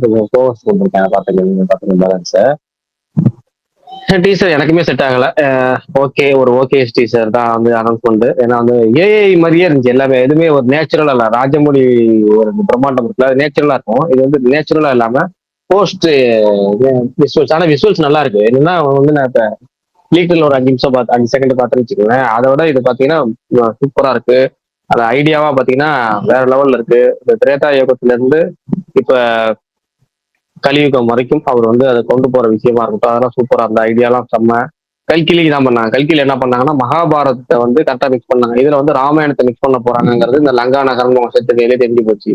கொஞ்சம் கோவஸ் கொடுத்துருக்கேன் பார்த்துருக்கேன் பேலன்ஸை. டீசர் எனக்குமே செட் ஆகல. ஓகே, ஒரு ஓகே டீசர் தான் வந்து அனௌன்ஸ்மெண்ட். ஏன்னா வந்து ஏஐ மாதிரியே இருந்துச்சு எல்லாமே. எதுவுமே ஒரு நேச்சுரலா இல்ல. ராஜமௌழி ஒரு பிரம்மாண்டம் இருக்குல்ல, அது நேச்சுரலா இருக்கும். இது வந்து நேச்சுரலா இல்லாம போஸ்ட் விஷுவல்ஸ். ஆனா விஷுவல்ஸ் நல்லா இருக்கு. என்னன்னா வந்து நான் இப்ப லீக்கர்ல ஒரு 5 நிமிஷம் 5 செகண்ட் பார்த்தேன்னு வச்சுக்கோங்களேன். அதை விட இது பாத்தீங்கன்னா சூப்பரா இருக்கு. அது ஐடியாவா பாத்தீங்கன்னா வேற லெவல்ல இருக்கு. இந்த திரேதா யுகத்துல இருந்து இப்ப கலியுகம் வரைக்கும் அவர் வந்து அதை கொண்டு போற விஷயமா இருக்கட்டும், அதெல்லாம் சூப்பரா. அந்த ஐடியாலாம் செம்ம. கல்கிலிக்கு தான் பண்ணாங்க. கல்கில என்ன பண்ணாங்கன்னா மகாபாரதத்தை வந்து கரெக்டா மிக்ஸ் பண்ணாங்க. இதுல வந்து ராமாயணத்தை மிக்ஸ் பண்ண போறாங்கிறது இந்த லங்கா நகரம் வருஷத்துக்கு தெரிஞ்சு போச்சு.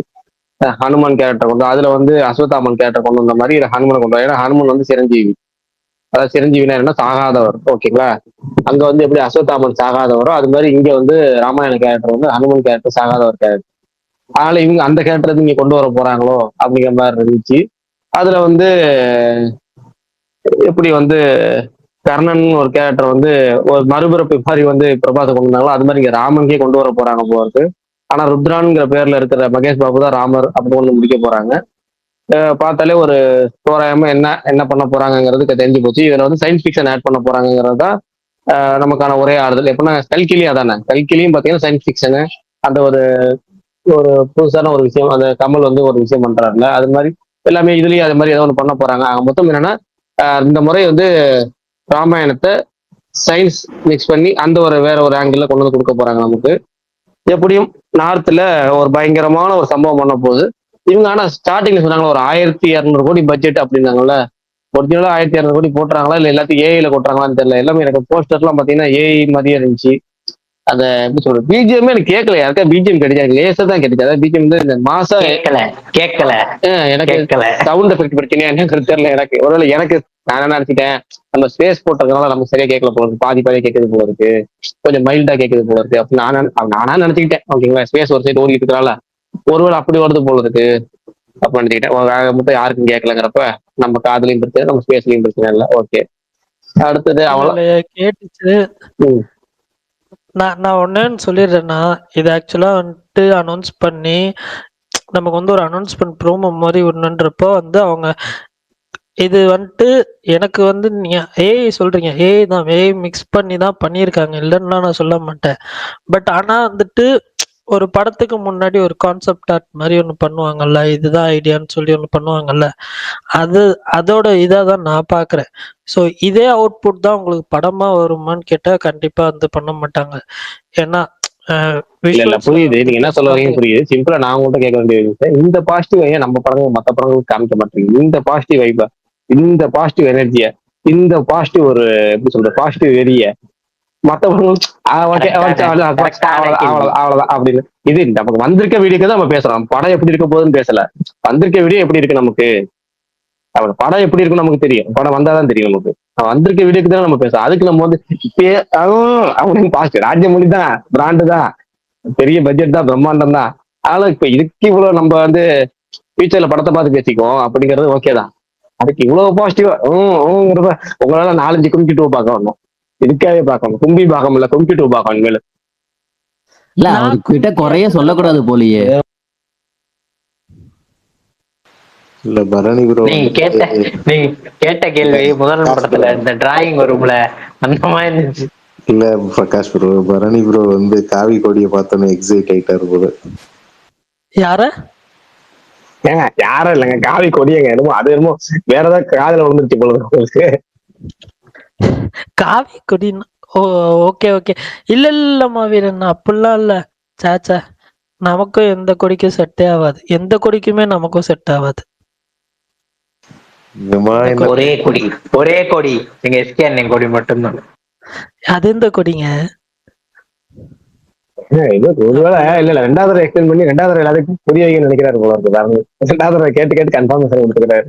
ஹனுமான் கேரக்டர் கொண்டு, அதுல வந்து அஸ்வத்தாமன் கேரக்டர் கொண்டு வந்த மாதிரி இதுல ஹனுமனை கொண்டு வர. ஏன்னா ஹனுமன் வந்து சிரஞ்சீவி. அதாவது சிரஞ்சீவினா என்ன, சாகாதவர். ஓகேங்களா? அங்க வந்து எப்படி அஸ்வத்தாமன் சாகாதவரோ அது மாதிரி இங்க வந்து ராமாயண கேரக்டர் வந்து ஹனுமன் கேரக்டர் சாகாதவர் கேரக்டர். அதனால இவங்க அந்த கேரக்டர் இங்க கொண்டு வர போறாங்களோ அப்படிங்கிற மாதிரி இருந்துச்சு. அதுல வந்து எப்படி வந்து கர்ணன் ஒரு கேரக்டர் வந்து ஒரு மறுபிறப்பு மாதிரி வந்து பிரபாச கொண்டு வந்தாங்களோ அது மாதிரி இங்க ராமனுக்கே கொண்டு வர போறாங்க போறது. ஆனா ருத்ரான்ங்கிற பேர்ல இருக்கிற மகேஷ் பாபு தான் ராமர் அப்படின்னு ஒண்ணு முடிக்க போறாங்க. பார்த்தாலே ஒரு தோராயமா என்ன என்ன பண்ண போறாங்கிறது தெரிஞ்சு போச்சு. இதுல வந்து சயின்ஸ் ஃபிக்ஷன் ஆட் பண்ண போறாங்கிறது தான் நமக்கான ஒரே ஆறுதல். எப்படின்னா கல்கிலி அதானே, கல்கிலியும் பாத்தீங்கன்னா சயின்ஸ் ஃபிக்ஷனு. அந்த ஒரு ஒரு புதுசான ஒரு விஷயம் அந்த கமல் வந்து ஒரு விஷயம் பண்றாருல, அது மாதிரி எல்லாமே இதுலயும் அது மாதிரி ஏதோ ஒன்று பண்ண போறாங்க. மொத்தம் என்னன்னா இந்த முறை வந்து ராமாயணத்தை சயின்ஸ் மிக்ஸ் பண்ணி அந்த ஒரு வேற ஒரு ஆங்கிள் கொண்டு வந்து கொடுக்க போறாங்க நமக்கு. எப்படியும் நார்த்ல ஒரு பயங்கரமான ஒரு சம்பவம் பண்ண போகுது இவங்க. ஆனா ஸ்டார்டிங்ல சொன்னாங்களா ஒரு 1200 கோடி பட்ஜெட் அப்படின்னாங்கல்ல. ஒரிஜினலா 1200 கோடி போட்டுறாங்களா இல்ல எல்லாத்தையும் ஏஐல கொட்டுறாங்களான்னு தெரியல. எல்லாமே எனக்கு போஸ்டர்லாம் பாத்தீங்கன்னா ஏஐ மாதிரியே இருந்துச்சு. அந்த எப்படி சொல்றது, பிஜிஎம் எனக்கு கேட்கல. யாருக்கா பிஜிஎம் கிடைச்சாங்க, லேசா தான் கிடைச்சது. அதாவது பிஜிஎம் வந்து இந்த மாசா கேட்கல எனக்கு சவுண்ட் எஃபெக்ட் பிரச்சனையா என்னன்னு தெரியல. எனக்கு ஒருவேளை எனக்கு நான் என்ன நினைச்சிட்டேன், நம்ம ஸ்பேஸ் போட்டதுனால நமக்கு சரியா கேட்கல போல இருக்கு, பாதி கேட்கறது போல இருக்கு, கொஞ்சம் மைல்டா கேட்கறது போல இருக்கு அப்படின்னு நானா நினைச்சுக்கிட்டேன். ஓகேங்களா? ஸ்பேஸ் ஒரு சைடு ஓடிட்டு இருக்கனால ஒருவேளை அப்படி வருது போல இருக்கு அப்ப நினைச்சுக்கிட்டேன். மொத்தம் யாருக்கும் கேட்கலங்கிறப்ப நம்ம காதுலயும் பிரச்சனை, நம்ம ஸ்பேஸ்லயும் பிரச்சனை இல்லை. ஓகே, அடுத்தது அவ்வளோ கேட்டுச்சு. நான் ஒன்னு சொல்லிடுறேன்னா, இது ஆக்சுவலா வந்துட்டு அனௌன்ஸ் பண்ணி நமக்கு வந்து ஒரு அனௌன்ஸ்மெண்ட் ப்ரோமோ மாதிரி ஒண்ணுன்றப்போ வந்து அவங்க இது வந்துட்டு எனக்கு வந்து நீங்க ஏஐ சொல்றீங்க, ஏஐ தான், ஏஐ மிக்ஸ் பண்ணி தான் பண்ணியிருக்காங்க, இல்லைன்னா நான் சொல்ல மாட்டேன். பட் ஆனா வந்துட்டு ஒரு படத்துக்கு முன்னாடி ஒரு கான்செப்ட் ஆர்ட் மாதிரி ஒன்று பண்ணுவாங்கல்ல, இதுதான் ஐடியான்னு சொல்லி ஒன்று பண்ணுவாங்கல்ல, அதோட இதாக தான் நான் பார்க்குறேன். ஸோ இதே அவுட்புட் தான் உங்களுக்கு படமா வருமான்னு கேட்டால் கண்டிப்பா வந்து பண்ண மாட்டாங்க. ஏன்னா இல்ல புரியுது, நீங்க என்ன சொல்ல வரீங்க புரியுது. சிம்பிளா நான் உங்கள்கிட்ட கேட்க வேண்டியது, இந்த பாசிட்டிவ் வைய நம்ம படங்கள் மற்ற படங்களுக்கு காமிக்க மாட்டேங்குது. இந்த பாசிட்டிவ் வைப்ப, இந்த பாசிட்டிவ் எனர்ஜிய, இந்த பாசிட்டிவ் ஒரு எப்படி சொல்றது பாசிட்டிவ் வெறிய மத்த அவ்வளவுதான் அப்படின்னு. இது நமக்கு வந்திருக்க வீடியோக்கு தான் நம்ம பேசுறோம். படம் எப்படி இருக்க போகுதுன்னு பேசல. வந்திருக்க வீடியோ எப்படி இருக்கு நமக்கு, அவ்வளவு. படம் எப்படி இருக்குன்னு நமக்கு தெரியும், படம் வந்தாதான் தெரியும் நமக்கு. வந்திருக்க வீடியோக்கு தான் நம்ம பேசுறோம். அதுக்கு நம்ம வந்து இப்ப பாசிட்டிவ் ராஜமௌழி தான், பிராண்டு தான், பெரிய பட்ஜெட் தான், பிரம்மாண்டம் தான். அதனால இப்ப இதுக்கு இவ்வளவு நம்ம வந்து ஃபியூச்சர்ல படத்தை பார்த்து பேசிக்குவோம் அப்படிங்கிறது ஓகே தான். அதுக்கு இவ்வளவு பாசிட்டிவா உங்களால 4-5 கும்கி டூ பார்க்க வரணும். இதுக்காகவே பார்க்கணும். கும்பி பார்க்க முடியல, கும்கி டூ பார்க்கணும் மேல. இல்ல அவர்கிட்ட குறைய சொல்லக்கூடாது போலியே. இல்ல பரணி ப்ரோ, நீங்க கேட்ட கேள்வி முதல் படத்துல இந்த டிராயிங் வரும்ல அந்த மாதிரி இருந்துச்சு. இல்ல பிரகாஷ் ப்ரோ, பரணி ப்ரோ வந்து காவி கொடியை பார்த்தோன்னு எக்ஸைட் ஆயிட்டாரு போல. யார ஏங்க யாரும் இல்லைங்க, காவி கொடியங்க. என்னமோ அது என்னமோ வேற ஏதாவது காதல விழுந்துருச்சு போல உங்களுக்கு. காவி கொடின்னா ஓகே ஓகே. இல்ல மாவீரன், அப்படிலாம் இல்ல. சாச்சா, நமக்கும் எந்த கொடிக்கும் செட்டே ஆகாது. எந்த கொடிக்குமே நமக்கும் செட் ஆகாது. ஒரே கொடி எங்க எஸ்கே அண்ணன் கொடி மட்டும்தான். அது எந்த கொடிங்க? ஒருவேளை இல்ல ரெண்டாவது எக்ஸ்பிளைன் பண்ணி ரெண்டாவது எல்லாத்துக்கும் புரிய வைக்க நினைக்கிறாரு போல இருக்கு. ரெண்டாவது கேட்டு கன்ஃபார்மேஷன் கொடுத்துக்கிறாரு.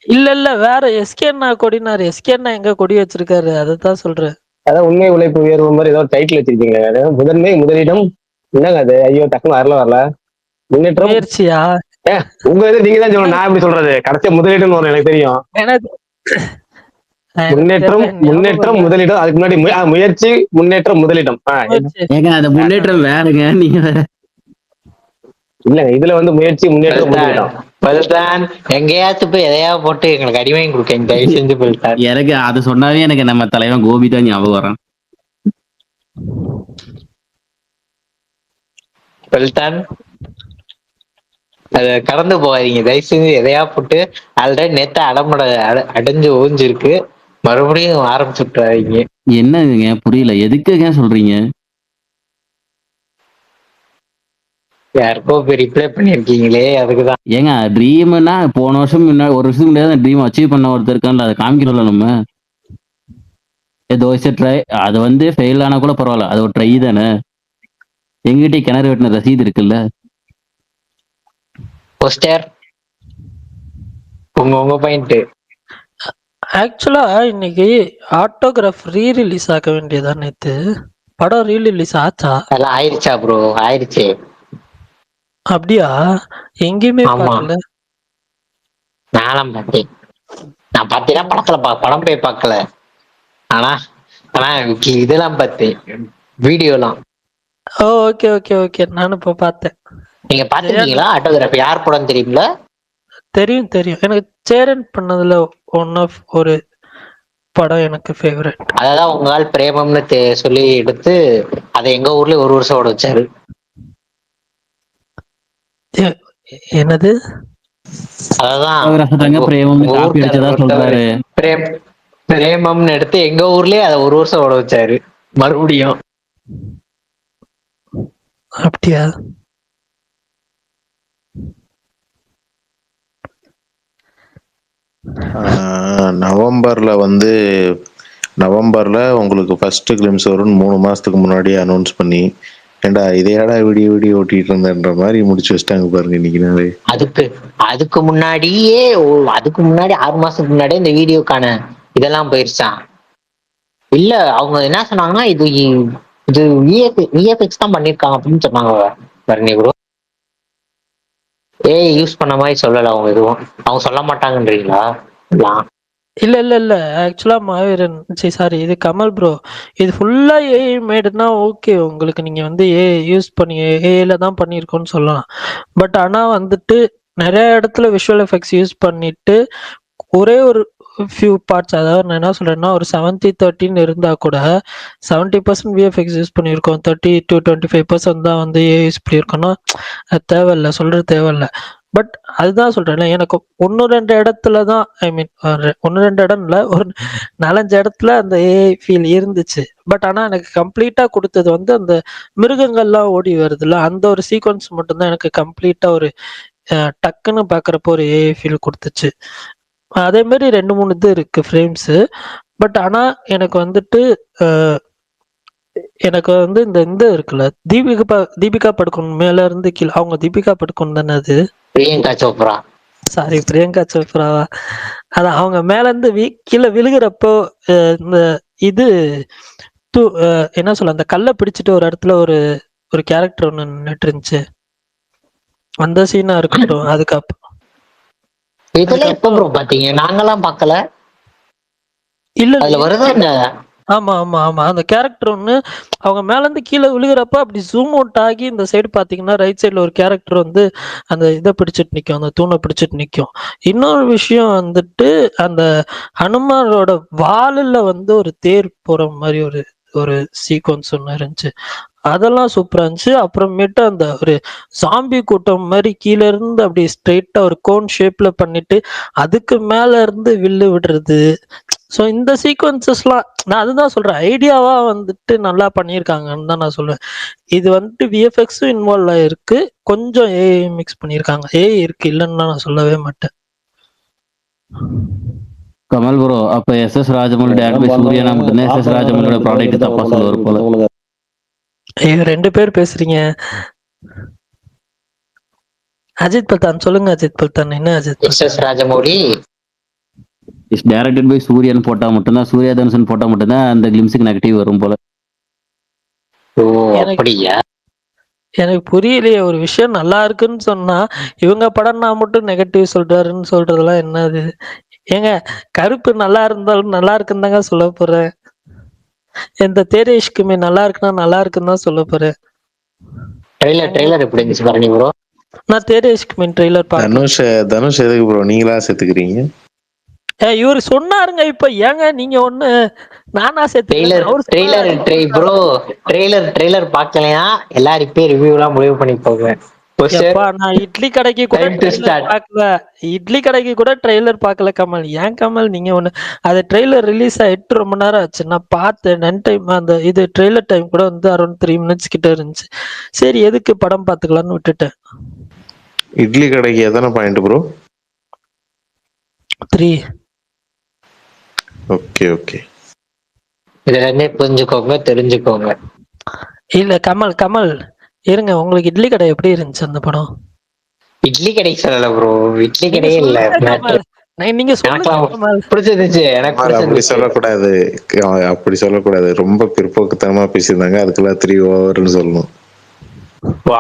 இல்ல வேற எஸ்கே அண்ணா கொடினாரு. எஸ்கே அண்ணா எங்க கொடி வச்சிருக்காரு, அதான் சொல்றேன். அதான் உண்மை உழைப்பு உயர்வு மாதிரி ஏதோ டைட்டில் வச்சிருக்கீங்க. முதன்மை முதலிடம் என்னங்க அது? ஐயோ டக்குனு வரல முன்னேற்றம் முயற்சியா? உங்க இது நீங்க தான் சொல்லணும், நான் எப்படி சொல்றது? கடைசியா முதலீடுன்னு வரும் எனக்கு தெரியும். எனக்கு முன்னேற்றம் தெரியல, ஞாபகம் முன்னேற்றம் இல்ல. முதலிடம், அதுக்கு முன்னாடி முயற்சி முன்னேற்றம் முதலிடம். முயற்சி. ஏங்க அந்த முன்னேற்றம் வேணுங்க நீங்க வேற. இல்லங்க, இதுல வந்து முயற்சி முன்னேற்றம் முதலிடம். பல்தான் எங்கேயாச்சும் போய் எதையாவது போட்டு எங்களுக்கு அடிமையும் கொடுக்க தயவு செஞ்சு பல்தான். எனக்கு அது சொன்னாவே எனக்கு நம்ம தலைவன் கோபி தான் ஞாபகம் வரான். பல்தான் அத கடந்து போகாதீங்க தயவு செஞ்சு. எதையா போட்டு ஆல்ரெடி நேத்து அடைஞ்சு ஓஞ்சிருக்கு, மறுபடியும் ஆரம்பிச்சு விட்டுறாதீங்க. என்னங்க புரியல, எதுக்குங்க சொல்றீங்க? யாருக்கோ போய் ரிப்ளை பண்ணிருக்கீங்களே அதுக்குதான். ஏங்க ட்ரீம்னா போன வருஷம் முன்னாடி ஒரு வருஷத்துக்கு முன்னாடி அந்த ட்ரீம் அச்சீவ் பண்ண ஒருத்தர் இருக்கான்ல, அதை காமிக்கிறோம்ல நம்ம. ஏதோ ட்ரை, அது வந்து ஃபெயில் ஆனா கூட பரவாயில்ல, அது ஒரு ட்ரை தானே. எங்கிட்ட கிணறு வெட்டின ரசீது இருக்குல்ல. போஸ்டர் உங்க பாயிண்ட். ஆக்சுவலா இன்னைக்கு ஆட்டோகிராஃப் ரீ ரிலீஸ் ஆக வேண்டியதா? நேத்து படம் ரீ ரிலீஸ் ஆச்சா? அதெல்லாம் ஆயிடுச்சா ப்ரோ? ஆயிடுச்சு. அப்படியா? எங்கேயுமே ஆமா. பார்க்கல. நானும் பார்த்தேன். நான் பார்த்தீங்கன்னா படத்துல படம் போய் பார்க்கல, ஆனா ஆனா இதெல்லாம் பார்த்தேன், வீடியோலாம். ஓகே ஓகே ஓகே, நானும் இப்போ பார்த்தேன். நீங்க பாத்துருக்கீங்களா ஆட்டோகிராஃபி? யார் படம் தெரியுங்களா? தெரியும் தெரியும், எனக்கு சேரன் பண்ணதுல ஒன் ஆஃப் ஒரு படம் எனக்கு ஃபேவரட். அதான் உங்க ஆள் பிரேமம்னு சொல்லி எடுத்து அதை எங்க ஊர்ல ஒரு வருஷம் ஓட வச்சாரு. என்னது? அதான் பிரேமம்னு எடுத்து எங்க ஊர்லயே அதை ஒரு வருஷம் ஓட வச்சாரு மறுபடியும். அப்படியா? நவம்பர்ல உங்களுக்கு ஃபர்ஸ்ட் கிளிம்ஸ் வரும்னு 3 மாசத்துக்கு முன்னாடியே அனௌன்ஸ் பண்ணி, ஏண்டா இதையாடா வீடியோ ஓட்டிட்டு இருந்தன்ற மாதிரி முடிச்சு வச்சிட்டாங்க பாருங்க இன்னைக்கு. அதுக்கு முன்னாடியே 6 மாசத்துக்கு முன்னாடியே இந்த வீடியோக்கான இதெல்லாம் போயிருச்சான். இல்ல அவங்க என்ன சொன்னாங்கன்னா, இது விஎஃப்எக்ஸ் தான் பண்ணிருக்காங்க அப்படின்னு சொன்னாங்க. பரணி ப்ரோ யூஸ் பண்ண மாதிரி சொல்லல அவங்க, எதுவும் அவங்க சொல்ல மாட்டாங்கன்றீங்களா? இல்ல இல்ல இல்ல, ஆக்சுவலா மாவீரன் சாரி, இது கமல் ப்ரோ, இது ஃபுல்லா ஏஐ மேடுனா ஓகே, உங்களுக்கு நீங்க வந்து ஏஐ யூஸ் பண்ணி ஏஐல தான் பண்ணியிருக்கோன்னு சொல்லலாம். பட் ஆனா வந்துட்டு நிறைய இடத்துல விஷுவல் எஃபெக்ட்ஸ் யூஸ் பண்ணிட்டு ஒரே ஒரு ஃபியூ பார்ட்ஸ், அதாவது நான் என்ன சொல்றேன்னா, ஒரு 70-30 இருந்தா கூட 70% விஎஃப்எக்ஸ் யூஸ் பண்ணியிருக்கோம், 30 to 25% தான் வந்து ஏஐ யூஸ் பண்ணியிருக்கோம்னா அது தேவையில்லை, சொல்றது தேவையில்லை. பட் அதுதான் சொல்றேன்ல, எனக்கு 1-2 இடத்துல தான், ஐ மீன் 1-2 இடம் இல்லை, ஒரு 4-5 இடத்துல அந்த ஏஐ ஃபீல் இருந்துச்சு. பட் ஆனா எனக்கு கம்ப்ளீட்டா கொடுத்தது வந்து அந்த மிருகங்கள்லாம் ஓடி வருதுல்ல, அந்த ஒரு சீக்வன்ஸ் மட்டும்தான் எனக்கு கம்ப்ளீட்டா ஒரு டக்குன்னு பாக்குறப்போ ஒரு ஏஐ ஃபீல் கொடுத்துச்சு. அதே மாதிரி 2-3 இது இருக்கு ஃப்ரேம்ஸ். பட் ஆனா எனக்கு வந்துட்டு எனக்கு வந்து இந்த இருக்குல்ல, தீபிகா படுகோன் மேல இருந்து கீழே, அவங்க தீபிகா படுகோன் தானே அது? பிரியங்கா சோப்ரா. சாரி, பிரியங்கா சோப்ராவா? அதான் அவங்க மேல இருந்து கீழே விழுகிறப்போ இந்த இது என்ன சொல்ல, அந்த கல்லை பிடிச்சிட்டு ஒரு இடத்துல ஒரு கேரக்டர் ஒண்ணு நின்னுட்டு இருந்துச்சு, அந்த சீனா இருக்கட்டும். அதுக்கப்புறம் இதெல்லாம் எப்ப ப்ரோ பாத்தீங்க? நாங்கெல்லாம் பார்க்கல. இல்ல அதுல வருதா என்ன? ஆமா ஆமா ஆமா, அந்த கேரக்டர் ஒண்ணு அவங்க மேல இருந்து கீழே விழுகிறப்ப அப்படி ஜூம் அவுட் ஆகி இந்த சைடு பாத்தீங்கன்னா ரைட் சைடுல ஒரு கேரக்டர் வந்து அந்த இதை பிடிச்சிட்டு நிக்கும், அந்த தூணை பிடிச்சிட்டு நிக்கும். இன்னொரு விஷயம் வந்துட்டு, அந்த ஹனுமாரோட வாலில் வந்து ஒரு தேர் போற மாதிரி ஒரு ஒரு சீக்வன்ஸ் ஒன்று இருந்துச்சு, அதெல்லாம் சூப்பரா இருந்துச்சு. அப்புறமேட்டு அந்த ஒரு சாம்பி கூட்டம் மாதிரி கீழே இருந்து அப்படி ஸ்ட்ரெயிட்டா ஒரு கோன் ஷேப்ல பண்ணிட்டு அதுக்கு மேல இருந்து வில்லு விடுறது. ஸோ இந்த சீக்வன்சஸ்லாம் நான் அதுதான் சொல்றேன், ஐடியாவா வந்துட்டு நல்லா பண்ணியிருக்காங்கன்னு தான் நான் சொல்லுவேன். இது வந்துட்டு விஎஃப்எக்ஸும் இன்வால்வ் ஆயிருக்கு, கொஞ்சம் ஏஐ மிக்ஸ் பண்ணியிருக்காங்க. ஏஐ இருக்கு, இல்லைன்னு நான் சொல்லவே மாட்டேன். கமல் ப்ரோ, அப்ப எஸ்.எஸ். ராஜமௌலி டைரக்ட் பை சூர்யானா மட்டும்தான் எஸ்.எஸ். ராஜமௌலியோட ப்ராடக்ட் தப்பா சொல்லுவார் போல. ஐயோ, 2 பேர் பேசுறீங்க. அஜித் பல்தான் சொல்லுங்க. அஜித் பல்தான் என்ன? Ajith S S. Rajamouli is directed by சூர்யான்னு போட்டா மட்டும்தான், சூர்யா தனுஷன் போட்டா மட்டும்தான் அந்த கிளிம்ஸுக்கு நெகட்டிவ் வரும் போல. ஓ அப்படியா? எனக்கு புரியலையே. ஒரு விஷயம் நல்லா இருக்குன்னு சொன்னா, இவங்க படம்னா மட்டும் நெகட்டிவ் சொல்றாருன்னு சொல்றதெல்லாம் என்னது? ஏங்க கருப்பு நல்லா இருந்தாலும் நல்லா இருக்குன்னு தாங்க சொல்லப் போறேன். இந்த தேரே இஷ்குமே நல்லா இருக்குன்னா நல்லா இருக்குன்னு தான் சொல்லப் போறேன். ட்ரெய்லர் எப்படி இருந்துச்சு பரணி ப்ரோ? நான் தேரே இஷ்குமே ட்ரெய்லர் பார்க்கல. தனுஷ் எதுக்கு ப்ரோ நீங்களா செத்துக்கிறீங்க? இவரு சொன்னாருங்க. இப்ப ஏங்க நீங்க ஒண்ணு நானா சேர்த்துக்கிறேன். அவர் ப்ரோ ட்ரெய்லர் பார்க்கலையா? எல்லாரும் இப்பயே ரிவ்யூ எல்லாம் முடிவு பண்ணி போங்க. எப்பா நான் இட்லி கடைக்கு கூட ட்ரெய்லர் பார்க்கல. இட்லி கடைக்கு கூட ட்ரெய்லர் பார்க்கல கமல். ஏன் கமல் நீங்க ஒண்ணு அது ட்ரெய்லர் ரிலீஸ் ஆயிட்டு ரொம்ப நேரம் ஆச்சு. நான் பார்த்தேன் நன் டைம் அந்த இது ட்ரெய்லர் டைம் கூட வந்து அரௌண்ட் 3 மினிட்ஸ் கிட்ட இருந்துச்சு. சரி எதுக்கு படம் பார்த்துக்கலாம்னு விட்டுட்டேன். இட்லி கடைக்கு எத்தனை பாயிண்ட் ப்ரோ? 3. ஓகே. இதுல இருந்தே புரிஞ்சுக்கோங்க, தெரிஞ்சுக்கோங்க. இல்ல கமல் இருங்க. உங்களுக்கு இட்லி கடை எப்படி இருந்துச்சு அந்த படம்? இட்லி கடை சொல்லல ப்ரோ, இட்லி கடையே இல்ல. நீங்க பிடிச்சிருந்துச்சு எனக்கு. அப்படி சொல்லக்கூடாது, அப்படி சொல்லக்கூடாது. ரொம்ப பிற்போக்குத்தனமா பேசியிருந்தாங்க, அதுக்கெல்லாம் 3 ஓவர்னு சொல்லணும்.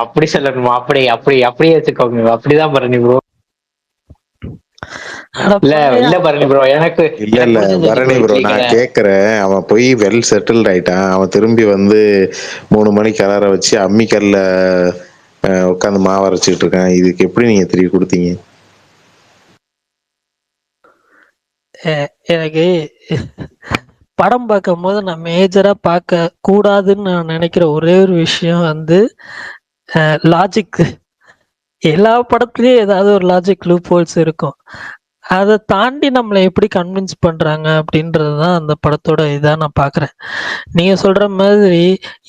அப்படி சொல்லணுமா? அப்படியே வச்சுக்கோங்க. அப்படிதான் பரணி ப்ரோ. இல்ல பரணி ப்ரோ, எனக்கு இல்ல பரணி ப்ரோ, நான் கேக்குறேன். அவன் போய் வெல் செட்டில்ட் ஆயிட்டான். அவன் திரும்பி வந்து 3 மணிக்கு அலாரம் வச்சு அம்மிக்கல்ல உட்காந்து மாவு அரைச்சிட்டு இருக்கான். இதுக்கு எப்படி நீங்க 3 கொடுத்தீங்க? எனக்கு படம் பார்க்கும் போது நான் மேஜரா பார்க்க கூடாதுன்னு நான் நினைக்கிற ஒரே ஒரு விஷயம் வந்து லாஜிக். எல்லா படத்துலயும் ஏதாவது ஒரு லாஜிக் லூப் ஹோல்ஸ் இருக்கும். அதை தாண்டி நம்மளை எப்படி கன்வின்ஸ் பண்றாங்க அப்படின்றதுதான் அந்த படத்தோட இதா நான் பாக்குறேன். நீங்க சொல்ற மாதிரி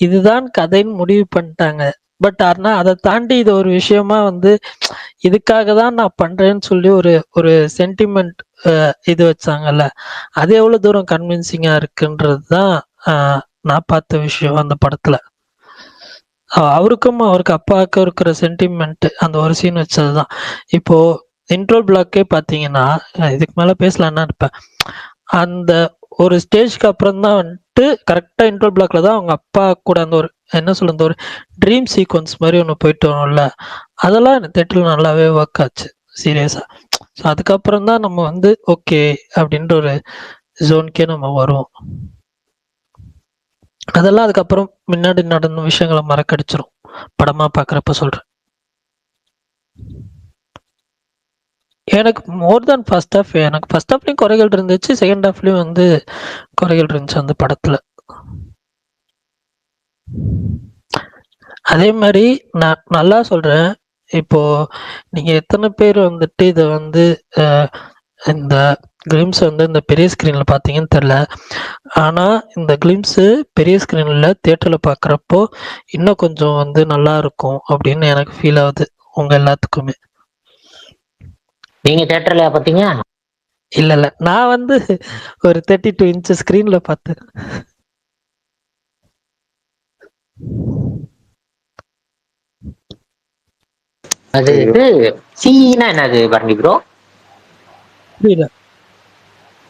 இதுதான் கதைன்னு முடிவு பண்ணிட்டாங்க. பட் ஆனா அதை தாண்டி இது ஒரு விஷயமா வந்து இதுக்காக தான் நான் பண்றேன்னு சொல்லி ஒரு சென்டிமெண்ட் இது வச்சாங்கல்ல, அது எவ்வளவு தூரம் கன்வின்சிங்கா இருக்குன்றதுதான் நான் பார்த்த விஷயம் அந்த படத்துல. அவருக்கு அப்பாவுக்கும் இருக்கிற சென்டிமெண்ட் அந்த ஒரு சீன் வச்சதுதான். இப்போ இன்ட்ரோ பிளாக்கே பாத்தீங்கன்னா, இதுக்கு மேல பேசலாம்னா இருப்பேன். அந்த ஒரு ஸ்டேஜ்க்கு அப்புறம் தான் வந்துட்டு கரெக்டா இன்ட்ரோ பிளாக்ல தான் அவங்க அப்பா கூட அந்த ஒரு என்ன சொல்றது ஒரு ட்ரீம் சீக்வன்ஸ் மாதிரி ஒன்று போயிட்டு வரும்ல, அதெல்லாம் எனக்கு தேட்டர்ல நல்லாவே ஒர்க் ஆச்சு சீரியஸா. ஸோ அதுக்கப்புறம் தான் நம்ம வந்து ஓகே அப்படின்ற ஒரு ஜோனுக்கே நம்ம வருவோம். அதெல்லாம் அதுக்கப்புறம் முன்னாடி நடந்த விஷயங்களை மறக்கடிச்சிரும் படமா பாக்குறப்ப சொல்றேன். எனக்கு மோர் தென் ஃபர்ஸ்ட் ஹாஃப், எனக்கு ஃபர்ஸ்ட் ஹாஃப்லயும் குறைகள் இருந்துச்சு, செகண்ட் ஹாஃப்லயும் வந்து குறைகள் இருந்துச்சு அந்த படத்துல. அதே மாதிரி நான் நல்லா சொல்றேன். இப்போ நீங்க எத்தனை பேர் வந்துட்டு இதை வந்து இந்த கிளிம்ஸ் வந்து இந்த பெரிய ஸ்கிரீன்ல பாத்தீங்கன்னு தெரியல. ஆனா இந்த கிளிம்ஸ் பெரிய ஸ்கிரீன்ல தியேட்டர்ல பாக்குறப்போ இன்னும் கொஞ்சம் வந்து நல்லா இருக்கும் அப்படின்னு எனக்கு ஃபீல் ஆகுது உங்க எல்லாத்துக்குமே. நீங்க தியேட்டர்ல பாத்தீங்க? இல்ல நான் வந்து ஒரு 32 இன்ச் ஸ்கிரீன்ல பார்த்தேன். அது சிஇனா என்னது பரணி ப்ரோ? புரியல.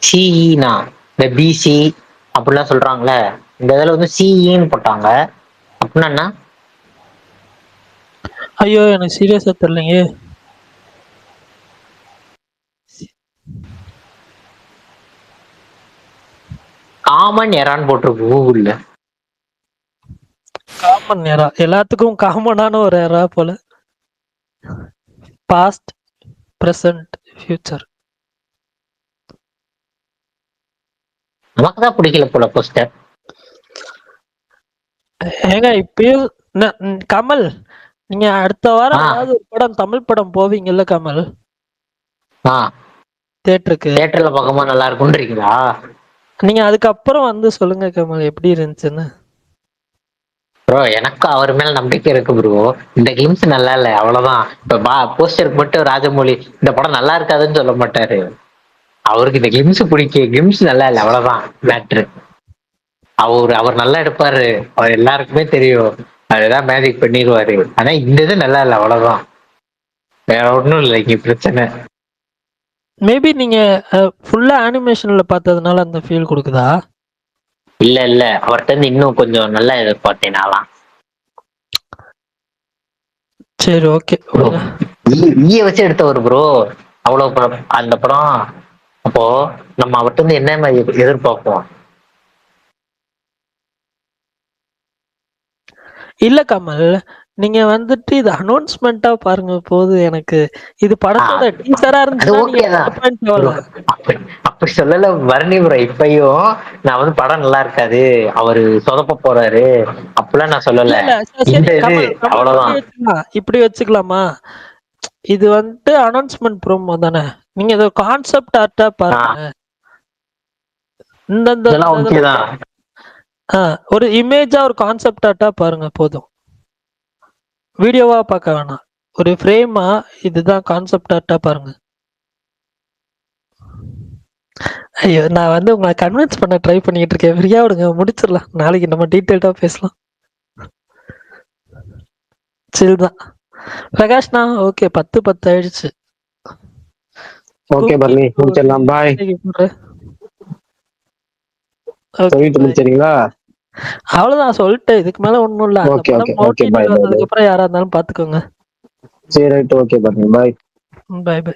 சிஇனா இந்த பிசி அப்படிலாம் சொல்றாங்களே, இந்த இதுல வந்து சிஇன்னு போட்டாங்க அப்படின்னா என்ன? ஐயோ எனக்கு சீரியஸா தெரியலங்க. காமன் எரான்னு போட்டிருக்கு கூகுள்ல. காமன் எரா எல்லாத்துக்கும் காமனான ஒரு எரா போல. Past, present, future. நமக்கு தான் பிடிக்கல போல போஸ்டர். ஏங்க இப்பயும் கமல் நீங்க அடுத்த வாரம் ஏதாவது ஒரு படம் தமிழ் படம் போவீங்கல்ல கமல்? தியேட்டர்ல பார்க்கும்போது நல்லா இருக்கும்ன்றீங்களா? நீங்க அதுக்கப்புறம் வந்து சொல்லுங்க கமல் எப்படி இருந்துச்சுன்னு. ப்ரோ எனக்கு அவர் மேல நம்பிக்கை இருக்கு ப்ரோ. இந்த கிளிம்ஸ் நல்லா இல்ல அவ்வளவுதான். இப்ப போஸ்டருக்கு மட்டும் ராஜமௌழி இந்த படம் நல்லா இருக்காதுன்னு சொல்ல மாட்டாரு. அவருக்கு இந்த கிளிம்ஸ் பிடிக்கும், கிளிம்ஸ் நல்லா இல்ல அவ்வளவுதான் மேட்ரு. அவர் நல்லா எடுப்பாரு, அவர் எல்லாருக்குமே தெரியும். அதுதான் மேஜிக் பண்ணிடுவாரு. ஆனா இந்த இது நல்லா இல்ல அவ்வளவுதான், வேற ஒன்றும் இல்லை இங்க பிரச்சனை. மேபி நீங்க ஃபுல்லா அனிமேஷன்ல பார்த்ததுனால அந்த ஃபீல் கொடுக்குதா? இல்ல அவர்கிட்ட இருந்து இன்னும் கொஞ்சம் நல்லா எதிர்பார்த்தேன் நான்லாம். சரி ஓகே ப்ரோ ஈய வச்சு எடுத்தவர் ப்ரோ அவ்வளவு படம் அந்த படம். அப்போ நம்ம அவர்கிட்ட இருந்து என்ன மாதிரி எதிர்பார்ப்போம்? இல்ல கமல், நீங்க வந்துட்டு இது அனௌன்ஸ்மெண்டா பாருங்க போது. எனக்கு இது படத்தோட டீசரா அது இருந்துச்சுன்னா நீங்க ஓகேதான் பாயிண்ட் ப்ரோ. தேவையில்ல. அப்படி சொல்லல பரணி ப்ரோ. இப்பயும் நான் வந்து படம் நல்லா இருக்காது, அவரு சொதப்ப போறாரு அப்படிலாம் நான் இல்ல சொல்லல. இல்ல சரி இந்த இது கமல் கமல் இப்படி அவ்வளவுதான். வச்சுக்கலாம், இப்படி வச்சுக்கலாமா? இது வந்துட்டு அனௌன்ஸ்மெண்ட் ப்ரோமோ தானே, நீங்க இதை கான்செப்ட் ஆர்ட்டா பாருங்க. இந்த இந்த இதெல்லாம் இந்த ஓகே இதுல தான். ஒரு இமேஜா ஒரு கான்செப்ட் ஆர்ட்டா பாருங்க போதும். வீடியோவா பார்க்க வேணாம், ஒரு ஃப்ரேமா இதுதான் கான்செப்ட் ஆர்ட்டா பாருங்க. ஐயோ, நான் வந்து உங்களை கன்வின்ஸ் பண்ண ட்ரை பண்ணிட்டு இருக்கேன். ஃப்ரீயா விடுங்க, முடிச்சிடலாம். நாளைக்கு நம்ம டீட்டெயில்டா பேசலாம். சில் தான் பிரகாஷ்ண்ணா. ஓகே 10 ஆயிடுச்சு. ஓகே பரணி, முடிச்சிடலாம். பாய். சொல்லிட்டு முடிச்சிருங்களா? அவ்வளவுதான் சொல்லிட்டு இதுக்கு மேல ஒண்ணும் இல்ல. அந்த ஓகே படம் okay okay, OTT bye bye வந்ததுக்கு அப்புறம் யாரா இருந்தாலும் பாத்துக்கோங்க. சரி right, okay Bharani, bye. Bye by.